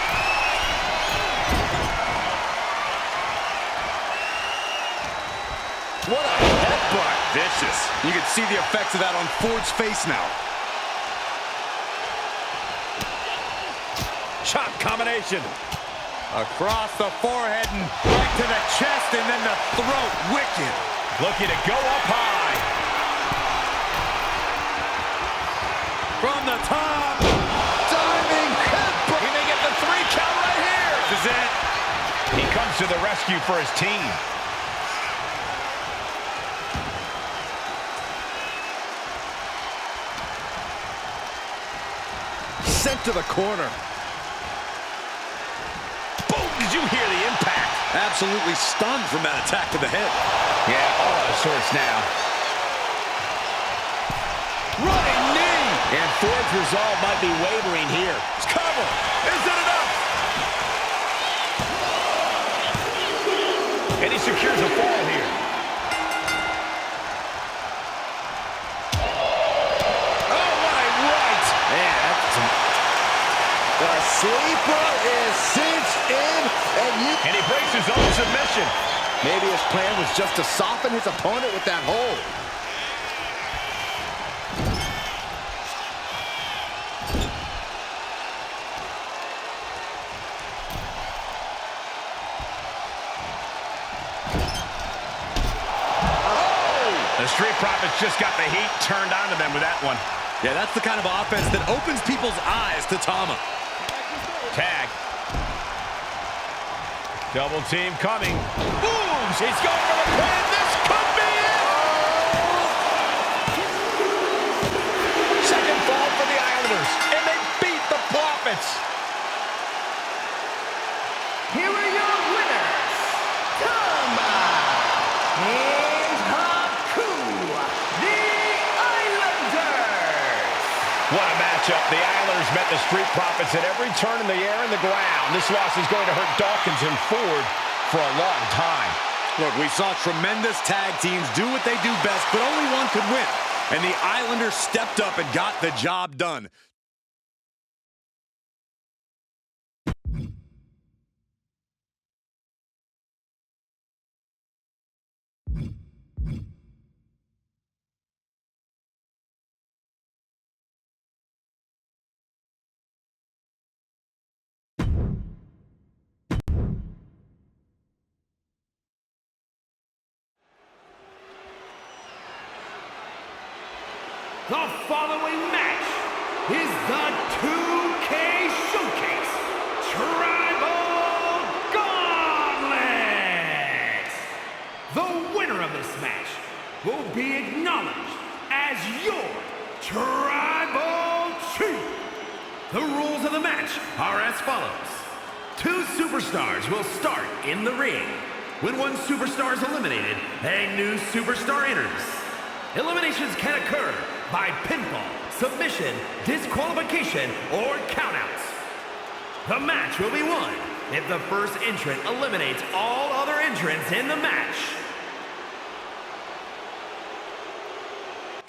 What a headbutt. Vicious. You can see the effects of that on Ford's face now. Chop combination. Across the forehead and right to the chest and then the throat. Wicked. Looking to go up high. From the top. Diving headbutt. He may get the 3 count right here. This is it. He comes to the rescue for his team. Sent to the corner. Boom! Did you hear the impact? Absolutely stunned from that attack to the head. Yeah, all out of sorts now. Running knee! And Ford's resolve might be wavering here. It's cover! Is it enough? And he secures a fall here. Oh, what a right! Man, that's the sleeper is cinched in, And he breaks his own submission. maybe his plan was just to soften his opponent with that hold. The Street Profits just got the heat turned onto them with that one. Yeah, that's the kind of offense that opens people's eyes to Tama. Tag. Double team coming. Booms! He's going for the pin. This could be it! Second fall for the Islanders, and they beat the Profits. Here are your winners, Tama and Haku, the Islanders. What a matchup. The Islanders met the Street Profits at every turn in the air and the ground. This loss is going to hurt Dawkins and Ford for a long time. Look, we saw tremendous tag teams do what they do best, but only one could win. And the Islanders stepped up and got the job done. The following match is the 2K Showcase Tribal Gauntlet. The winner of this match will be acknowledged as your Tribal Chief. The rules of the match are as follows. 2 superstars will start in the ring. When one superstar is eliminated, a new superstar enters. Eliminations can occur by pinfall, submission, disqualification, or countouts. The match will be won if the first entrant eliminates all other entrants in the match.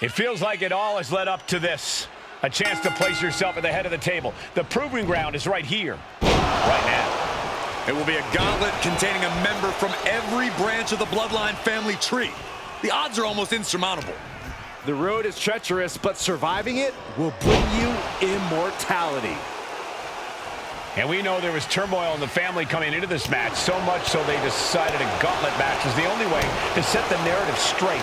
It feels like it all has led up to this. A chance to place yourself at the head of the table. The proving ground is right here, right now. It will be a gauntlet containing a member from every branch of the Bloodline family tree. The odds are almost insurmountable. The road is treacherous, but surviving it will bring you immortality. And we know there was turmoil in the family coming into this match, so much so they decided a gauntlet match was the only way to set the narrative straight.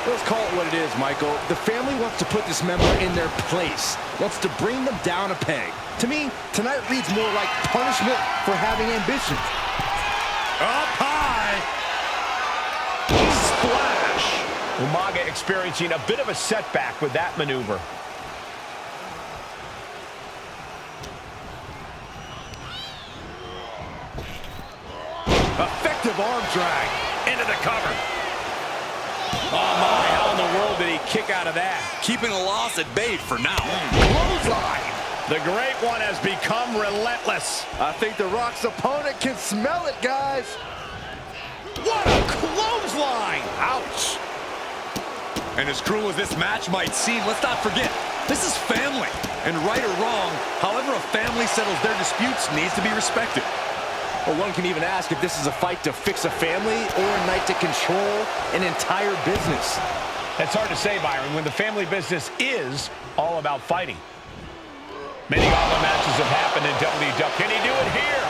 Let's call it what it is, Michael. The family wants to put this member in their place, wants to bring them down a peg. To me, tonight reads more like punishment for having ambition. Up high. Splash. Umaga experiencing a bit of a setback with that maneuver. Effective arm drag Into the cover. Oh my, how in the world did he kick out of that? Keeping a loss at bay for now. clothesline. The Great One has become relentless. I think The Rock's opponent can smell it, guys. What a clothesline! Ouch. And as cruel as this match might seem, let's not forget, this is family. And right or wrong, however a family settles their disputes needs to be respected. Well, one can even ask if this is a fight to fix a family or a night to control an entire business. That's hard to say, Byron, when the family business is all about fighting. Many gauntlet matches have happened in WWE. Can he do it here?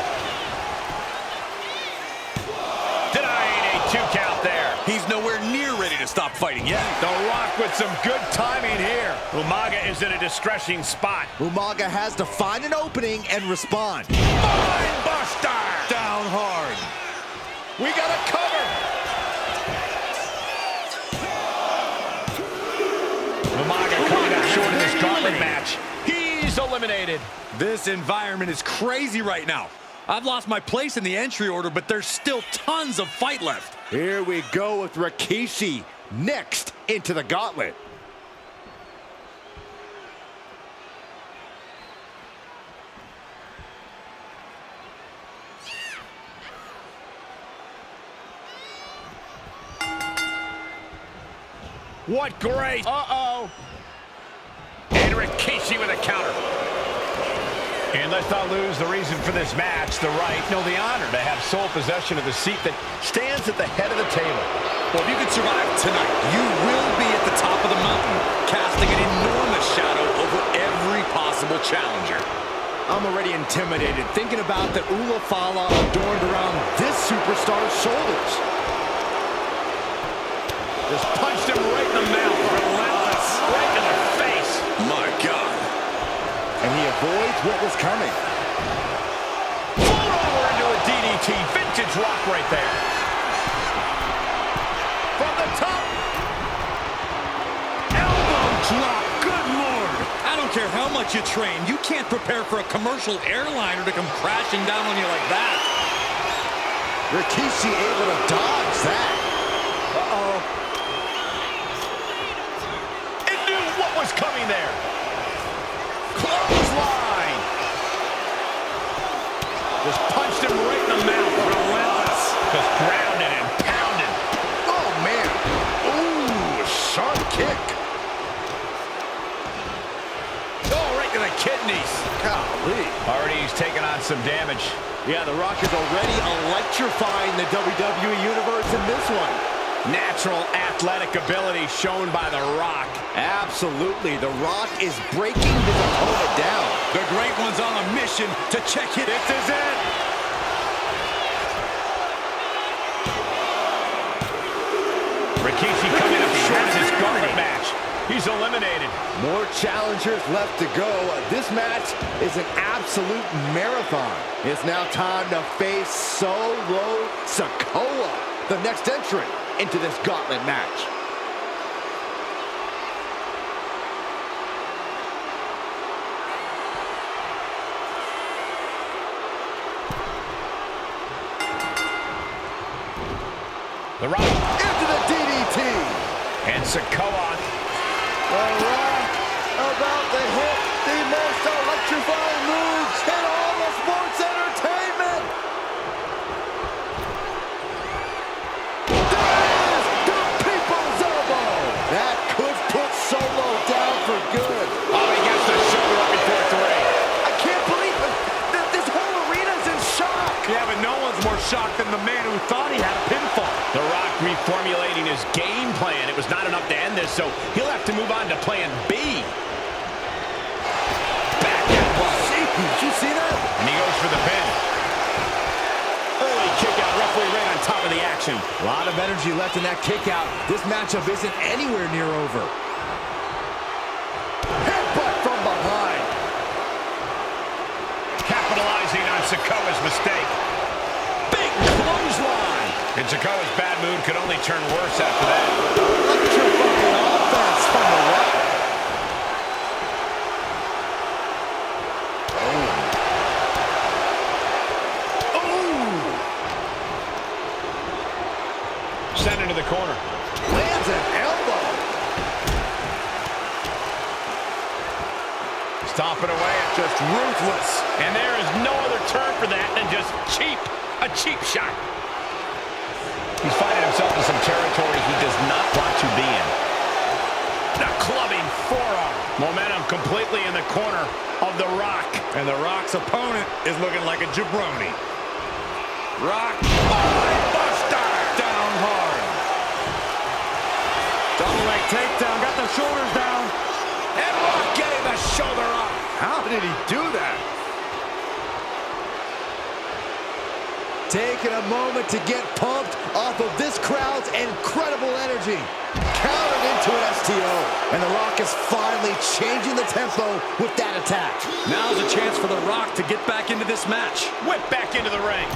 Denying a 2 count there. He's nowhere near ready to stop fighting yet. The Rock with some good timing here. Umaga is in a distressing spot. Umaga has to find an opening and respond. Mind Buster! Down hard. We got a cover. Umaga coming up short in this gauntlet match. He's eliminated. This environment is crazy right now. I've lost my place in the entry order, but there's still tons of fight left. Here we go with Rikishi next into the gauntlet. What grace. Uh-oh. And Rikishi with a counter. And let's not lose the reason for this match, the right, no, the honor to have sole possession of the seat that stands at the head of the table. Well, if you can survive tonight, you will be at the top of the mountain, casting an enormous shadow over every possible challenger. I'm already intimidated thinking about the Ulafala adorned around this superstar's shoulders. Just punched him right in the mouth. Relentless. Right in the face. My God. And he avoids what was coming. lock right there. From the top. Elbow drop. Good Lord. I don't care how much you train. You can't prepare for a commercial airliner to come crashing down on you like that. Rikishi able to dodge that. Uh-oh. It knew what was coming there. Clothesline. Just punched him right in the mouth. Relentless. Just grounded and pounded. Oh, man. Ooh, sharp kick. Oh, right to the kidneys. Golly. Already he's taking on some damage. Yeah, The Rock is already electrifying the WWE Universe in this one. Natural athletic ability shown by The Rock. Absolutely. The Rock is breaking his opponent down. The Great One's on a mission to check it. This is it. Rikishi coming up short in his gauntlet match. He's eliminated. More challengers left to go. This match is an absolute marathon. It's now time to face Solo Sikoa, the next entrant into this gauntlet match. The Rock Into the DDT. and Sikoa. The Rock about to hit the most electrifying moves in all of sports entertainment. There's the people's elbow. That could put Solo down for good. Oh, he gets the shoulder up before 3. I can't believe it. This whole arena's in shock. Yeah, but no one's more shocked than the man who thought he had a pinfall. The Rock reformulating his game plan. It was not enough to end this, so he'll have to move on to plan B. Back at one. Did you see that? And he goes for the pin. Early kick out, referee right on top of the action. A lot of energy left in that kick out. This matchup isn't anywhere near over. Headbutt from behind. Capitalizing on Sikoa's mistake. Big clothesline. And Sikoa's bad mood could only turn worse after that. Electrifying offense from The Rock. Sent into the corner. Lands an elbow. Stomping away. Just ruthless. And there is no other term for that than just cheap. A cheap shot. He's finding himself in some territory he does not want to be in. The clubbing forearm. Momentum completely in the corner of The Rock. And The Rock's opponent is looking like a jabroni. Rock. Buster. Down hard. Double leg takedown. Got the shoulders down. And Rock getting the shoulder up. How did he do that? Taking a moment to get pumped off of this crowd's incredible energy. Countered into an STO. And The Rock is finally changing the tempo with that attack. Now's a chance for The Rock to get back into this match. Whip back into the ring.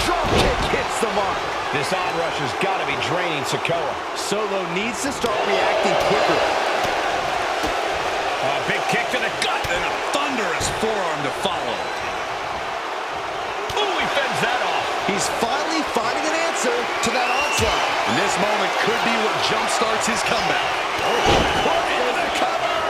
Drop kick hits the mark. This onrush has got to be draining Sikoa. Solo needs to start reacting quicker. A big kick to the gut and a Thunderous forearm to follow. Ooh, he fends that off. He's finally finding an answer to that onslaught. And this moment could be what jumpstarts his comeback. Into the cover.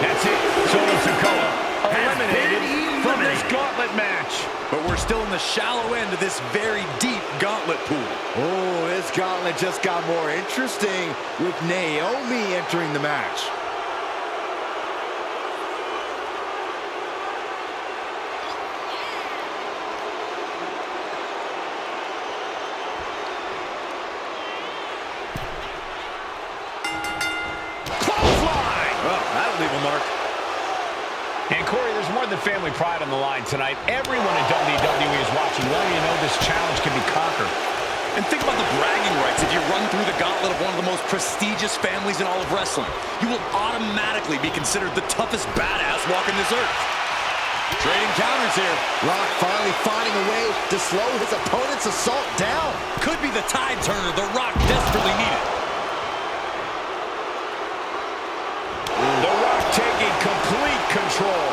That's it. Solo Sikoa eliminated from this gauntlet match. But we're still in the shallow end of this very deep gauntlet pool. Oh, this gauntlet just got more interesting with Naomi entering the match. Clothesline! Oh, that'll leave a mark. And Corey, there's more than family pride on the line tonight. Everyone in WWE is watching, wanting to know this challenge can be conquered. And think about the bragging rights. If you run through the gauntlet of one of the most prestigious families in all of wrestling, you will automatically be considered the toughest badass walking this earth. Trading counters here. Rock finally finding a way to slow his opponent's assault down. Could be the tide turner The Rock desperately needed. The Rock taking complete control.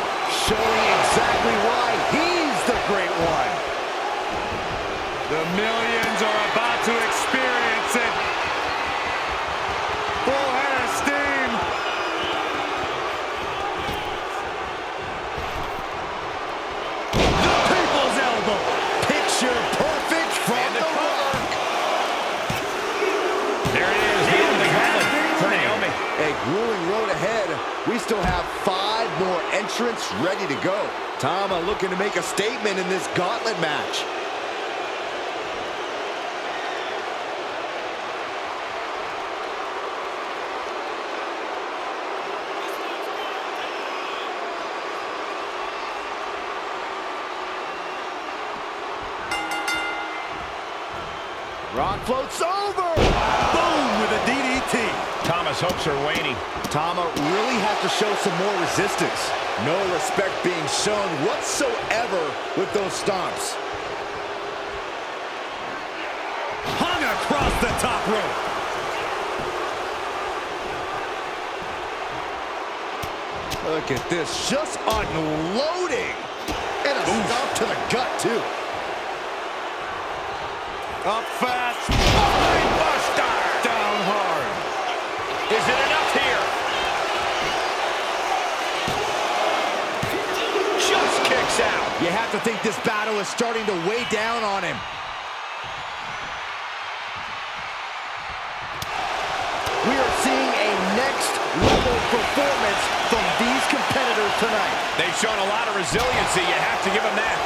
Showing exactly why he's the great one. The millions are about to experience it. Full head of steam. The People's Elbow. Picture perfect from The Rock. There it is, the end of the gauntlet for Naomi. A grueling road ahead. We still have 5 more entrants ready to go. Tama looking to make a statement in this gauntlet match. Rock floats over. Boom with a DDT. Tama's hopes are waning. Tama really has to show some more resistance. No respect being shown whatsoever with those stomps. Hung across the top rope. Look at this, just unloading. And a stomp to the gut, too. Up fast. Buster. Down hard. Is it enough here? Just kicks out. You have to think this battle is starting to weigh down on him. We are seeing a next level performance from these competitors tonight. They've shown a lot of resiliency. You have to give them that.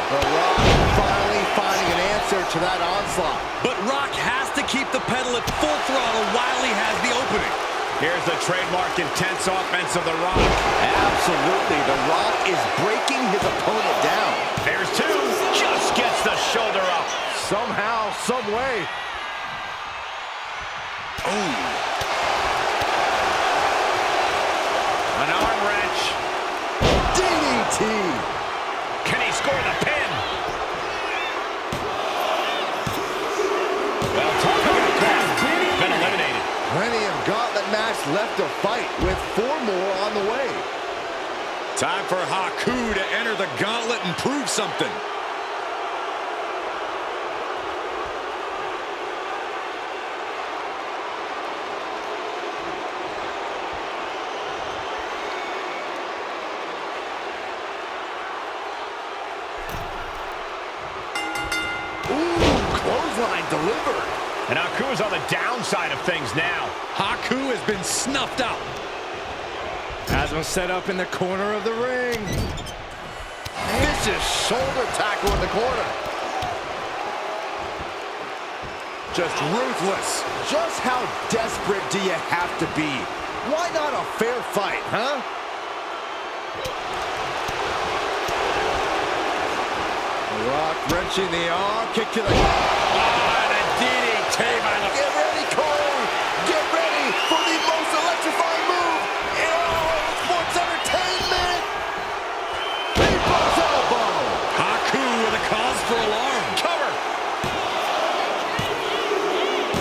The Rock finally finding an answer to that onslaught. But Rock has to keep the pedal at full throttle while he has the opening. Here's the trademark intense offense of The Rock. Absolutely, The Rock is breaking his opponent down. There's 2. Just gets the shoulder up. Somehow, some way. Oh. An arm wrench. DDT. Can he score the pin? Well, talk about that. Been eliminated. Plenty of gauntlet match left to fight with 4 more on the way. Time for Haku to enter the gauntlet and prove something. Clothesline delivered. And Haku is on the downside of things now. Haku has been snuffed out. Has him set up in the corner of the ring. Vicious shoulder tackle in the corner. Just ruthless. Just how desperate do you have to be? Why not a fair fight, huh? Rock wrenching the arm, kick to the... And a DDT by the... Get ready, Cole! Get ready for the most electrifying move in all of sports entertainment! People's Elbow! Haku with a cause for alarm. Cover!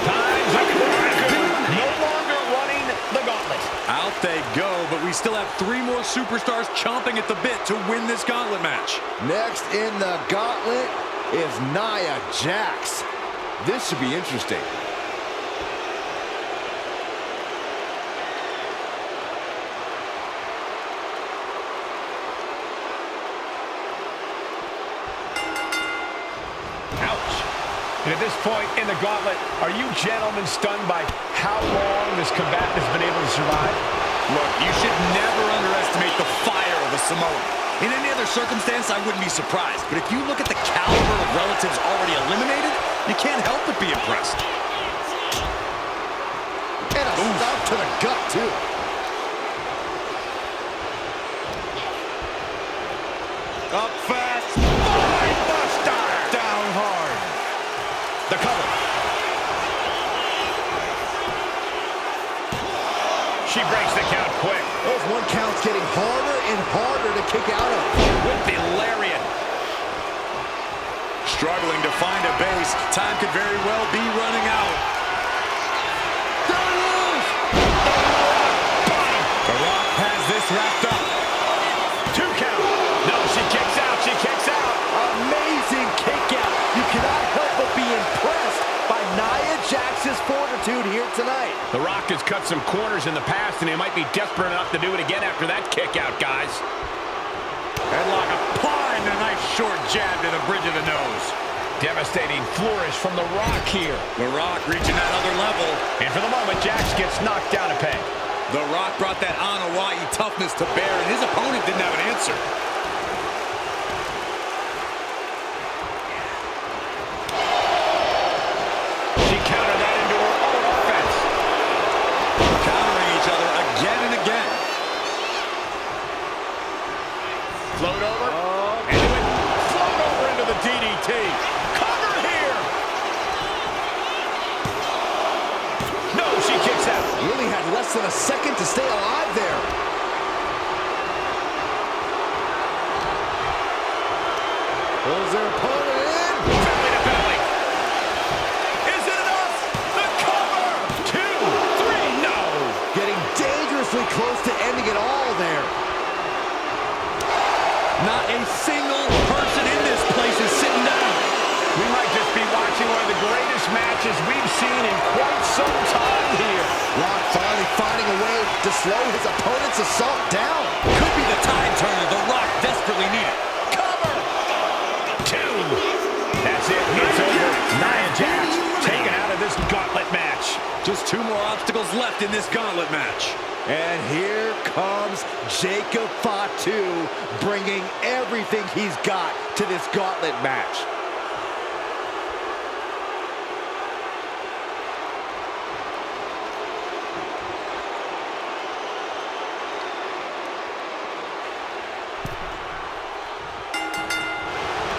Time's up for Haku. No longer running the gauntlet. Out they go, but we still have 3 more superstars chomping at the bit to win this gauntlet match. Next in the gauntlet is Nia Jax. This should be interesting. Ouch. And at this point in the gauntlet, are you gentlemen stunned by how long this combatant has been able to survive? Look, you should never underestimate the fire of a Samoan. In any other circumstance, I wouldn't be surprised. But if you look at the caliber of relatives already eliminated, you can't help but be impressed. And a stomp to the gut, too. Up fast. Buster. Down hard. The cover. the count quick. Those one counts getting harder and harder to kick out of. With the lariat. Struggling to find a base. Time could very well be running out. The Rock has this wrapped up. 2 count. No, she kicks out. She kicks out. Amazing kick out. You cannot help but be impressed by Nia Jax's fortitude here tonight. The Rock has cut some corners in the past, and he might be desperate enough to do it again after that kick out, guys. Headlock applying a nice short jab to the bridge of the nose. Devastating flourish from The Rock here. The Rock reaching that other level. And for the moment, Jax gets knocked down a peg. The Rock brought that Hawaii toughness to bear, and his opponent didn't have an answer. She countered that into her own offense. Countering each other again and again. Float over. And it went float over into the DDT. Cover here. No, she kicks out. Really had less than a second to stay alive there. Pulls their opponent in. Belly to belly. Is it enough? The cover. 2, 3, no. Getting dangerously close to ending it all there. Not a single person in this place is sitting down. We might just be watching one of the greatest matches we've seen in quite some time here. Rock finally finding a way to slow his opponent's assault down. Could be the tide turner the Rock desperately needed. Cover. 2. That's it. It's over. Nia Jax taken out of this gauntlet match. Just 2 more obstacles left in this gauntlet match. And here comes Jacob Fatu, bringing everything he's got to this gauntlet match.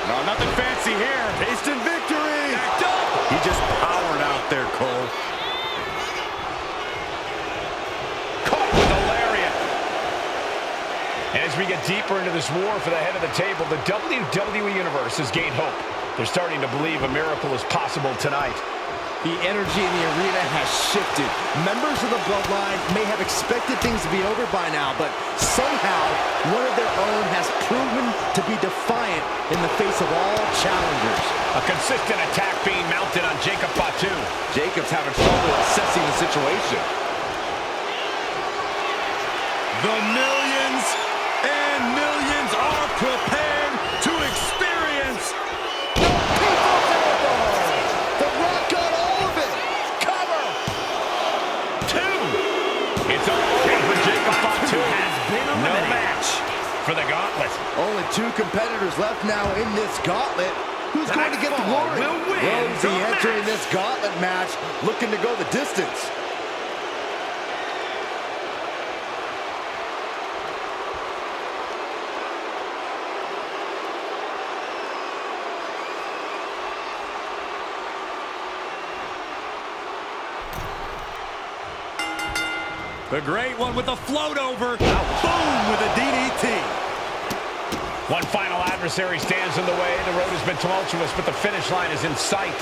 No, nothing fancy here. Instant victory! Backed up. He just powered out there, Cole. Caught with a lariat. As we get deeper into this war for the head of the table, the WWE Universe has gained hope. They're starting to believe a miracle is possible tonight. The energy in the arena has shifted. Members of the Bloodline may have expected things to be over by now, but somehow one of their own has proven to be defiant in the face of all challengers. A consistent attack being mounted on Jacob Fatu. Jacob's having trouble assessing the situation. The millions and millions are prepared to experience The people's elbow! The Rock got all of it! Cover. 2. It's all over for Jacob Fatu. Has been No eliminated. match for the gauntlet. Only 2 competitors left now in this gauntlet. Who's going to get the glory? will win Rosie the entering match. this gauntlet match, looking to go the distance. The great one with the float over. Boom with a DDT. One final adversary stands in the way. The road has been tumultuous, but the finish line is in sight.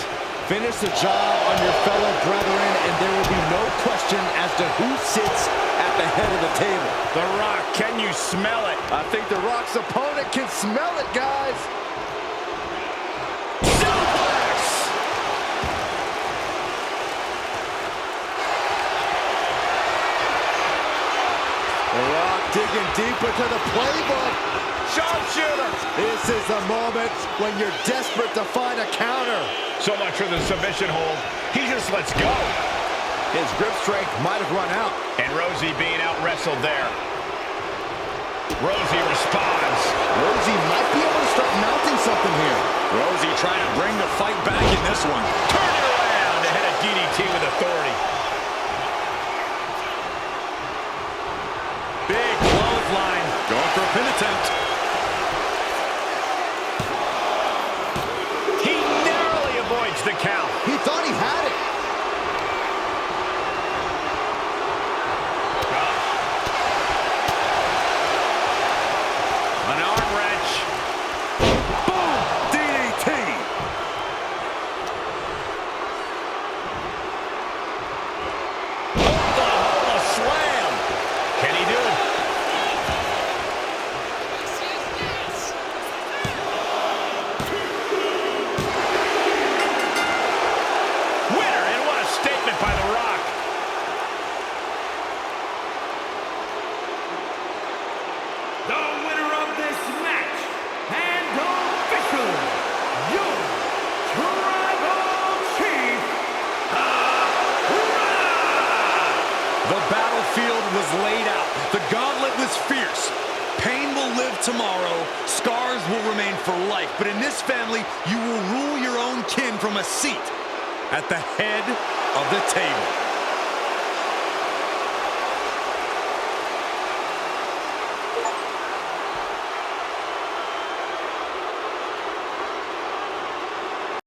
Finish the job on your fellow brethren, and there will be no question as to who sits at the head of the table. The Rock, can you smell it? I think The Rock's opponent can smell it, guys. The Rock digging deep into the playbook. Sharpshooter. This is the moment when you're desperate to find a counter. So much for the submission hold. He just lets go. His grip strength might have run out. And Rosie being out-wrestled there. Rosie responds. Rosie might be able to start mounting something here. Rosie trying to bring the fight back in this one. Turn it around to hit a DDT with authority. Big clothesline. Going for a pin attempt. He narrowly avoids the count. He thought he had it. field was laid out. The gauntlet was fierce. Pain will live tomorrow. Scars will remain for life. But in this family, you will rule your own kin from a seat at the head of the table.